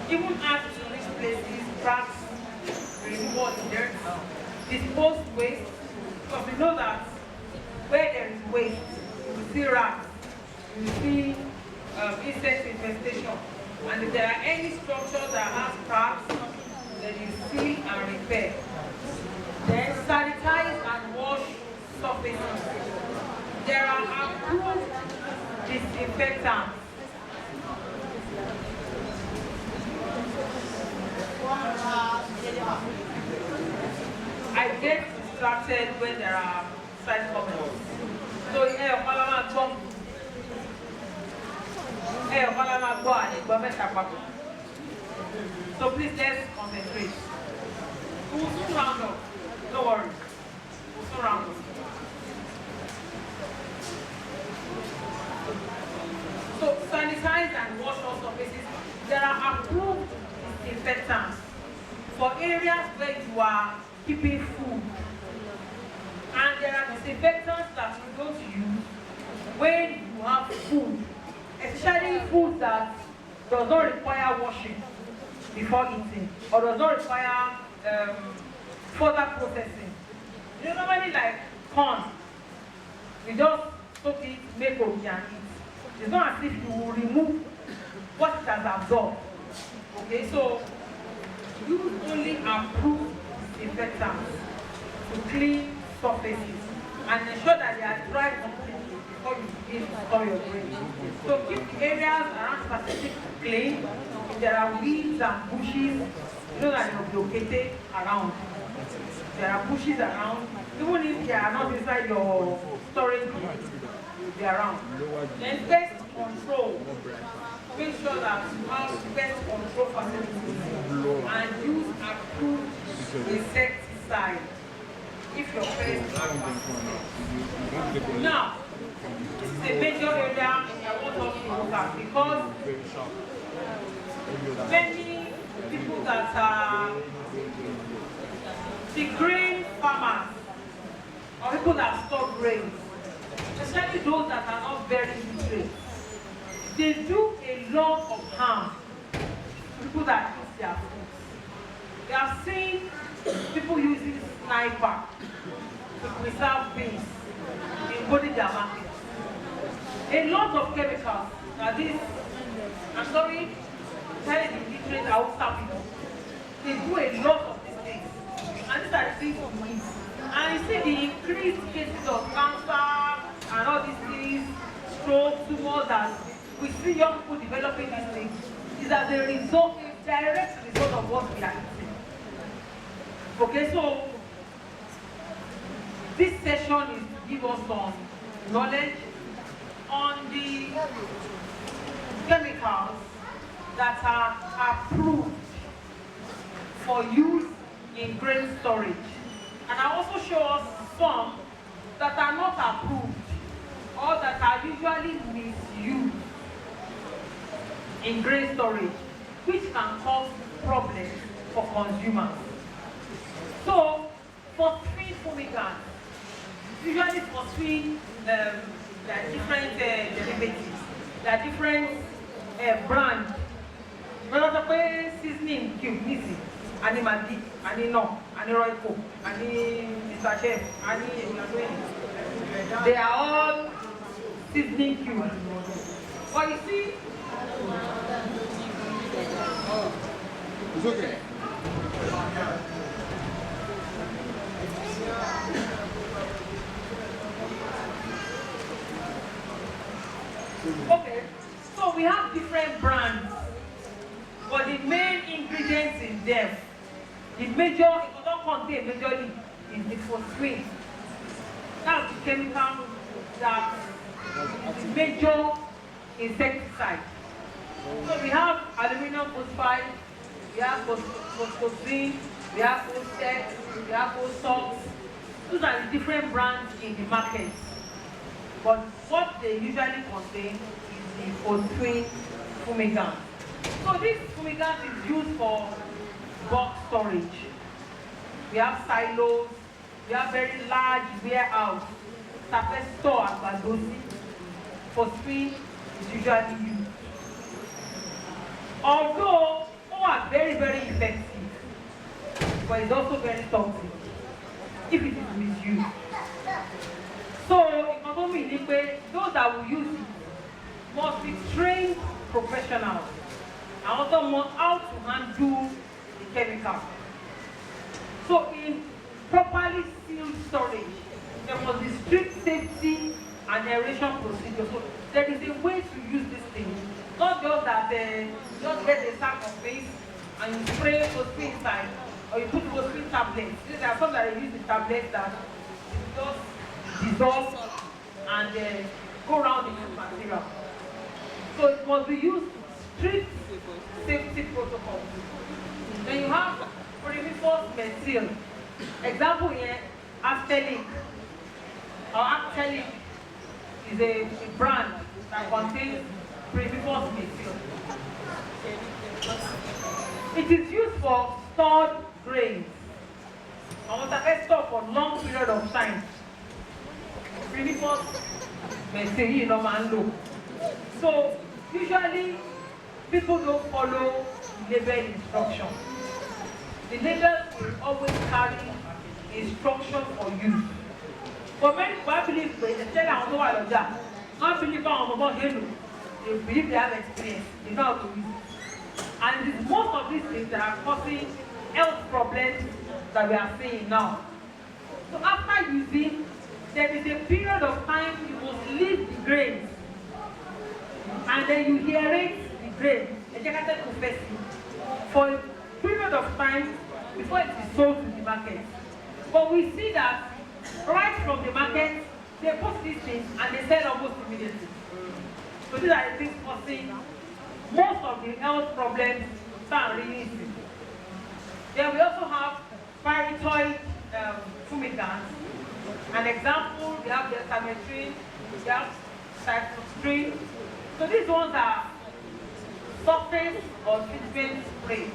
even add to these places, cracks, dispose waste, because we know that where there is waste, you will see rats, you will see insect infestation, and if there are any structures that have cracks, then you seal and repair. Then sanitize and wash surfaces. There are approved disinfectants. I get distracted when there are side comments. So so please let's concentrate. We'll soon round up. Don't worry. We'll soon round up. So sanitize and wash all surfaces. There are approved disinfectants for areas where you are keeping food. And there are disinfectants that you don't use when you have food, especially food that does not require washing before eating or does not require further processing. You know, normally like corn, we just soak it, make ogi and eat. It's not as if you will remove what it has absorbed. Okay, so use only approved disinfectants to clean surfaces and ensure that they are dry completely before you begin to store your grain. So keep the areas around specific clean. If there are weeds and bushes, you know that they will be located around. There are bushes around, even if they are not inside your storage, they are around. Then pest control. Make sure that you have pest control facilities and use approved insecticide if your pest are vaccinated. Now, this is a major area I want us to look at because many people that are the grain farmers or people that store grains, especially those that are not very literate, they do a lot of harm to people that eat their food. We have seen people using sniper to preserve beans in Bodija market. A lot of chemicals. Now this, I'm sorry, telling the literate outside people, they do a lot of these things. And these are the things we need. And you see the increased cases of cancer and all these things, stroke, tumors that we see young people developing these things is as a result, a direct result of what we are eating. Okay, so this session is to give us some knowledge on the chemicals that are approved for use in grain storage. And I also show us some that are not approved or that are usually misused in grain storage, which can cause problems for consumers. So, phosphine fumigants, usually phosphine, there are different derivatives, there are different brands. One of the seasoning cube, easy, ani Maggi, ani no, ani Royco, ani Mr. Chef, ani they are all seasoning cubes. But you see, it's okay. Okay, so we have different brands, but the main ingredients in them, the major, it will not contain majorly, is the phosphine. That's the chemical that is the major insecticide. So we have aluminum phosphide, we have phosphine, we have phosphate, we have phosphox. Those are the different brands in the market. But what they usually contain is the phosphine fumigant. So this fumigant is used for box storage. We have silos, we have very large warehouse. Surface store at Badosi. Phosphine is usually used. Although all are very, very effective, but it's also very toxic. if it is misused. So, economy ni pé those that will use it must be trained professionals and also know how to handle the chemical. So, in properly sealed storage, there must be strict safety and aeration procedure. So, there is a way to use this thing. Not just that just get a sack of paste and you spray phosphine inside, or you put phosphine tablets. These are some that use the tablets that just dissolve and go around the material. So it must be used strict safety protocols. Then you have reinforced methyl. Example here, Astellic or Actelic is a brand that contains reinforced methyl. It is used for stored grains. I want to store for long period of time. Reinforced methyl, you know, man, low. So usually people don't follow label instruction. The label will always carry instruction for use. But many people believe they tell them how to do that. Some believe they believe they have experience. They know how to use it. And it is most of these things that are causing health problems that we are seeing now. So after using, there is a period of time you must leave the grains. And then you aerate the grain, for a period of time before it is sold to the market. But we see that right from the market, they post these things and they sell almost immediately. So these are the things causing most of the health problems start releasing. Then we also have pyrethroid fumigants. An example, we have the tametrin, we have cyclosporine. So these ones are surface or treatment spray.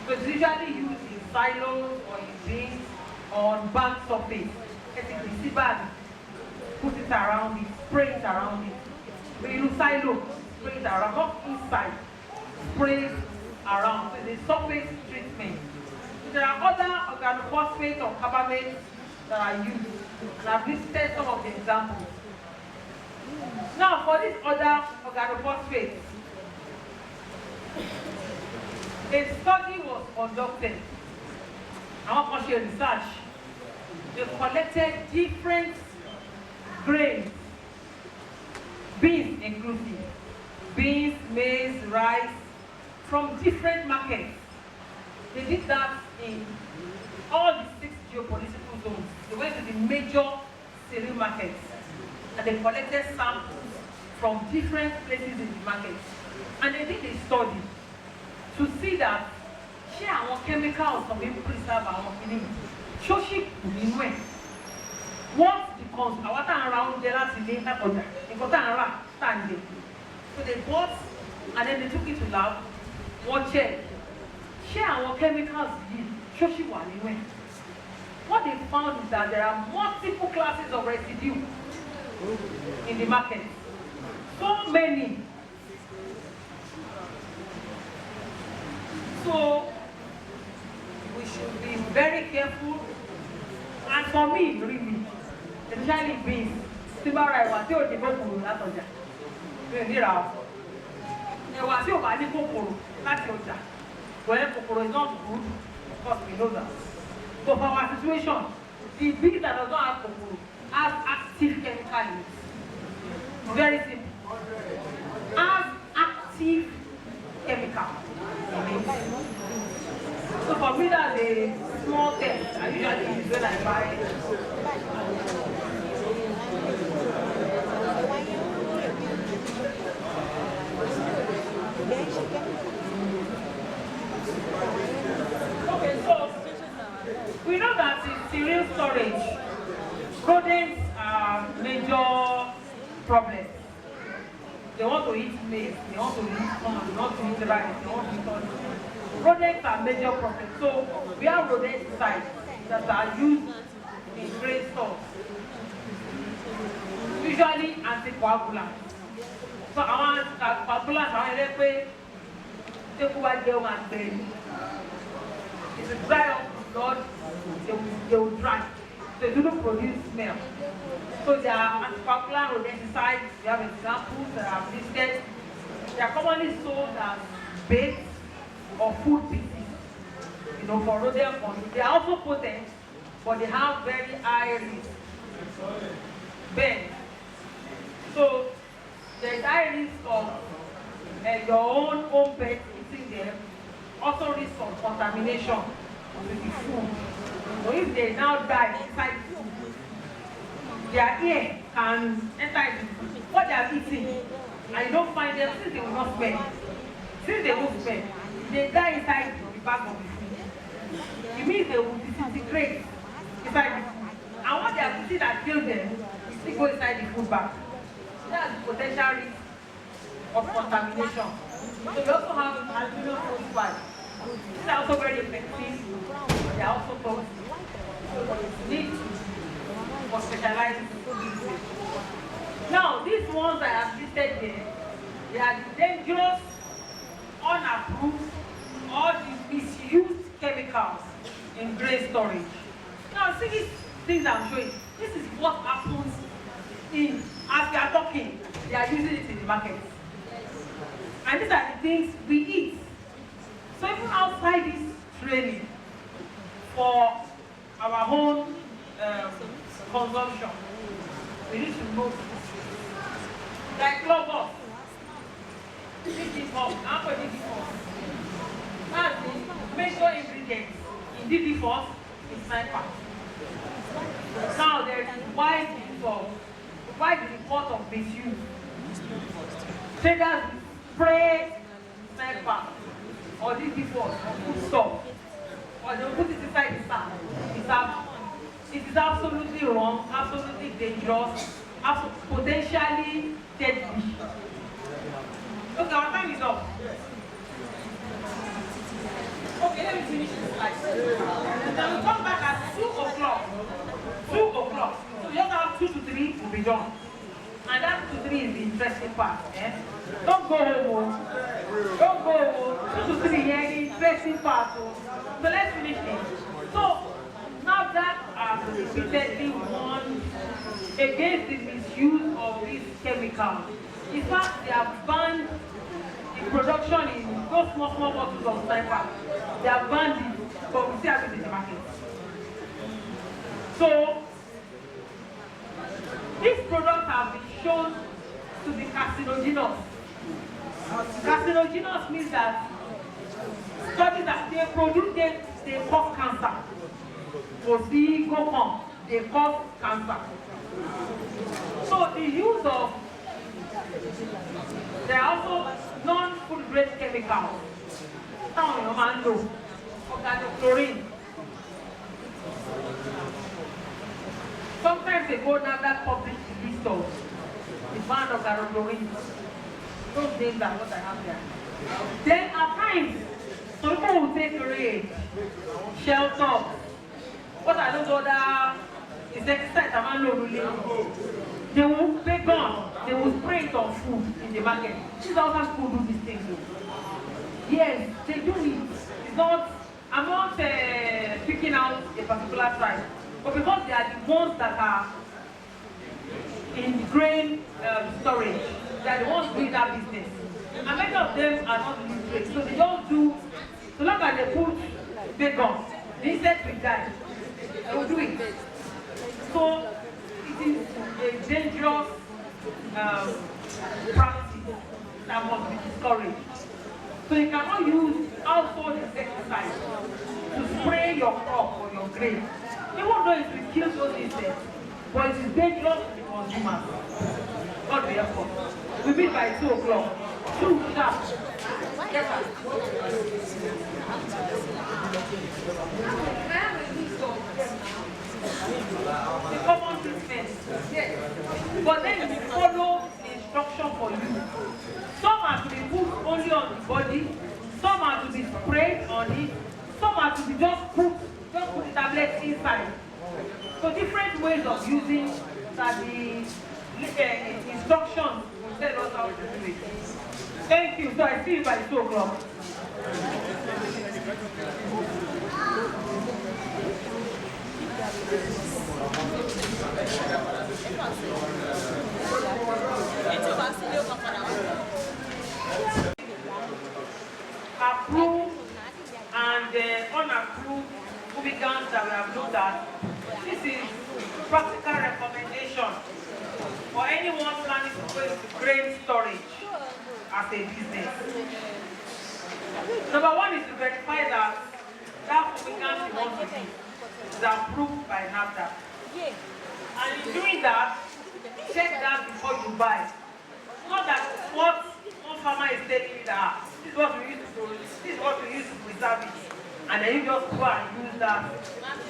So it's usually used in silos or in bins or on burnt surface. Basically, bag, put it around it, spray it around it. So you use silo, spray it around, not inside, spray it around. So it's a surface treatment. So there are other organophosphates or carbamates that are used. And I've listed some of the examples. Now, for these other organophosphates, a study was conducted. I want to share research. They collected different grains, beans inclusive, beans, maize, rice, from different markets. They did that in all the 6 geopolitical zones. They went to the major cereal markets and they collected samples from different places in the market. And they did a study to see that share our chemicals from being preserved our kidney. Shoshi Kunimwe. What the cons our time around there at the later order. So they bought and then they took it to lab, one check. Share our chemicals Shoshi Wanimwe. What they found is that there are multiple classes of residue in the market. So many. So we should be very careful. And for me, really, especially beans, Timara was still the Kokoro, that's all. There was still by the Kokoro, that's all. When Kokoro is not good, of course we know that. But for our situation, the beans that does not have Kokoro has active chemical in it. Very simple. Has active chemical in it. So for me, that's a small test. I usually use when I buy. Okay, so we know that in cereal storage, rodents are major problems. They want to eat maize, they want to eat corn, they want to eat rice, they want to eat all this. Rodents are major problems. So we have rodenticides that are used in grain stores. Usually anticoagulants. So our anticoagulants are elected. If you dry up the blood, they will dry. They do not produce smell. So there are anticoagulant rodenticides. We have examples that are listed. They are commonly sold as bait or food pieces, for rodent control. They are also potent, but they have very high risk. Burn. So there is high risk of your own pet eating them. Also risk of contamination with the food. So if they now die inside the food, their ear can enter into what they are eating, and you don't find them since they will not smell. Since they won't smell, they die inside the bag of the food. It means they will disintegrate inside the food. And what they are eating that kills them is still go inside the food bag. That's the potential risk of contamination. So we also have aluminum food bags. These are also very effective, but they are also toxic. So it's need for specialized food usage. Now, these ones I have listed here, they are the dangerous, unapproved, or the misused chemicals in grain storage. Now, see these things I'm showing. This is what happens as we are talking, they are using it in the market. And these are the things we eat. So even outside this training for our own consumption, we need to know this. Like clovers, that's the major ingredient in DD4 is sniper. Now there is wide report of misuse. Traders spray sniper or DD4 or food stuff, or they will put it inside the sack. It is absolutely wrong, absolutely dangerous, potentially deadly. Okay, our time is up. Okay, let me finish this slide. Then we'll come back at 2 o'clock. 2 o'clock. So just have 2 to 3 will be done. And that 2 to 3 is the interesting part. Don't go home. Don't go home. 2 to 3 here, the interesting part. So let's finish it. So now that has repeatedly warned against the misuse of these chemicals. In fact, they have banned the production in those small bottles of sniper. They have banned it, but we still have it in the market. So these products have been shown to be carcinogenous. Carcinogenous means that studies that they produce, they cause cancer. They cause cancer. So the use of, there are also non-food grade chemicals. Organochlorine. Sometimes they go down that public list of the ban of organochlorine. Those names are what I have there. Then at times, some people will take raid, shelter. What are those other insecticides? They will pay gun, they will spray it on food in the market. These other people do these things. Yes, they do it. It's not, I'm not picking out a particular tribe, but because they are the ones that are in grain storage, they are the ones doing that business. And many of them are not literate, so they don't do, so long as they put bacon, the insect will die. They will do it. So it is a dangerous practice that must be discouraged. So you cannot use household insecticides to spray your crop or your grain. Even though it will kill those insects, but it is dangerous to the consumers. God will help us. We meet by 2 o'clock. 2 sharp. Yes, sir. The common treatment. Yes. But then you follow the instruction for you. Some are to be put only on the body, some are to be sprayed on it, some are to be just put the tablet inside. So different ways of using that the instructions will tell us how to do it. Thank you. So I see you by 2 o'clock. fumigants that we have looked at, this is practical recommendation for anyone planning to go into grain storage as a business. Number one is to verify that that fumigant you want to use is approved by NAFDAC. And in doing that, check that before you buy. Not that what one farmer is telling you that this is what we use to produce, this is what we use to preserve it, and then you just go and use that.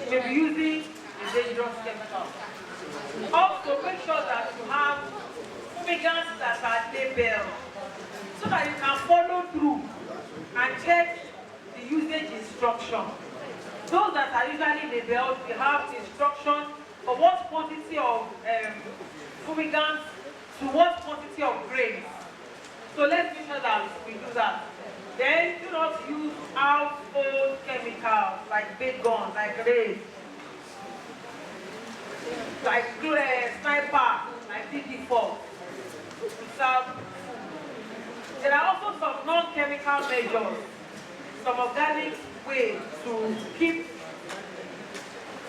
You may be using a dangerous chemical. Also, make sure that you have fumigants that are labeled so that you can follow through and check the usage instruction. Those that are usually labeled, we have the instruction for what quantity of fumigants to what quantity of grains. So let's make sure that we do that. Then do not use household chemicals like bacon, like rays, like sniper, like DD4. There are also some non-chemical measures, some organic ways to keep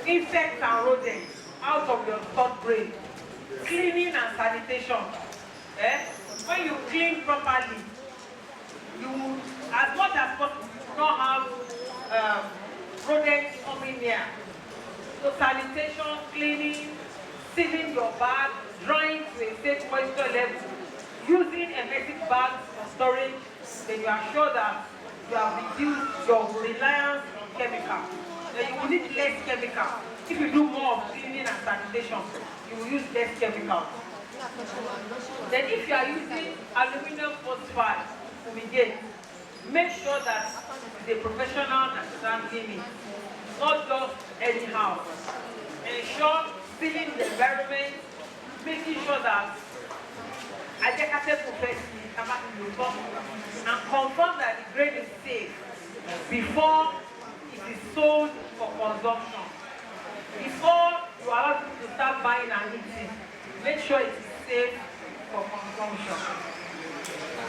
insects and rodents out of your stored grain. Cleaning and sanitation. When you clean properly, you, as much as possible, do not have rodents coming near. So sanitation, cleaning, sealing your bag, drying to a safe moisture level, using hermetic bags for storage, then you are sure that you have reduced your reliance on chemicals. Then you will need less chemicals. If you do more of cleaning and sanitation, you will use less chemicals. Then if you are using aluminum phosphide to fumigate, make sure that it's a professional that is handling it, not just anyhow. Ensure sealing the environment, making sure that educated professionals come back in your and confirm that the grain is safe before it is sold for consumption. Before you allow people to start buying and eating, make sure it is safe for consumption.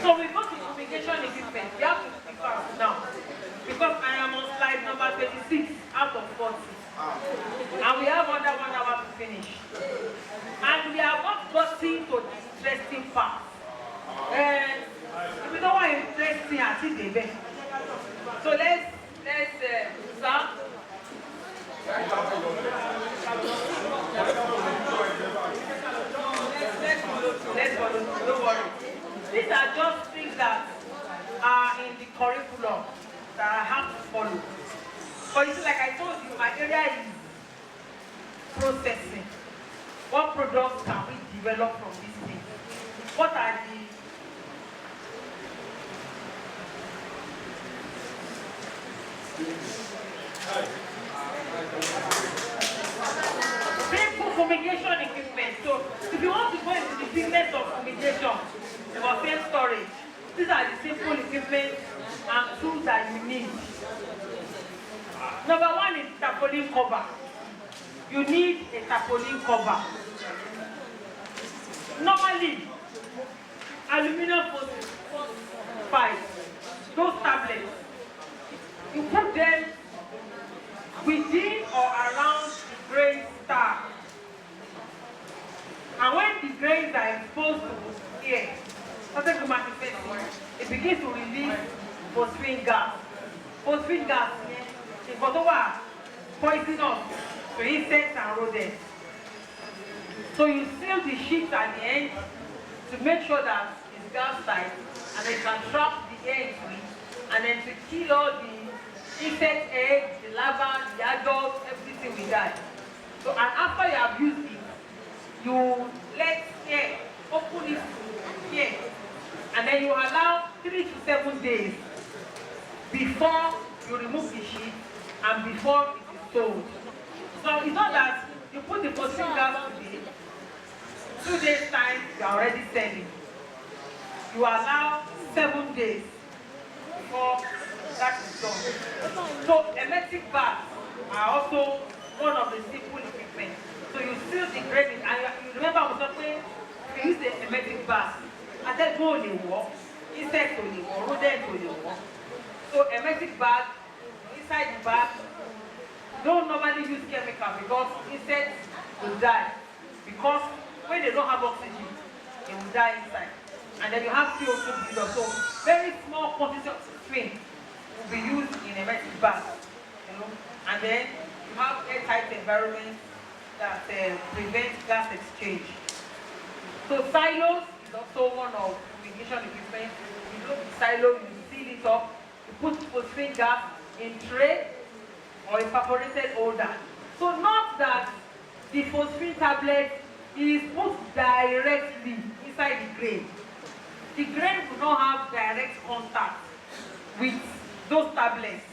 So we go to fumigation equipment. We have to speak fast now because I am on slide number 26 out of 40. And we have under 1 hour to finish. And we have not gotten to the interesting part. If we don't want interesting, I think they bet. So let's start. Let's follow. Don't worry. These are just things that are in the curriculum that I have to follow. But you see, like I told you, my area is processing. What products can we develop from this thing? What are the simple fumigation equipment? So if you want to go into the business of fumigation or field storage, these are the simple equipment and tools that you need. Number one is tarpaulin cover. You need a tarpaulin cover. Normally, aluminum phosphide, those tablets, you put them within or around the grain star. And when the grains are exposed to air, starting to manifest, it begins to release phosphine gas. Phosphine gas is poisonous to insects and rodents. So you seal the sheets at the end to make sure that it's gas tight, and then you can trap the air into it, and then to kill all the insect eggs, the larvae, the adults, everything will die. So, and after you have used it, you let air, open it to air, and then you allow 3 to 7 days before you remove the sheet and before it is sold. So it's not that you put the phosphine gas today, 2 days time you are already selling. You allow 7 days before that is done. So hermetic bags are also one of the simple equipment. So you seal the grain, and you remember I was talking, you use the hermetic bag, and then go on the wall, insect on the wall, rodent on the wall. So hermetic bag, inside the bag, don't normally use chemical because insects will die. Because when they don't have oxygen, they will die inside. And then you have CO2 buildup. So very small quantity of swing will be used in a emergency bag. And then you have airtight environments that prevent gas exchange. So silos is also one of fumigation equipment. You load the silo, you seal it up, you put phosphine gas in tray or evaporated holder. So not that the phosphine tablet is put directly inside the grain. The grain will not have direct contact with those tablets.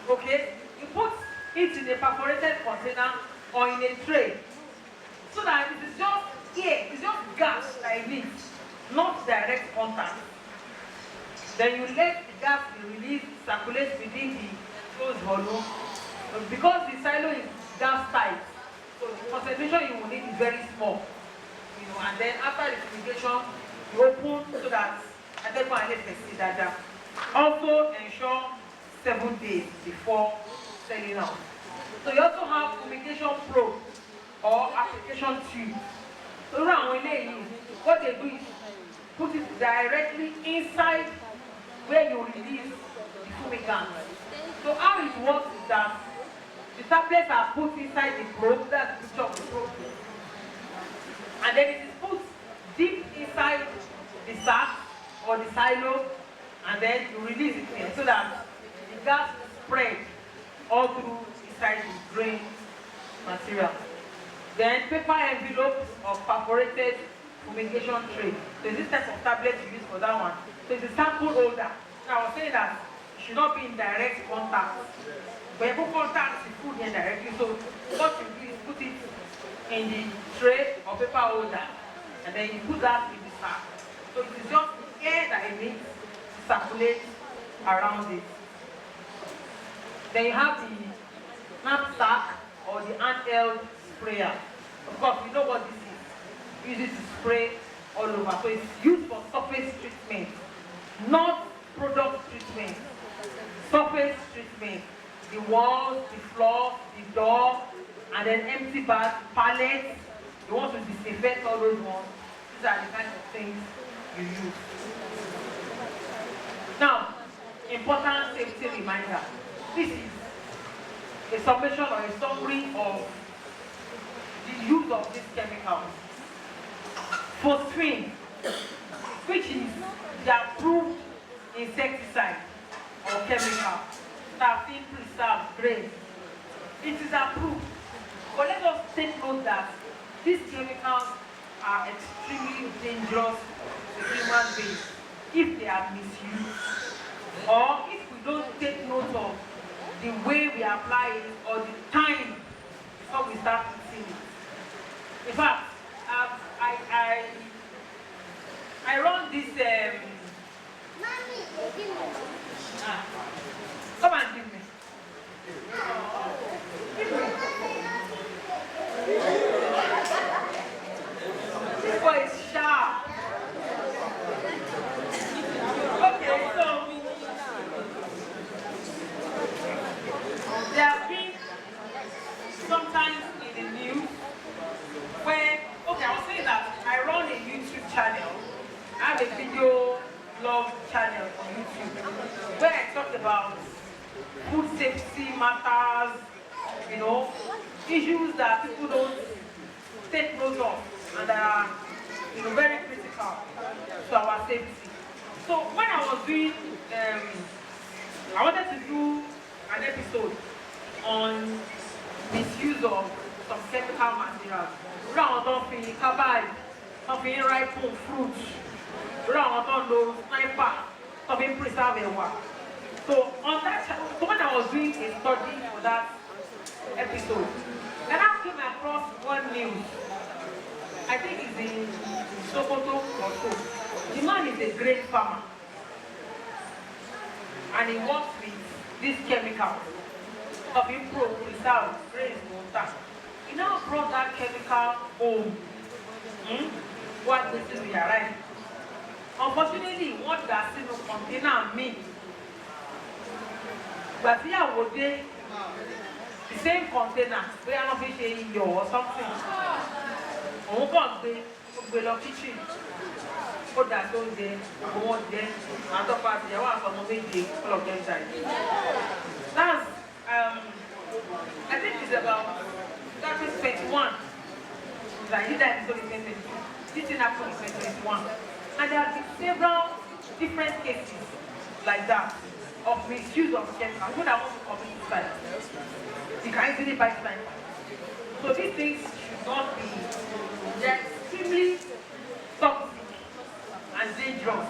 Okay? You put it in a perforated container or in a tray so that it is just air, it's just gas that it needs, not direct contact. Then you let the gas be released, circulate within the closed volume. Because the silo is gas tight, so the concentration you will need is very small. And then after the fumigation, you open so that I take one and see that. Also ensure 7 days before selling out. So you also have fumigation probe or application tube. So what they do is put it directly inside where you release the fumigant. So how it works is that the tablets are put inside the probe, that's the picture of the probe. And then it is put deep inside the sack or the silo, and then you release it here so that the gas spread all through inside the grain material. Then paper envelopes of perforated fumigation tray. So this type of tablet you use for that one. So it's a sample holder. So I was saying that it should not be in direct contact. When you put contact, the food here directly. So what you do is put it in the tray or paper holder, and then you put that in the sack. So it is just the air that it needs to circulate around it. Then you have the knapsack or the handheld sprayer. Of course, you know what this is. Use it to spray all over. So it's used for surface treatment, not product treatment. Surface treatment. The walls, the floor, the door, and then empty bags, pallets. You want to disinfect all those ones. These are the kinds of things you use. Now, important safety reminder. This is a summation or a summary of the use of these chemicals. Phosphine, which is the approved insecticide or chemical that have been preserved grain. It is approved. But let us take note that these chemicals are extremely dangerous to human beings if they are misused, or if we don't take note of the way we apply it or the time before we start using it. In fact, I run this come and give me. Give me. This boy is sharp. Okay, so there have been sometimes in the news where, okay, I was saying that I run a YouTube channel. I have a video blog channel on YouTube where I talk about food safety matters, issues that people don't take note of and are very critical to our safety. So when I was doing, I wanted to do an episode on misuse of some chemical materials. Round of the carbide, of the ripe fruit, round of the sniper, of the preserve one. So on that, so when I was doing a study for that episode, then I came across one news. I think it's in Sokoto or so. The man is a great farmer, and he works with this chemical of improve, preserve, grain, water. He now brought that chemical home. What this is right? Unfortunately, what does it contain me? But here would they The same container, we are not fishing your or something. On gbé lọ kitchen. Ó dà tó ń jẹ, àwọn jẹ, àtọ́pá àti ìyàwó àfọmọ méje, all of them died. That's, I think it's about, that is 21. Like he died in 2022. This thing happened in 2021. And there have been several different cases like that of misuse of chemicals. People that want to commit suicide, you can easily buy time. So these things should not be, they're extremely toxic and dangerous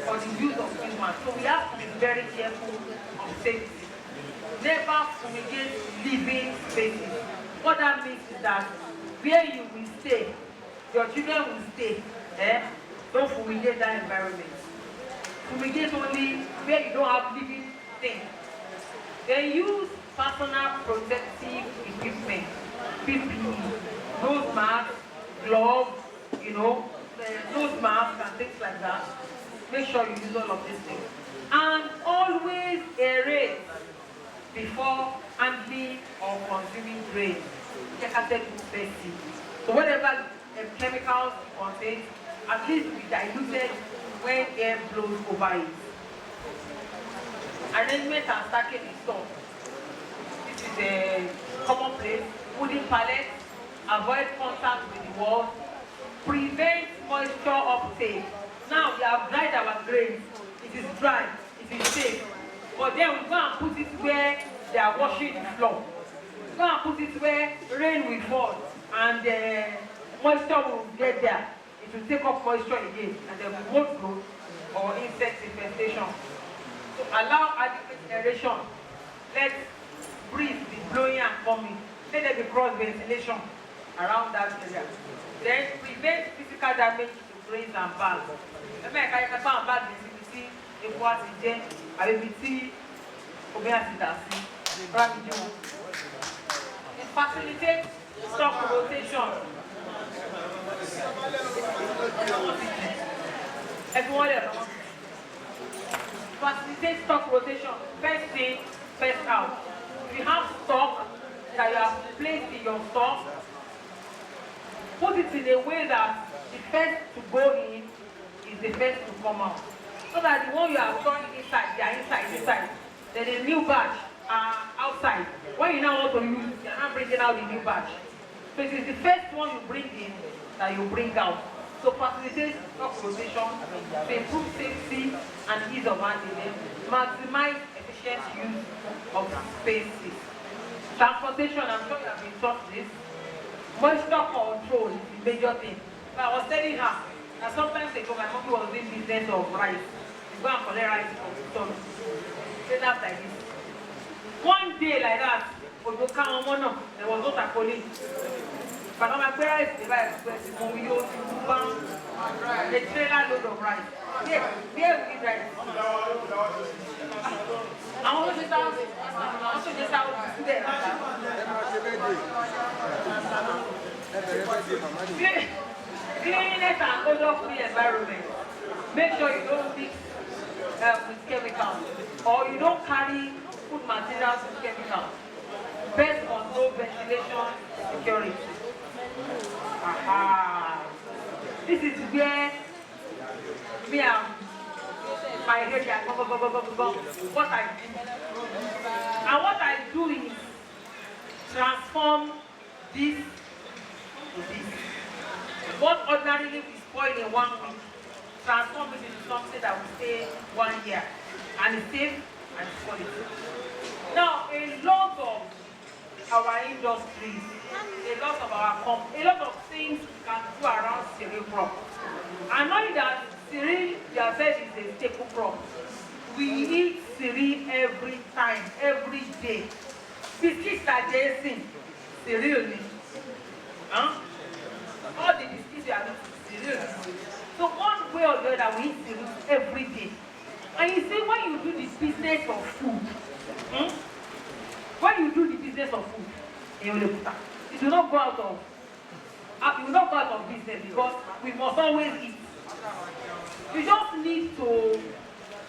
for the use of humans. So we have to be very careful of safety. Never fumigate living spaces. What that means is that where you will stay, your children will stay, don't fumigate that environment. Fumigate only where you don't have living things. They use personal protective equipment, PPE, nose masks, gloves, nose masks and things like that. Make sure you use all of these things. And always aerate before handling or consuming grain. So whatever chemicals contain, at least be diluted when air blows over it. Arrangement and stacking in store. This is a common place. Wooden pallets. Avoid contact with the walls. Prevent moisture uptake. Now we have dried our grains. It is dry. It is safe. But then we go and put it where they are washing the floor. We go and put it where rain will fall and moisture will get there. It will take up moisture again and there will be mold growth or insect infestation. So allow adequate aeration. Let breeze be blowing and coming. Let there be cross ventilation around that area. Then prevent physical damage to grains and bags. It facilitates stock rotation. Everyone else. Facilitate stock rotation. First in, first out. If you have stock that you have placed in your stock, put it in a way that the first to go in is the first to come out. So that the one you are storing inside, they are inside. Then the new batch are outside. When you now want to use, you are not bringing out the new batch. So it is the first one you bring in that you bring out. So facilitate stock rotation to improve safety and ease of handling, maximize efficient use of spaces. Transportation, I'm sure you have been taught this. Moisture control is the major thing. But I was telling her that sometimes ago my mom was doing business of rice. You go and collect rice from the store. Say that like this. One day like that, there was no tackling. But on my parents, they buy express, a trailer load of rice. There we eat rice. I want to just out there. Cleanliness and odor-free environment. Make sure you don't mix with chemicals or you don't carry food materials with chemicals. Best control ventilation security. Aha! This is where me and my area what I do. And what I do is transform this to this. What ordinarily we spoil in 1 week, transform it into something that will stay 1 year. And it's safe and it's quality. Now, a lot of our industries, a lot of things we can do around cereal crop. And knowing that cereal yourself is a staple crop, we eat cereal every time, every day. Biscuits are Jason, cereal. All the biscuits we are eating, cereal. So one way or the other, we eat cereal every day. And you see, when you do the business of food, when you do the business of food, it will not go out of business because we must always eat. You just need to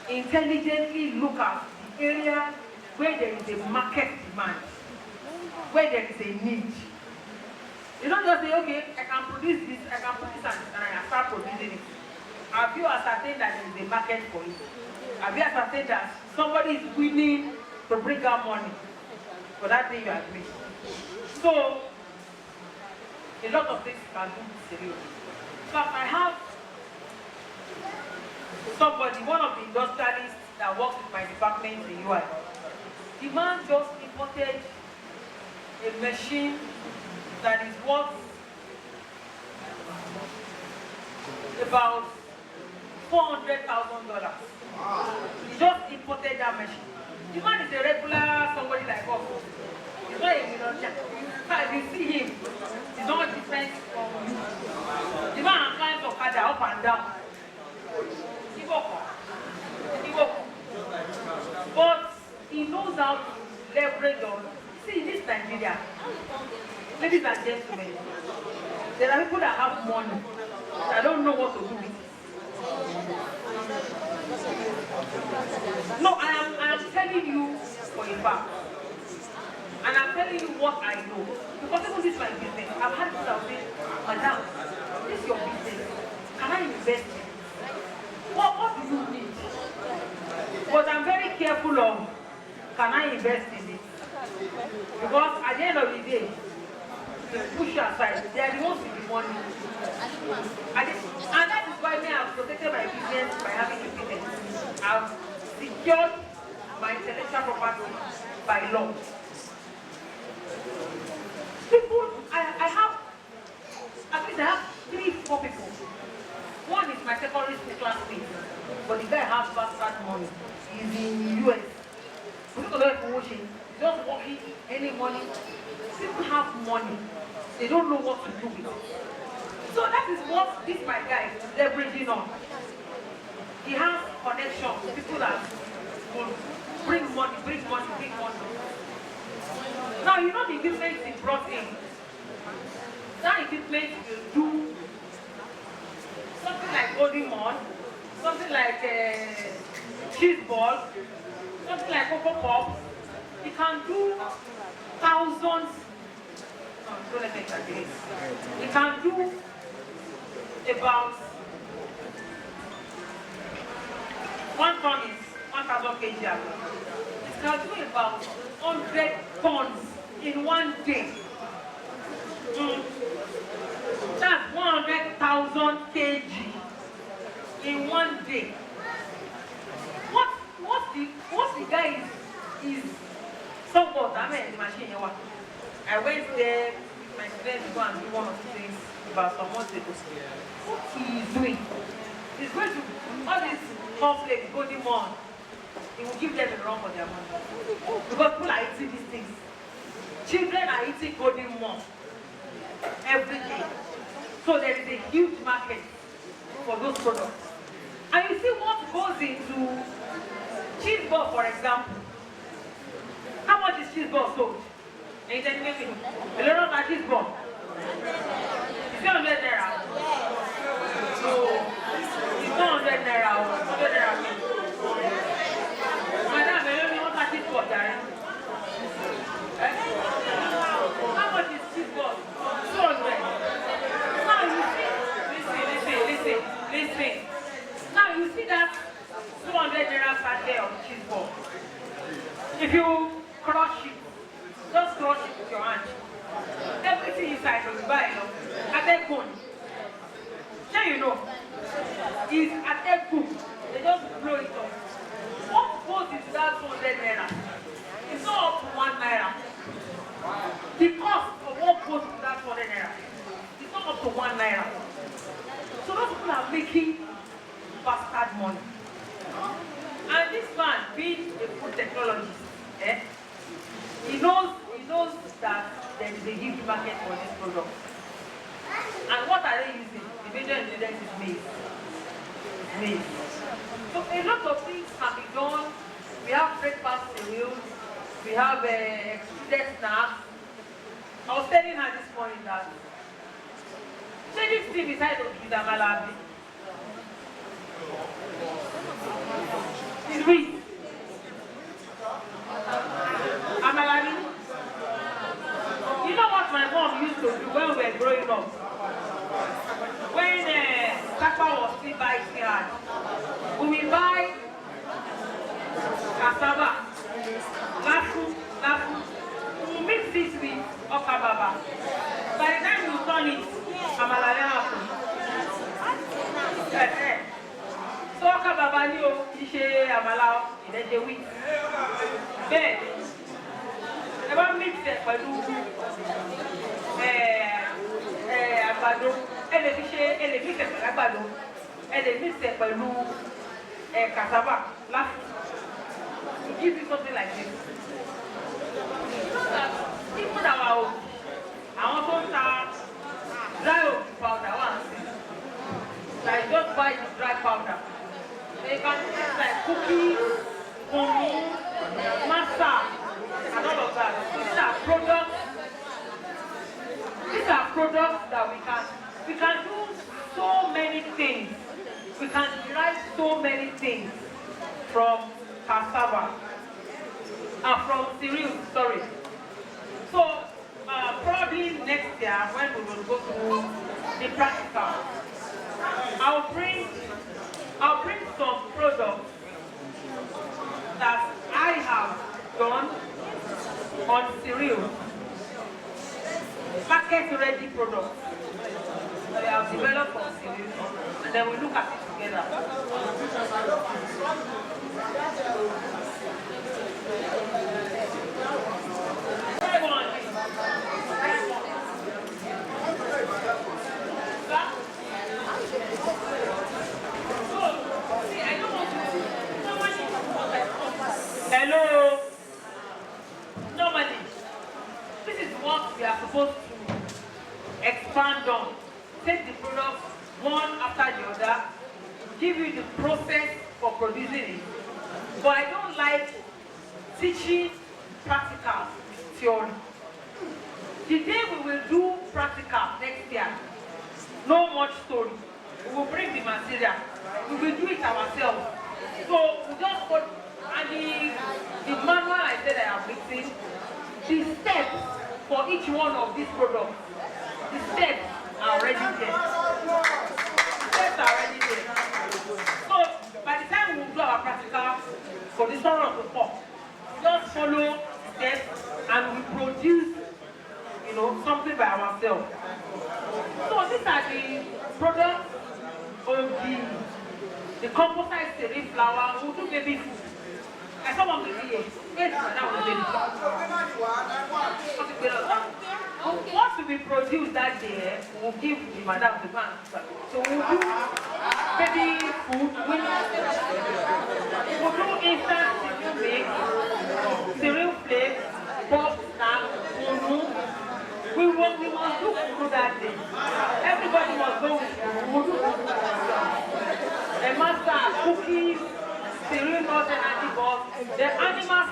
intelligently look at the area where there is a market demand, where there is a need. You don't just say, okay, I can produce this, I can put this and I start producing it. Have you ascertained that there is a market for it? Have you ascertained that somebody is willing to bring out money for that thing you agree? So, a lot of things you can do with cereal. So I have somebody, one of the industrialists that works with my department in UI. The man just imported a machine that is worth about $400,000. He just imported that machine. The man is a regular somebody like us. He's not a millionaire. If you see him, he's not different from you. The man climbs Okada up and down. He walk. But he knows how to leverage on. See, this Nigeria, ladies and gentlemen, there are people that have money that don't know what to do with it. No, I am telling you for a fact. And I'm telling you what I know. Because even this is my business. I've had people that will say, Madam, this is your business. Can I invest in it? What do you need? But I'm very careful of, can I invest in it? Because at the end of the day, they push you aside. They are the ones with the money. And that is why me I've protected my business by having a business. I've secured my intellectual property by law. People, I have 3-4 people. One is my secondary school classmate, but the guy has bastard money. He's in US. He's just working any money. People have money. They don't know what to do with it. So that is what this my guy is leveraging on. He has connections with people that will bring money. Now you know the equipment he brought in. That equipment will do something like golden mon, something like cheese ball, something like cocoa pop. It can do thousands. Don't let me exaggerate. It can do about 1 ton is 1,000 kg. It can do about 100 tons in one day. That's 100,000 kg in one day. What's the guy is somewhat, I mean, the machine. I went there with my friends to go and do one or two things about some months ago. What he is doing, he's going to all these cornflakes, golden mon. He will give them a run for their money. Because people are eating these things. Children are eating golden mon every day. So there is a huge market for those products. And you see what goes into cheese ball, for example. How much is cheese ball sold? And you tell me, a lot of cheese ball. It's 100 naira. So it's 100 naira. 100 naira. Madam, you don't want cheese ball, Darren. How much is cheese ball? 200. Now you see, listen. Now you see that 200 naira sachet of cheese ball. If you crush it, just crush it with your hand. Everything inside will buy at that bone. Now you know, is at that bone. They just blow it up. What goes into that 200 naira? It's not up to 1 naira. The cost of what goes into that 200 naira is not up to 1 naira. So those people are making bastard money. And this man, being a food technologist, he knows that there is a huge market for this product. And what are they using? The major ingredient is maize. So a lot of things can be done. We have breakfast cereals, we have extruded snacks. I was telling her this morning that this thing beside of Kidamalabi is real. growing up. When Papa was still biting hard, we will buy cassava, lafu, we will mix this with okababa. By the time you turn it, amalaya happen. So okababa ni o, ishe amala ìdẹ́jẹ wheat. Bẹ́ẹ̀ ẹ bá mix ẹ̀ pẹ̀lú àgbàdo, ẹ lè mix ẹ̀ pẹ̀lú àgbàdo, ẹ lè mix ẹ̀ pẹ̀lú cassava, lafu. Give you something like this. You know that even our own, àwọn tó ń ta dry oat powder wà sí. Like just buy the dry powder. They can taste like cookies, masa, and all of that. So these are products. These are products that we can do so many things. We can derive so many things from cassava. From cereal, sorry. So probably next year when we will go to the practical, I'll bring some products that I have done on cereal, market ready products that I have developed on cereal, and then we look at it together. Hello. Normally, this is what we are supposed to expand on. Take the products one after the other, give you the process for producing it. But I don't like teaching practical theory. The day we will do practical next year, no much story. We will bring the material. We will do it ourselves. So we just put, and the manual I said I have written, the steps for each one of these products, the steps are already there. The steps are already there. So by the time we do our practical for this one of the form, just follow steps and we produce, you know, something by ourselves. So these are the products of the composite cereal flour. We'll do baby food. And some of the here, once we produce that day, we'll give the madam the man. So we'll do baby food, we'll do instant cereal mix, cereal flakes, pop, snack, we must do food that day. Everybody must go with food. A master, cookies, cereal nuts and antiballs. The animal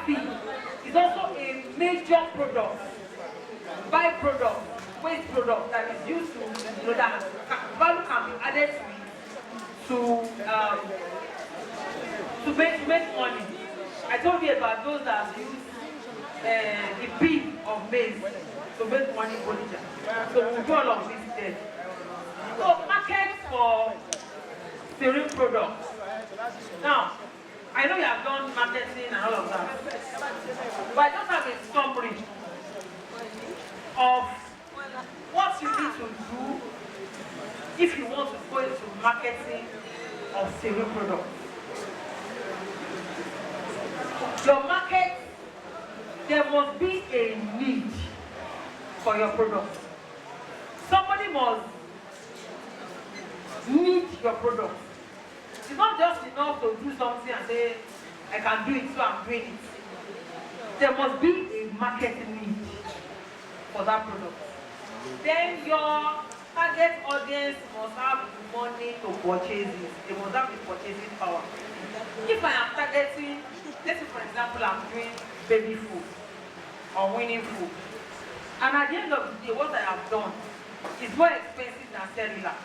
feed is also a major product, byproduct, waste product that is used to, you know, that value can be added to make money. I told you about those that use the peel of maize to make money for Bolivia. So we'll do all of this there. So market for cereal products. Now, I know you have done marketing and all of that, but I just have a summary of what you need to do if you want to go into marketing of cereal products. Your market, there must be a need for your product. Somebody must need your product. It's not just enough to do something and say, I can do it, so I'm doing it. There must be a market need for that product. Then your target audience must have money to purchase it. They must have the purchasing power. If I am targeting, let's say for example, I'm doing baby food or winning food, and at the end of the day, what I have done is more expensive than cellular.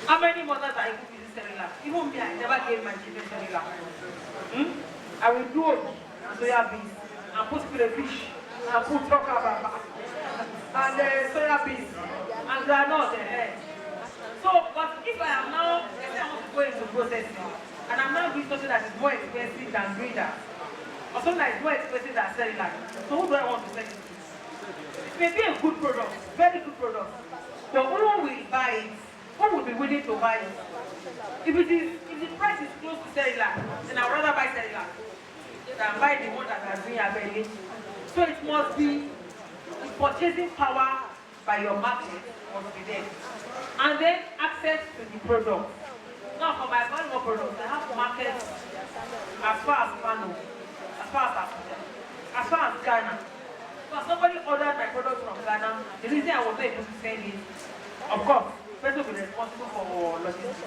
How many mothers are even using cellular? Even me, I never gave my children cellular. I will do it and soya beans and put crayfish and put rock and soya beans and groundnut. So, but if I am now, let's say I want to go into processing, and I'm now doing something that is more expensive than doing that, or something that is more expensive than selling that, so who do I want to sell it to? It may be a good product, very good product, but who will buy it? Who will be willing to buy it? If the price is close to Cerelac, then I would rather buy Cerelac than buy the one that has been available. So it must be the purchasing power by your market must be there. And then access to the product. Now for my valuable products, I have markets as far as Kano, as far as Abuja, as far as Ghana. So if somebody ordered my product from Ghana, the reason I was not able to send it, of course, the person will be responsible for logistics.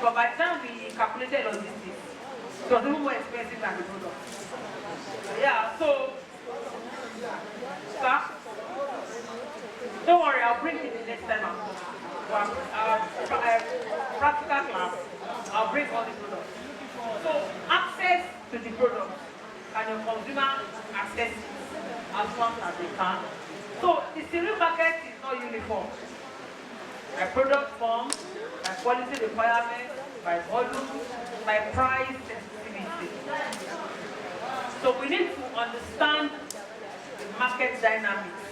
But by the time we calculated logistics, it was even more expensive than the product. Yeah, so, sir, don't worry, I'll bring it the next time I'm home. Practical class, I'll bring all the products. So, access to the product, and your consumer access it as fast as they can. So, the cereal market is not uniform. By product form, by quality requirements, by volume, by price sensitivity. So we need to understand the market dynamics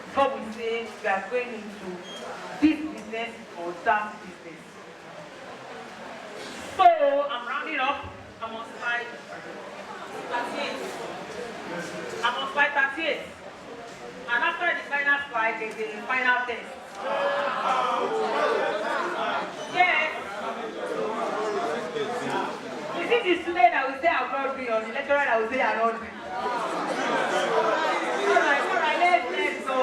before we say we are going into this business or that business. So I'm rounding up. I'm on slide 38. I'm on slide 38. And after the final slide, there's the final test. Yes. Is it the student that will say I'm not doing or the lecturer that will say I'm not doing? Alright, let's go.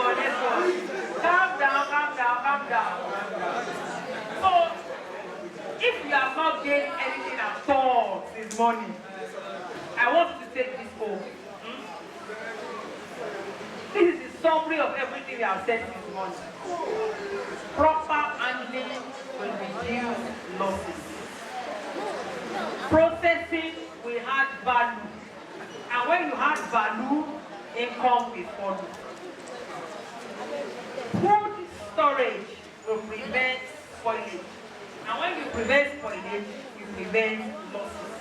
Calm down. So, if you have not gained anything at all this morning, I want you to take this home. This is the summary of everything we have said this morning. Proper handling will reduce losses. Processing will add value. And when you add value, income will follow. Food storage will prevent spoilage. And when you prevent spoilage, you prevent losses.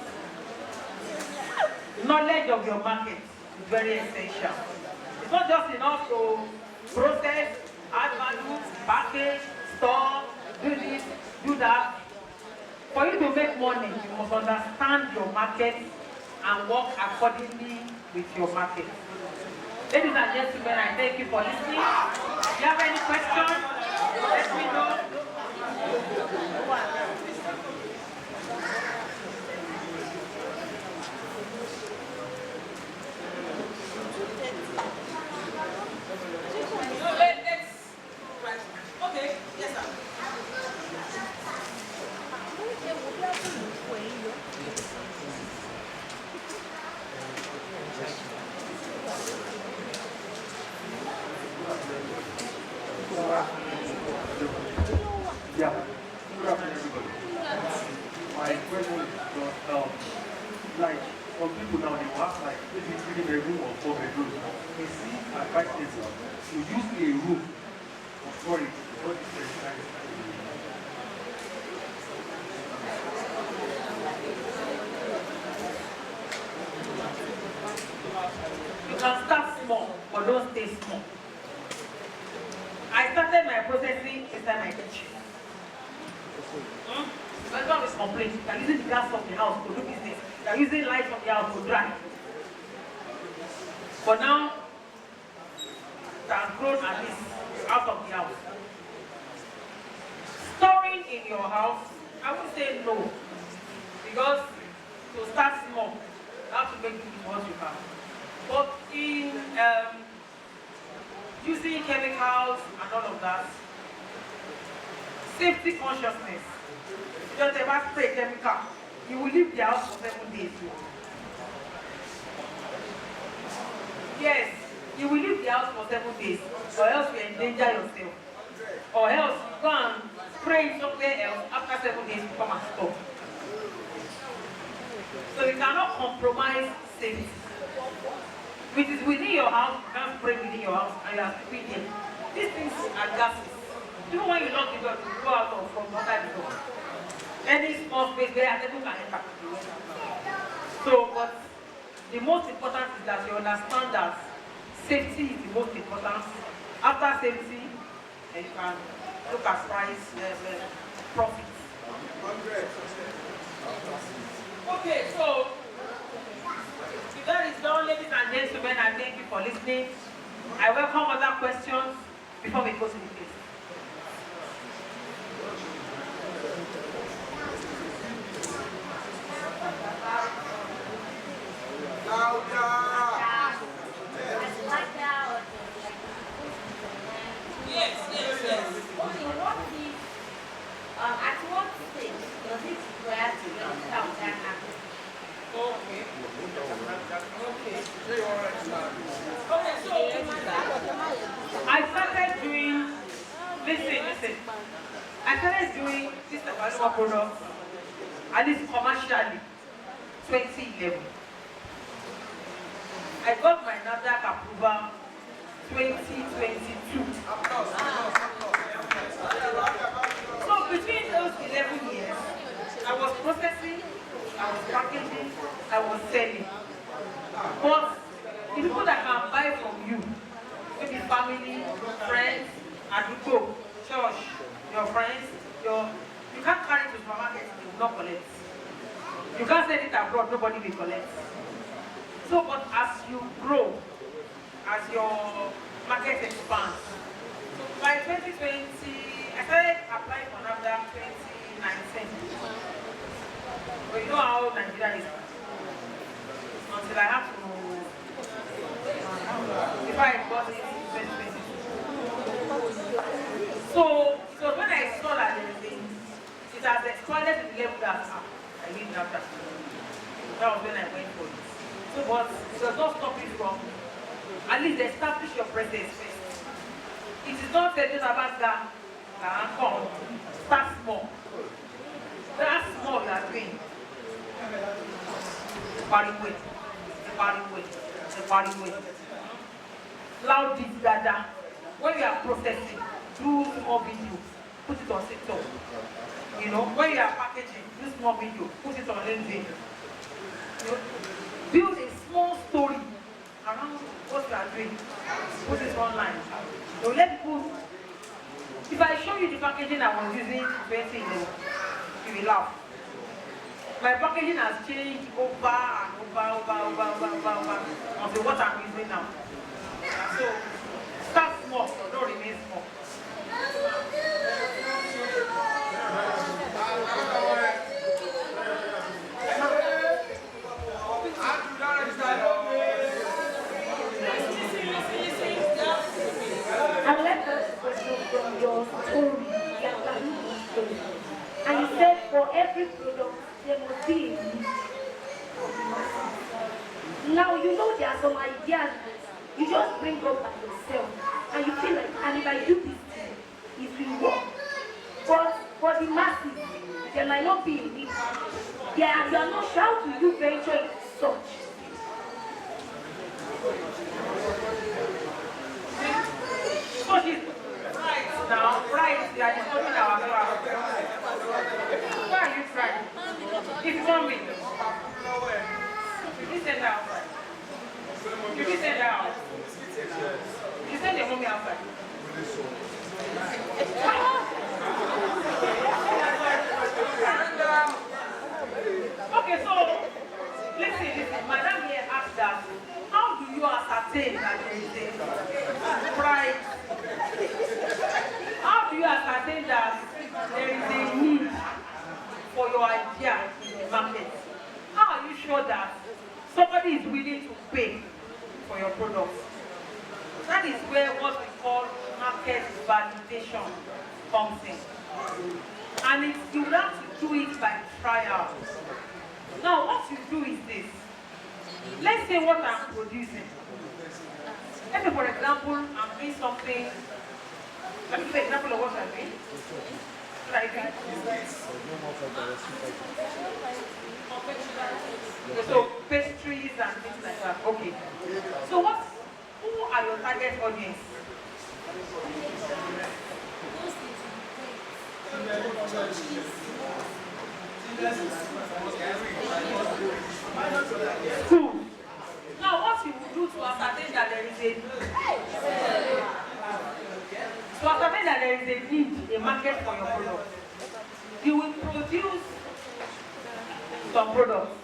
Knowledge of your market is very essential. It's not just enough to process, add value, package, store, do this, do that. For you to make money, you must understand your market and work accordingly with your market. Ladies and gentlemen, I thank you for listening. If you have any questions, let me know. Okay, yes sir. Yeah. Good afternoon, everybody. My question is, like, some people now, they have like maybe 3 bedroom or 4 bedrooms. They see advantages to use a room for storage. What is the size? You can start small, but don't stay small. I started my processing inside my kitchen. When God is complaining, they are using the gas of the house to do business. They are using light from the house to drive. But now, it has grown at least out of the house. Storing in your house, I would say no. Because to start small, you have to make it with what you have. But in using chemicals and all of that, safety consciousness, just ever spray chemical, you will leave the house for 7 days. Yes, you will leave the house for 7 days, or else you endanger yourself. Or else you go and spray somewhere else after 7 days to come and stop. So you cannot compromise safety. If it is within your house, you can't spray within your house and you are sleeping here. These things are gases. Even when you lock the door, you go out of from under the door. Any small space where people can enter. So, but the most important is that you understand that safety is the most important. After safety, you can look at price, profit. Okay, so if that is done, ladies and gentlemen, I thank you for listening. I welcome other questions before we go to the case. Yes. Okay, what if, at what stage does it require to register with that act? Okay, so I started doing, listen. I started doing this available product, at least commercially, 2011. I got my NAFDAC approval 2022. So between those 11 years, I was processing, I was packaging, I was selling. But the people that can buy from you, maybe family, friends, adugo, church, your friends, you can't carry it to supermarket, you will not collect. You can't send it abroad, nobody will collect. So, but as you grow, as your market expands, so by 2020, I started applying for NAFDAC 2019. But you know how Nigeria is. Until I have to, if I got it in 2022. So when I saw that it has expanded to the level that I need NAFDAC. That was when I went for it. So, but it does not stop you from, at least establish your presence first. It is not just about that, come, start small. That small you are doing. The body weight. Loud it, dada. When you are processing, do small video, put it on TikTok. You know, when you are packaging, do small video, put it on LinkedIn. You know, build a small story around what you are doing. Put it online. You know, let people. If I show you the packaging I was using 20 years, you will laugh. My packaging has changed over and over until what I'm using now. So start small, don't remain small. I would like to ask a question from your story, and you said for every product there must be a need. Now you know there are some ideas you just bring up by yourself, and you feel like, and if I do this thing, it will work. But for the masses, there might not be a need. You are not sure how to you venture into such. So she's right now, right, they are disturbing our class. Why are you trying? If you want me, you can send her outside. You can send her out. You send the mommy outside. Okay, so listen, madam here asked that, how do you ascertain that there is a price? How do you ascertain that there is a need for your idea in the market? How are you sure that somebody is willing to pay for your product? That is where what we call market validation comes in. And you have to do it by trial. Now what you do is this. Let's say what I'm producing. Let me, for example, I'm doing something. Let me give an example of what I'm doing. What I do. Okay, so pastries and things like that. Okay. So who are your target audience? School. Now what you will do to ascertain that there is a need, a market for your product, you will produce some products.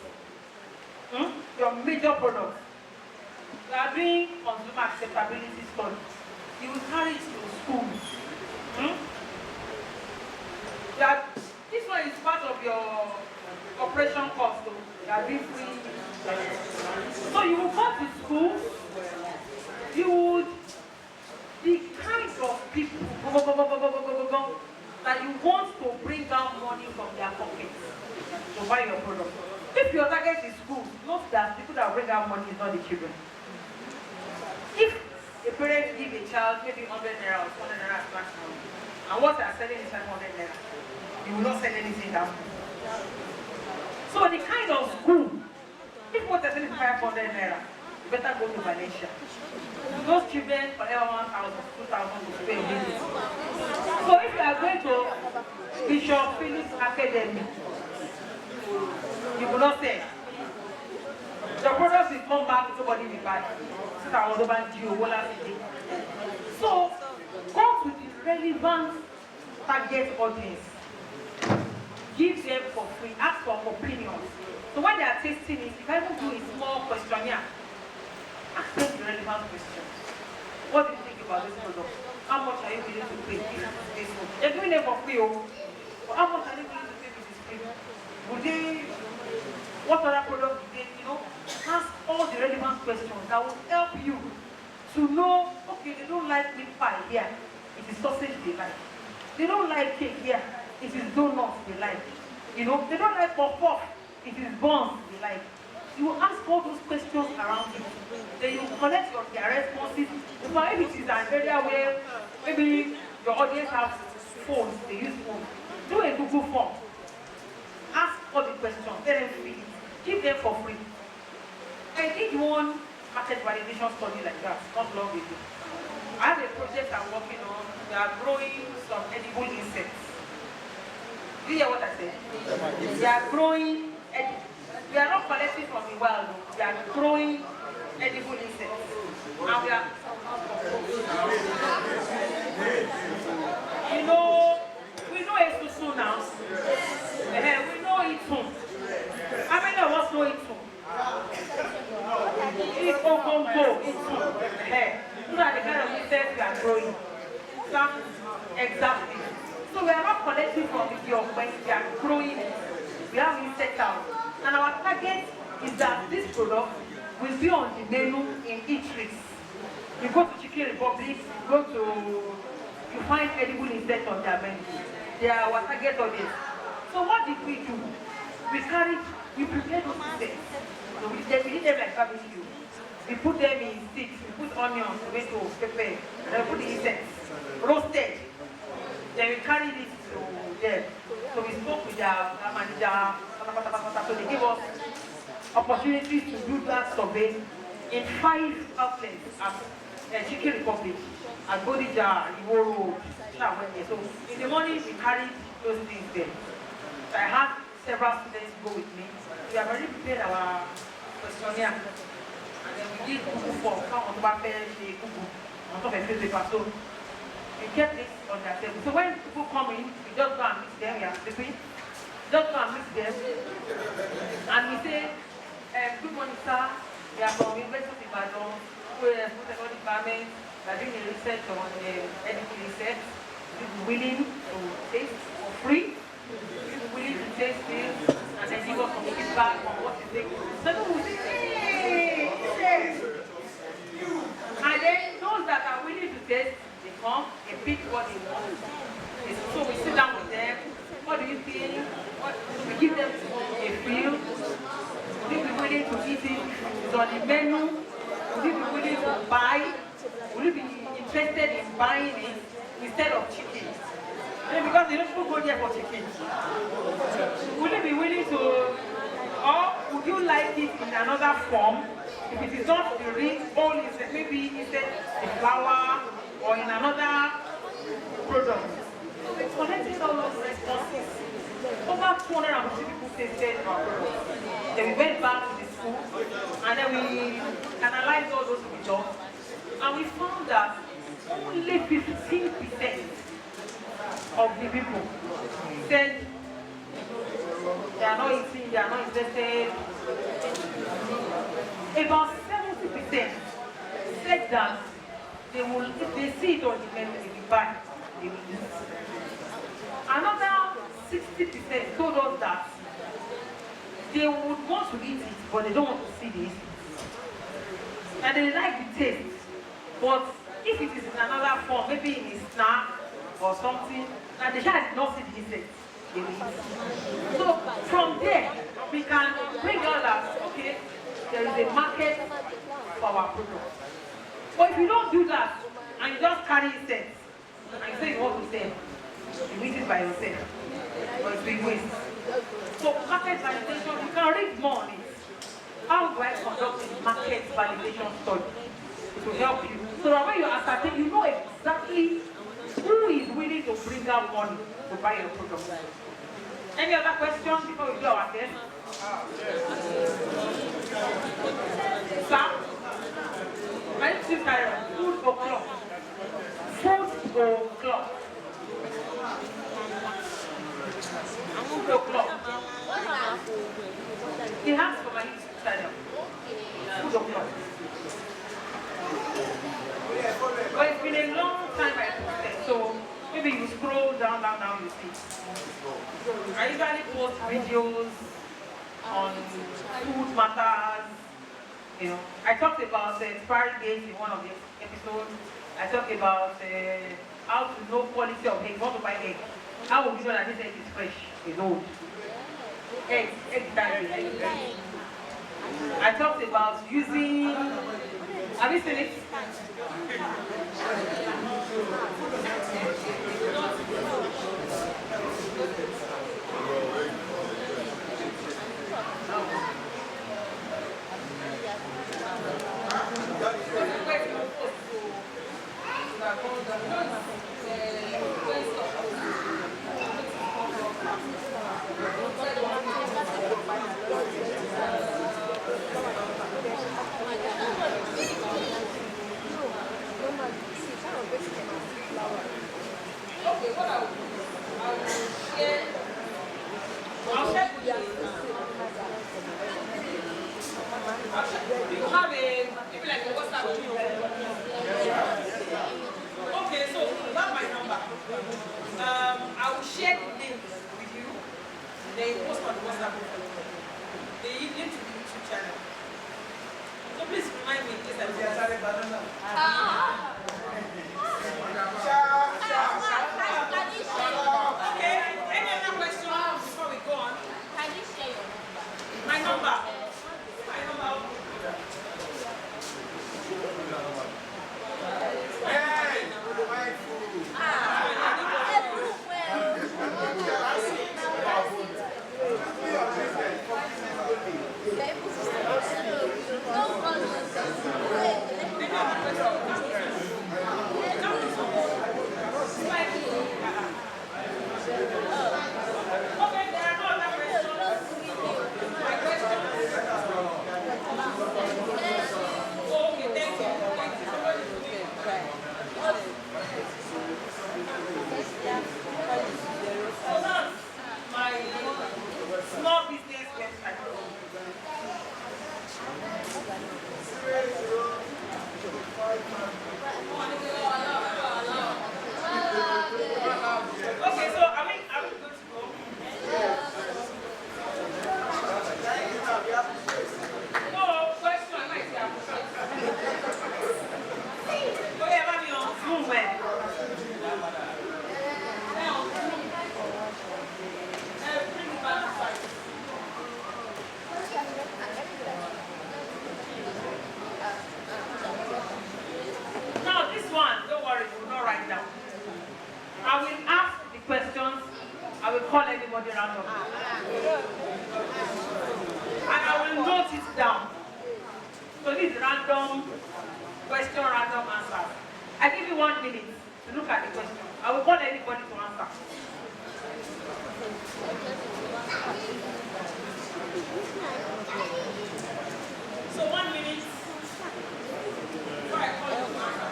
Your major products. You are doing consumer acceptability study. You will carry it to schools. This one is part of your operation cost. So you are doing free. So you will go to schools. You would the kind of people that you want to bring down money from their pockets to buy your product. If your target is school, note that people that bring out money is not the children. If a parent give a child maybe 100 naira or 200 naira maximum, and what they are selling is 500 naira, you will not sell anything down. So the kind of school, if what they are selling is 500 naira, you better go to Valencia. Those children forever 1,000, 2,000 will pay a visit. So if you are going to Bishop Phillips Academy, you will not say. The products will come back, nobody will buy. So go to the relevant target audience. Give them for free, ask for opinions. So when they are tasting it, you can even do a small questionnaire. Ask them the relevant questions. What do you think about this product? How much are you willing to pay? This one. They're doing it for free. But how much are they willing to pay for this free? Would they, what other product do they, ask all the relevant questions that will help you to know, okay, they don't like meat pie here, it is sausage they like. They don't like cake here, it is donuts they like. They don't like puff-puff, it is buns they like. You ask all those questions around it. Then you collect their responses. If it is an area where maybe your audience have phones, they use phones, do a Google form. Ask all the questions, let them fill it. Give them for free. I did one market validation study like that not long ago. I have a project I'm working on. We are growing some edible insects. Do you hear what I said? We are growing we are not collecting from the wild, we are growing edible insects. And we are we know Esusu now. We know it too. How many of us know it too? It's Okongo, it's too. These are the kind of insects we are growing. Exactly. So we are not collecting from the young when we are growing it. We have insect out. And our target is that this product will be on the menu in eateries. You go to Chicken Republic, you find edible insects on their menu. They are our target audience. So what did we do? We prepare those insects. So we did them like barbecue. We put them in sticks, we put onions, tomato, pepper, and then we put the insects, roasted. Then we carried it to them. So we spoke with their manager, so they gave us opportunities to do that survey in 5 outlets at Chicken Republic, at Bodija, Iwo Road, so in the morning we carried those things there. So I had several students go with me. We have already prepared our questionnaire. And then we did Google form, on top of paper. So we kept this on their table. So when people come in, we just go and meet them, we are sleeping. Just go and meet them. And we say, good morning, sir. We are from University of Ibadan. We are from the department. We are doing a research on edible research. We are willing to taste for free. We are willing to taste this and then give us some feedback on what you think. So we say, hey. And then those that are willing to taste, they come, they pick what they want. So we sit down with them. What do you think? We give them a feel. Would you be willing to eat it? It's on the menu. Would you be willing to buy? Would you be interested in buying it instead of chicken? Because they don't go there for chicken. Would you be willing to Or would you like it in another form? If it is not the ring, all is maybe instead a flower or in another product. So we collected all those responses. Over 250 people tested our product. Then we went back to the school and then we analyzed all those results and we found that only 15% of the people said they are not eating, they are not interested. About 70% said that they will, if they see it on the menu, they will buy, they will use. Another 60% told us that they would want to eat it, but they don't want to see the taste. And they like the taste. But if it is in another form, maybe in a snack or something, and the child did not see the insect, they will eat. So from there, we can bring out that, okay, there is a market for our product. But if you don't do that, and you just carry insects, and you say you want to sell, you eat it by yourself, but it's big waste. So market validation, you can read more on it. How do I conduct a market validation study to help you? So that when you ascertain, you know exactly who is willing to bring out money to buy your product. Any other questions before we do our test? Sir? I need to carry on. Food o'clock. Food o'clock. Food o'clock. He has for my YouTube channel. Food o'clock. But it's been a long time I posted, so maybe you scroll down, you see. I usually post videos on food matters. You know, I talked about expiry dates in one of the episodes. I talked about how to know quality of egg. You want to buy egg. How would you know that this egg is fresh? It's old. Egg time. I talked about using. Have you seen it? Okay, what I will share. I'll share with you. You have maybe like a WhatsApp group. Okay, so you have my number. I will share the link with you. Then you post on the WhatsApp group. The link to the YouTube channel. So please remind me in case I Okay, any other questions before we go on? Can you share your number? My number. My number. Hey, my food. Okay, there are no other questions. My questions. Okay, thank you. Thank you so much. So that's my small business website. Okay, so are we good to go? No, question, I might say. Oh yeah, mommy on Zoom, man. Bring it back to side. Now this one. I give you 1 minute to look at the question. I will call anybody to answer. So 1 minute. Before I call you to answer.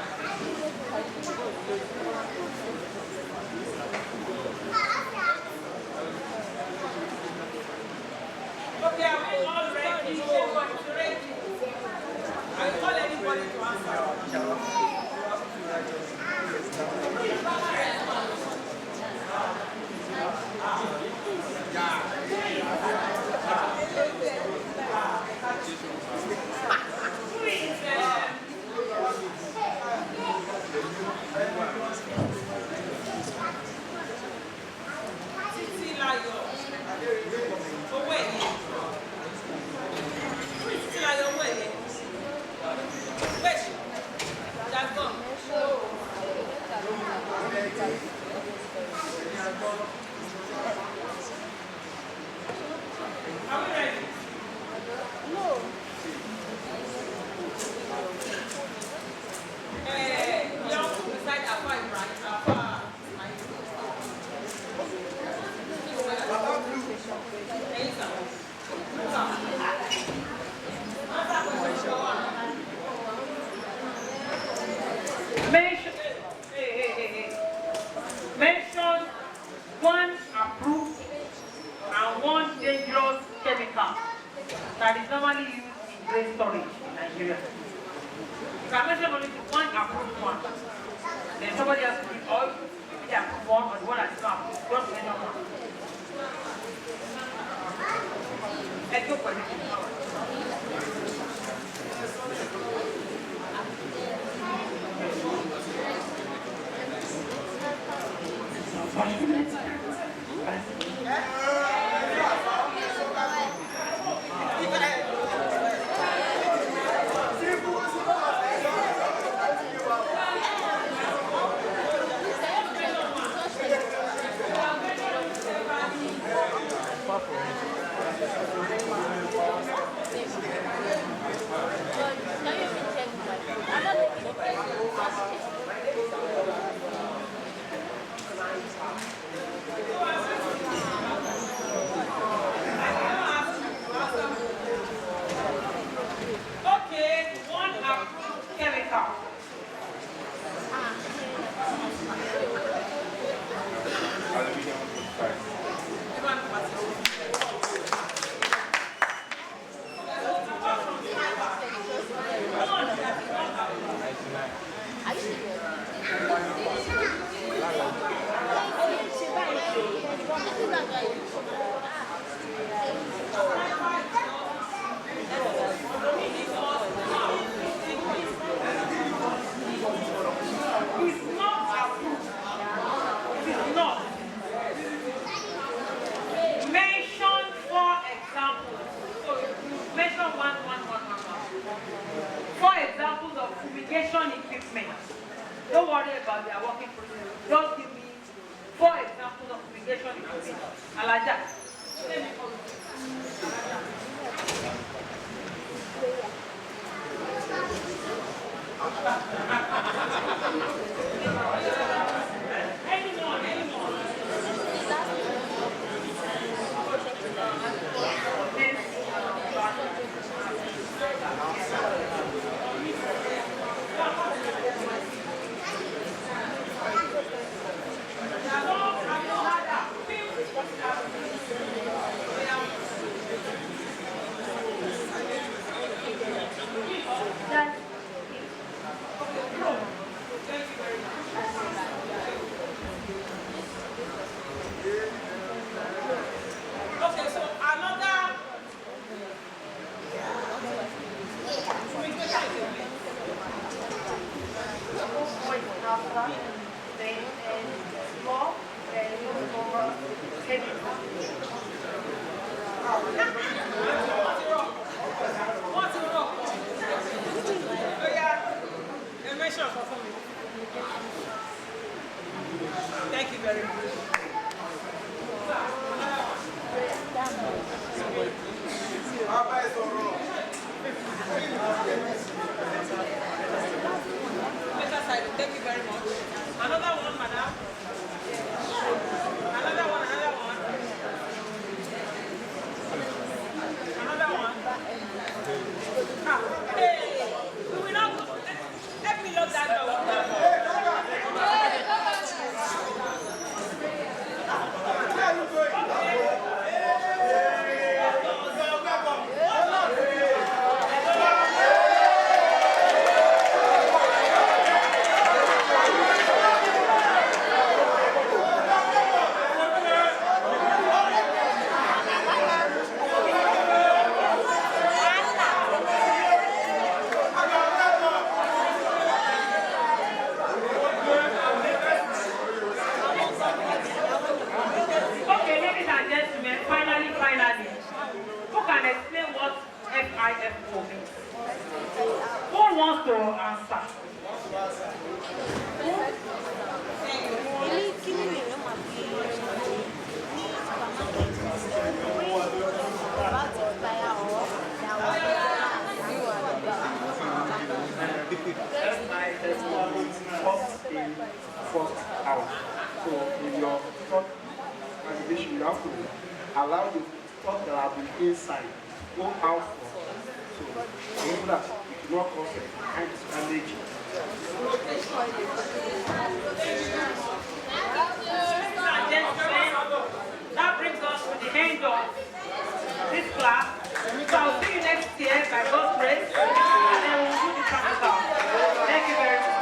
Okay, are we all ready? Ready? I will call anybody to answer. Títí láyọ̀ owó ẹ̀yẹ. Títí láyọ̀ owó ẹ̀yẹ. Wait, that's gone. Are we ready? No. You have to decide Alpha is right. Alpha. Mention 1 approved and 1 dangerous chemical that is normally used in grain storage in Nigeria. You can mention only 1 approved one. Then somebody else will read all the approved one or the one that is not approved. Just mention one. Let's go for it. Okay, 1 approved chemical. It's not approved. It is not. Mention 4 examples. So you mention 1. 4 examples of fumigation equipment. Don't worry about their working process. Just give me 4 examples of fumigation equipment. Alaja. Okay, so another what's wrong? Oh yeah, measure for me. Thank you very much. Thank you very much. very much. Another one, madam. Another one, another one. Another one. Ah, hey, we will not go. Let me lock that door. Okay, ladies and gentlemen, finally, who can explain what FIFO means? Who wants to answer? First out. So in your thought navigation, you have to allow the thought that have been inside go out for. So remember that it will not cause any damage. Ladies and gentlemen, that brings us to the end of this class. So I'll see you next year by God's grace, and then we'll do the practical. Thank you very much.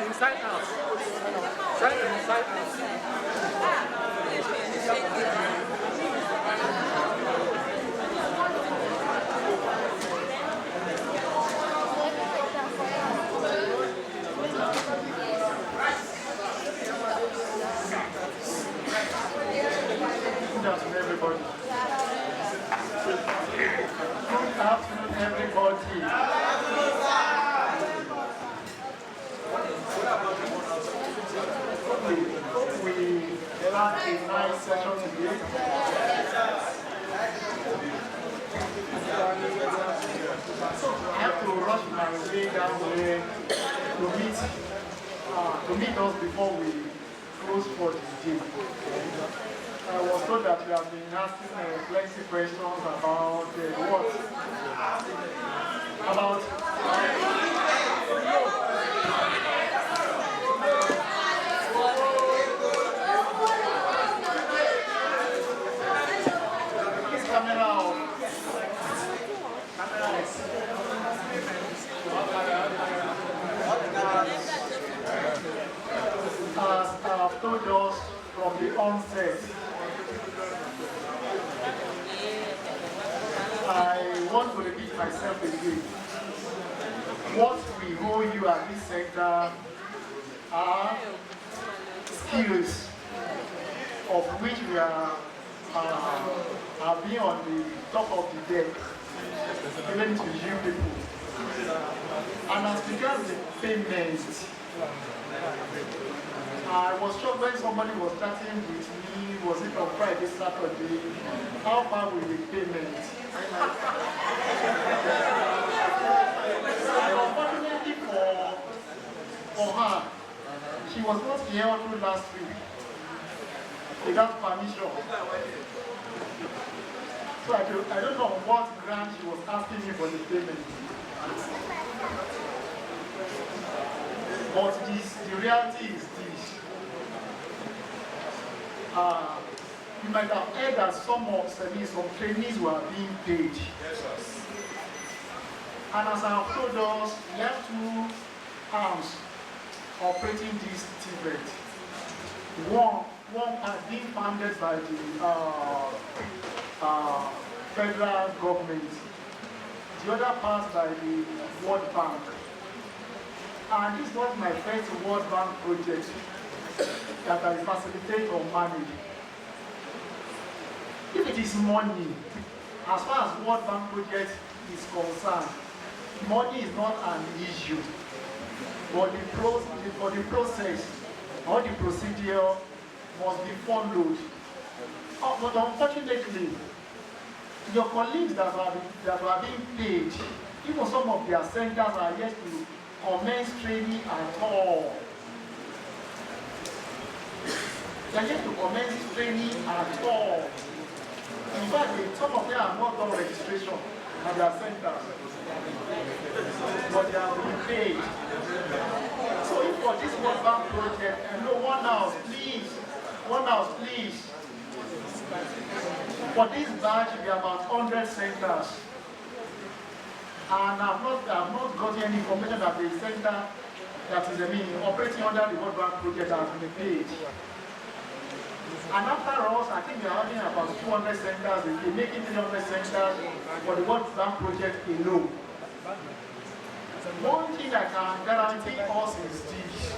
Inside out. Inside out. Everybody. Good afternoon, everybody. Hope we had a nice session today. I have to rush my way down there to meet us before we close for the day. I was told that you have been asking plenty questions about what? About this camera off. Camera is. As I've told us from the onset, I want to repeat myself again. What we owe you at this center are skills of which we are being on the top of the deck, given to you people. And as regards the payment, I was shocked when somebody was chatting with me, was it on Friday, Saturday, how far will the payment? Unfortunately for her, she was not here through last week without permission. So I don't know on what ground she was asking me for the payment. But the reality is this. You might have heard that some trainees were being paid. And as I have told us, we have two arms operating this TVET. One being funded by the federal government, the other part by the World Bank. And this was my first World Bank project that I facilitate or manage. If it is money, as far as World Bank project is concerned, money is not an issue. But the process or the procedure must be followed. But unfortunately, your colleagues that are being paid, even some of their centers are yet to commence training at all. They are yet to commence training at all. In fact, some of them have not done registration at their centers, but they are being paid. So if for this World Bank project, and no, one house, please. For this batch, we have about 100 centers. And I've not gotten any information that the center that is operating under the World Bank project has been paid. And after us, I think we are having about 200 centers, we're making 300 centers for the World Bank project alone. One thing I can guarantee us is this.